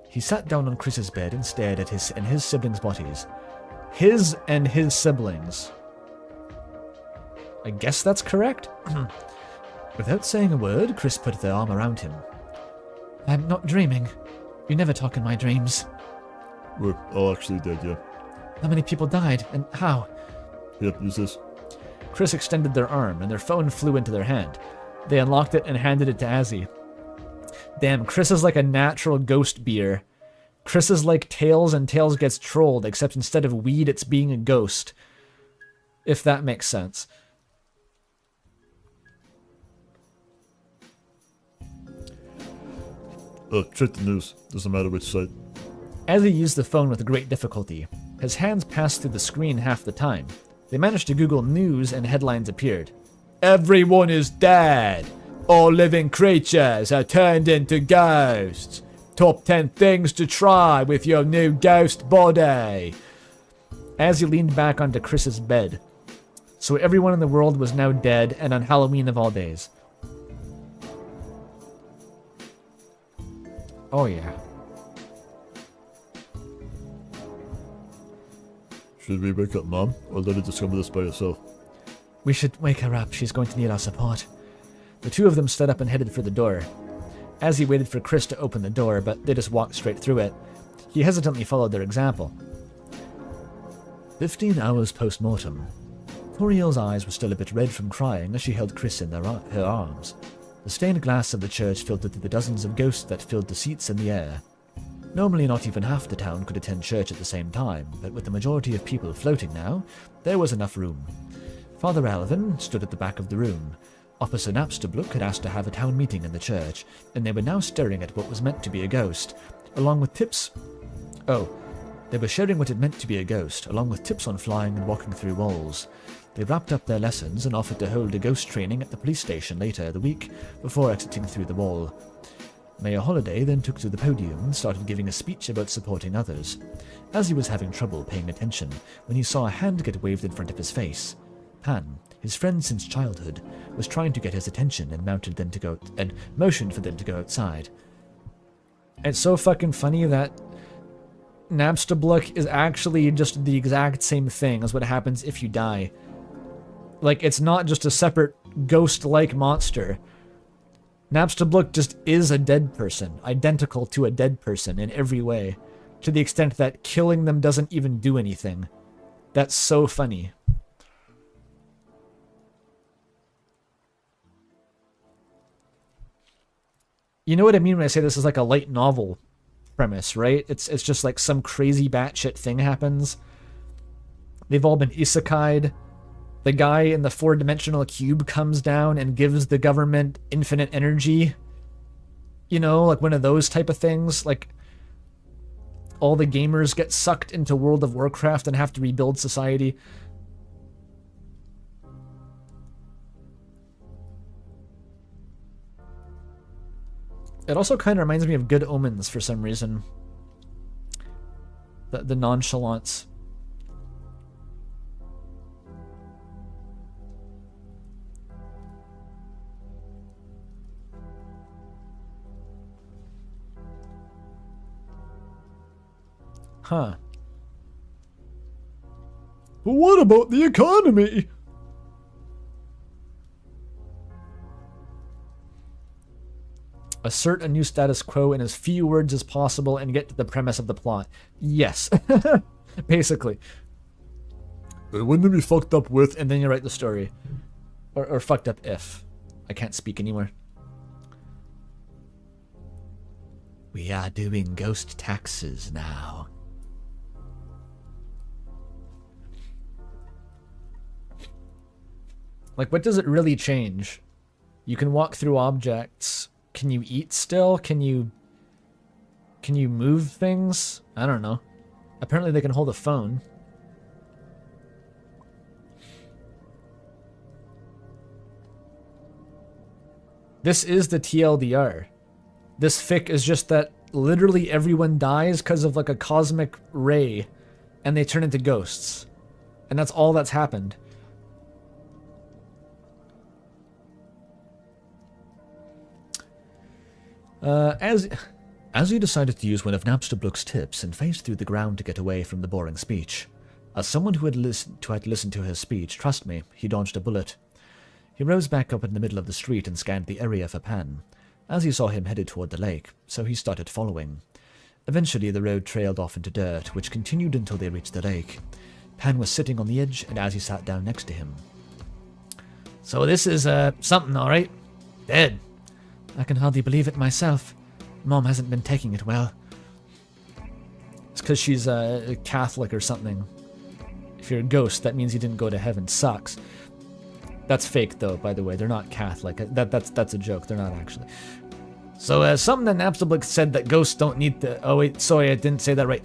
He sat down on Chris's bed and stared at his siblings' bodies. His and his siblings. I guess that's correct? Without saying a word, Chris put their arm around him. I'm not dreaming. You never talk in my dreams. We're all actually dead, yeah. How many people died, and how? Yep, use this. Chris extended their arm, and their phone flew into their hand. They unlocked it and handed it to Azzy. Damn, Chris is like a natural ghost beer. Chris is like Tails, and Tails gets trolled, except instead of weed, it's being a ghost. If that makes sense. Check the news. Doesn't matter which site. As he used the phone with great difficulty, his hands passed through the screen half the time. They managed to Google news and headlines appeared. Everyone is dead. All living creatures are turned into ghosts. Top 10 things to try with your new ghost body. As he leaned back onto Chris's bed. So everyone in the world was now dead and on Halloween of all days. Oh yeah. Should we wake up Mom, or let her discover this by herself? We should wake her up. She's going to need our support. The two of them stood up and headed for the door. As he waited for Chris to open the door, but they just walked straight through it, he hesitantly followed their example. 15 hours post-mortem. Toriel's eyes were still a bit red from crying as she held Chris in her arms. The stained glass of the church filtered through the dozens of ghosts that filled the seats in the air. Normally not even half the town could attend church at the same time, but with the majority of people floating now, there was enough room. Father Alvin stood at the back of the room. Officer Napstablook had asked to have a town meeting in the church, and they were now staring at what was meant to be a ghost, along with tips... They were sharing what it meant to be a ghost, along with tips on flying and walking through walls. They wrapped up their lessons and offered to hold a ghost training at the police station later the week, before exiting through the wall. Mayor Holliday then took to the podium and started giving a speech about supporting others. As he was having trouble paying attention, when he saw a hand get waved in front of his face. Pan, his friend since childhood, was trying to get his attention and motioned for them to go outside. It's so fucking funny that Napstablook is actually just the exact same thing as what happens if you die. Like, it's not just a separate ghost-like monster. Napstablook just is a dead person, identical to a dead person in every way, to the extent that killing them doesn't even do anything. That's so funny. You know what I mean when I say this is like a light novel premise, right? It's just like some crazy batshit thing happens. They've all been isekai'd. The guy in the 4-dimensional cube comes down and gives the government infinite energy. You know, like one of those type of things. Like, all the gamers get sucked into World of Warcraft and have to rebuild society. It also kind of reminds me of Good Omens for some reason. The nonchalance. Huh. But what about the economy? Assert a new status quo in as few words as possible and get to the premise of the plot. Yes. Basically. Wouldn't it be fucked up with? And then you write the story. Or fucked up if. I can't speak anymore. We are doing ghost taxes now. Like, what does it really change? You can walk through objects. Can you eat still? Can you move things? I don't know. Apparently they can hold a phone. This is the TLDR. This fic is just that literally everyone dies because of like a cosmic ray and they turn into ghosts. And that's all that's happened. As you decided to use one of Napsterbook's tips and phased through the ground to get away from the boring speech. As someone who had listened to her speech, trust me, he dodged a bullet. He rose back up in the middle of the street and scanned the area for Pan. As he saw him headed toward the lake, so he started following. Eventually the road trailed off into dirt, which continued until they reached the lake. Pan was sitting on the edge, and as he sat down next to him. So this is, something, alright? Dead. I can hardly believe it myself. Mom hasn't been taking it well. It's because she's a Catholic or something. If you're a ghost, that means you didn't go to heaven. Sucks. That's fake, though, by the way. They're not Catholic. That's a joke. They're not actually. So, something that Napsterbook said that ghosts don't need to... Oh, wait, sorry, I didn't say that right.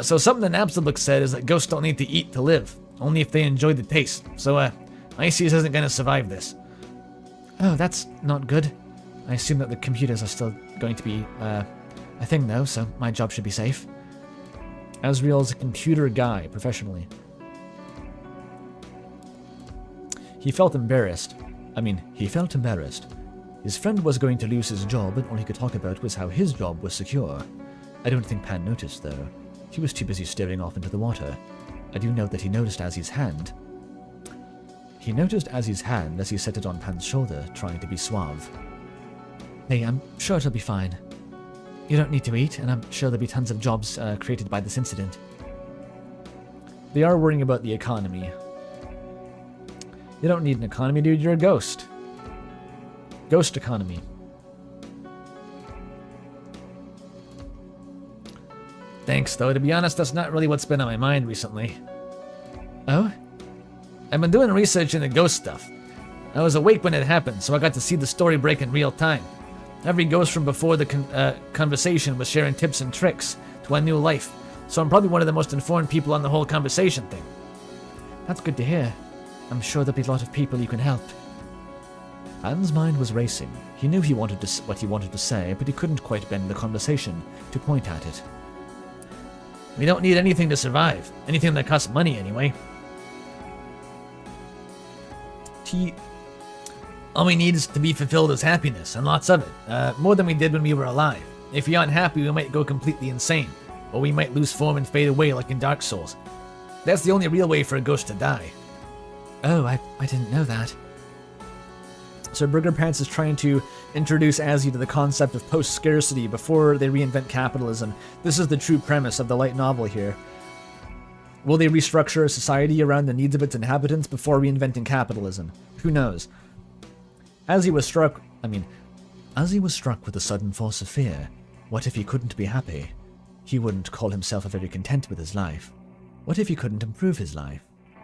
So something that Napsterbook said is that ghosts don't need to eat to live. Only if they enjoy the taste. So, ACDS isn't going to survive this. Oh, that's not good. I assume that the computers are still going to be a thing, though, so my job should be safe. Asriel's a computer guy, professionally. He felt embarrassed. He felt embarrassed. His friend was going to lose his job, and all he could talk about was how his job was secure. I don't think Pan noticed, though. He was too busy staring off into the water. I do note that he noticed Azzy's hand. He noticed Azzy's hand as he set it on Pan's shoulder, trying to be suave. Hey, I'm sure it'll be fine. You don't need to eat, and I'm sure there'll be tons of jobs created by this incident. They are worrying about the economy. You don't need an economy, dude. You're a ghost. Ghost economy. Thanks, though. To be honest, that's not really what's been on my mind recently. Oh? I've been doing research into ghost stuff. I was awake when it happened, so I got to see the story break in real time. Every ghost from before the conversation was sharing tips and tricks to a new life, so I'm probably one of the most informed people on the whole conversation thing. That's good to hear. I'm sure there'll be a lot of people you can help. Pan's mind was racing. He knew what he wanted to say, but he couldn't quite bend the conversation to point at it. We don't need anything to survive. Anything that costs money, anyway. All we need is to be fulfilled is happiness, and lots of it. More than we did when we were alive. If you're unhappy, we might go completely insane. Or we might lose form and fade away like in Dark Souls. That's the only real way for a ghost to die. Oh, I didn't know that. So Burger Pants is trying to introduce Azzy to the concept of post-scarcity before they reinvent capitalism. This is the true premise of the light novel here. Will they restructure a society around the needs of its inhabitants before reinventing capitalism? Who knows? Azzy was struck with a sudden force of fear. What if he couldn't be happy? He wouldn't call himself very content with his life. What if he couldn't improve his life?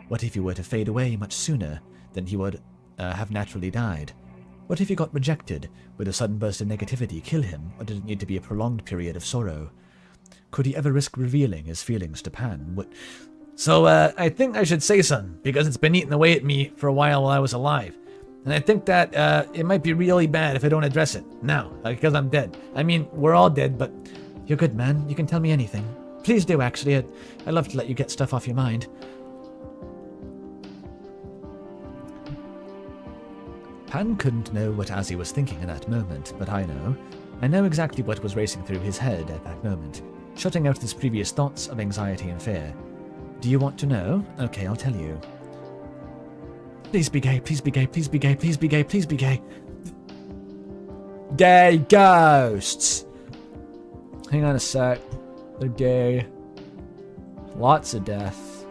What if he were to fade away much sooner than he would have naturally died? What if he got rejected? Would a sudden burst of negativity kill him, or did it need to be a prolonged period of sorrow? Could he ever risk revealing his feelings to Pan? So, I think I should say something, because it's been eating away at me for a while I was alive. And I think that it might be really bad if I don't address it now, because I'm dead. I mean, we're all dead, but... You're good, man. You can tell me anything. Please do, actually. I'd love to let you get stuff off your mind. Pan couldn't know what Azzy was thinking in that moment, but I know. I know exactly what was racing through his head at that moment. shutting out his previous thoughts of anxiety and fear. Do you want to know? Okay, I'll tell you. Please be gay, please be gay, please be gay, please be gay, please be gay. Gay ghosts! Hang on a sec. They're gay. Lots of death.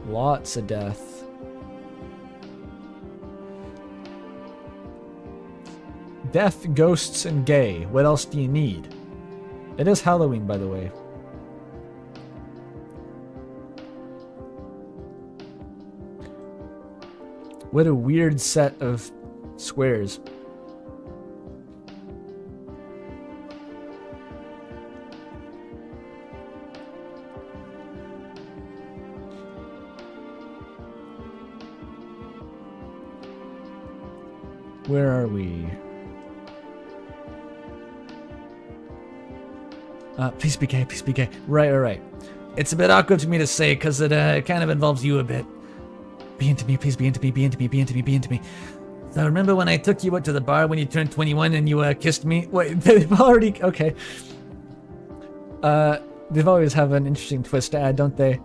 Lots of death. Death, ghosts, and gay. What else do you need? It is Halloween, by the way. What a weird set of squares. Where are we? Please be gay, please be gay. Right. It's a bit awkward for me to say because it kind of involves you a bit. Be into me, please be into me, be into me, be into me, be into me. So remember when I took you out to the bar when you turned 21 and you kissed me? Wait, they've already... Okay. They've always have an interesting twist to add, don't they?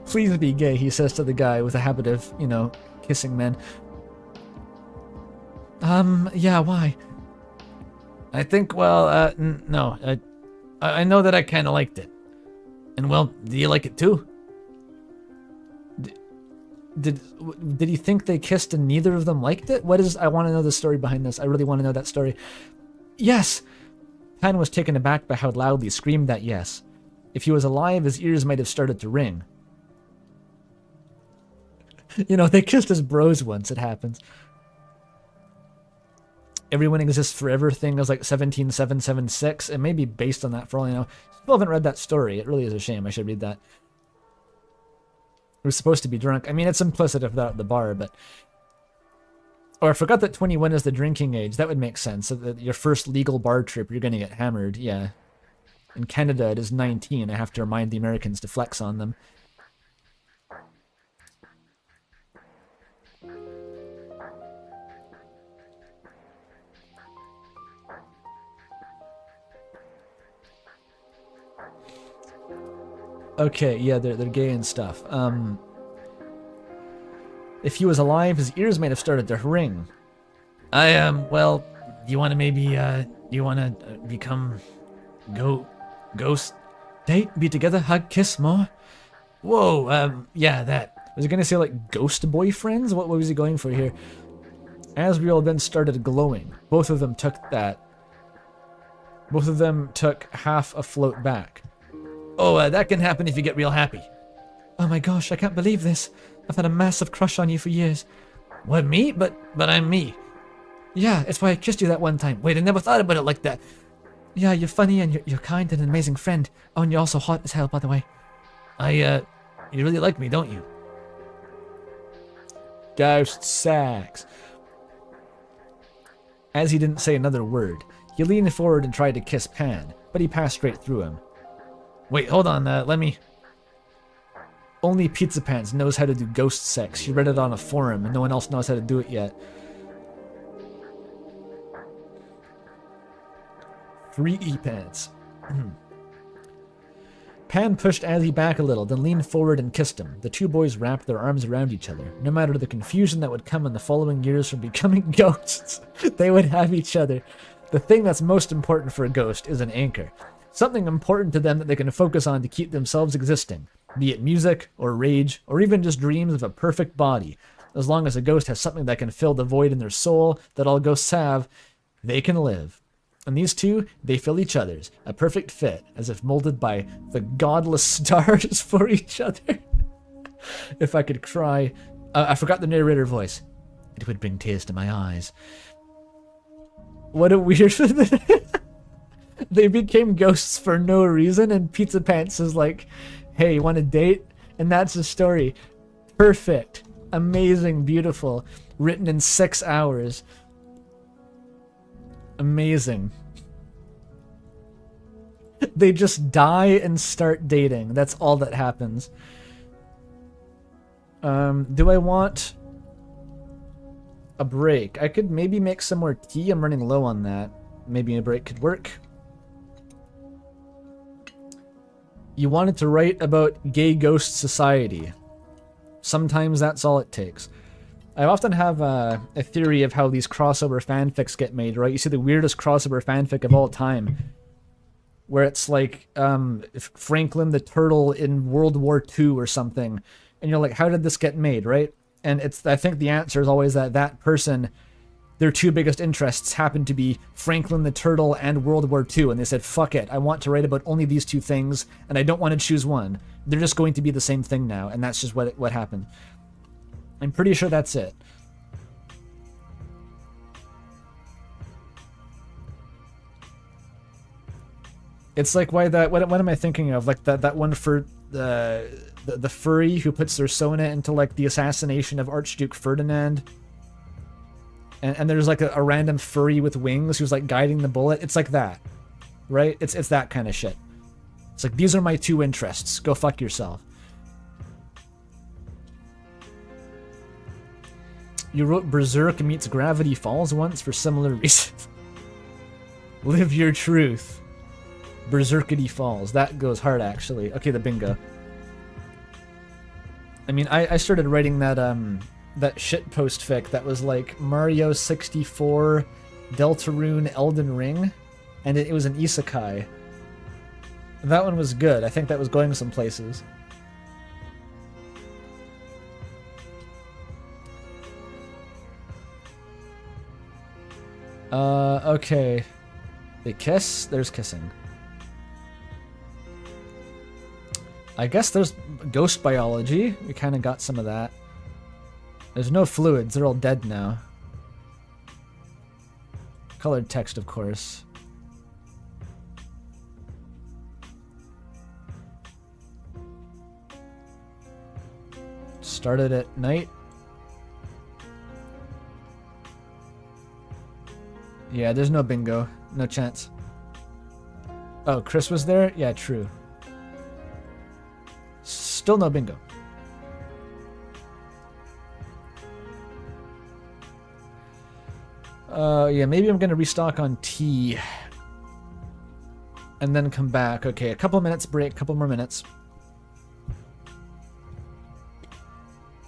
Please be gay, he says to the guy with a habit of, you know, kissing men. Yeah, why? I think, well, no. I know that I kind of liked it. And, well, do you like it too? Did you think they kissed and neither of them liked it? What is... I want to know the story behind this. I really want to know that story. Yes! Pan was taken aback by how loudly he screamed that yes. If he was alive, his ears might have started to ring. You know, they kissed as bros once, it happens. Everyone exists forever thing is like 17776. It may be based on that for all I know. Still haven't read that story. It really is a shame. I should read that. We're supposed to be drunk. I mean, it's implicit if they're at the bar, but... Or I forgot that 21 is the drinking age. That would make sense. So that your first legal bar trip, you're going to get hammered. Yeah. In Canada, it is 19. I have to remind the Americans to flex on them. Okay, yeah, they're gay and stuff. If he was alive, his ears might have started to ring. Well, do you want to maybe, do you want to become ghost? Date, be together, hug, kiss more? Whoa, yeah, that. Was he gonna say, like, ghost boyfriends? What was he going for here? Asriel then started glowing. Both of them took half a float back. Oh, that can happen if you get real happy. Oh my gosh, I can't believe this. I've had a massive crush on you for years. What, me? But I'm me. Yeah, it's why I kissed you that one time. Wait, I never thought about it like that. Yeah, you're funny and you're kind and an amazing friend. Oh, and you're also hot as hell, by the way. You really like me, don't you? Ghost sex. As he didn't say another word, he leaned forward and tried to kiss Pan, but he passed straight through him. Wait, hold on, let me... Only Pizza Pants knows how to do ghost sex. She read it on a forum and no one else knows how to do it yet. Free E-Pants. Pan pushed Azzy back a little, then leaned forward and kissed him. The two boys wrapped their arms around each other. No matter the confusion that would come in the following years from becoming ghosts, they would have each other. The thing that's most important for a ghost is an anchor. Something important to them that they can focus on to keep themselves existing. Be it music, or rage, or even just dreams of a perfect body. As long as a ghost has something that can fill the void in their soul that all ghosts have, they can live. And these two, they fill each other's. A perfect fit, as if molded by the godless stars for each other. If I could cry... I forgot the narrator voice. It would bring tears to my eyes. What a weird... They became ghosts for no reason, and Pizza Pants is like, hey, you want to date? And that's the story. Perfect. Amazing. Beautiful. Written in 6 hours. Amazing. They just die and start dating. That's all that happens. Do I want a break. I could maybe make some more tea. I'm running low on that. Maybe a break could work. You wanted to write about gay ghost society. Sometimes that's all it takes. I often have a theory of how these crossover fanfics get made, right? You see the weirdest crossover fanfic of all time, where it's like Franklin the Turtle in World War II or something, and you're like, how did this get made, right? And I think the answer is always that person, their two biggest interests happen to be Franklin the Turtle and World War II, and they said, fuck it, I want to write about only these two things, and I don't want to choose one. They're just going to be the same thing now, and that's just what happened. I'm pretty sure that's it. It's like why that. What am I thinking of? Like that one for the furry who puts their sona into like the assassination of Archduke Ferdinand. And there's like a random furry with wings who's like guiding the bullet. It's like that, right? It's that kind of shit. It's like, these are my two interests. Go fuck yourself. You wrote Berserk meets Gravity Falls once for similar reasons. Live your truth. Berserkity Falls. That goes hard, actually. Okay, the bingo. I mean, I started writing that shitpost fic that was like Mario 64, Deltarune, Elden Ring, and it was an isekai. That one was good. I think that was going some places. Okay. They kiss? There's kissing. I guess there's ghost biology. We kind of got some of that. There's no fluids. They're all dead now. Colored text, of course. Started at night. Yeah, there's no bingo. No chance. Oh, Chris was there? Yeah, true. Still no bingo. Yeah, maybe I'm gonna restock on tea. And then come back. Okay, a couple minutes break, couple more minutes.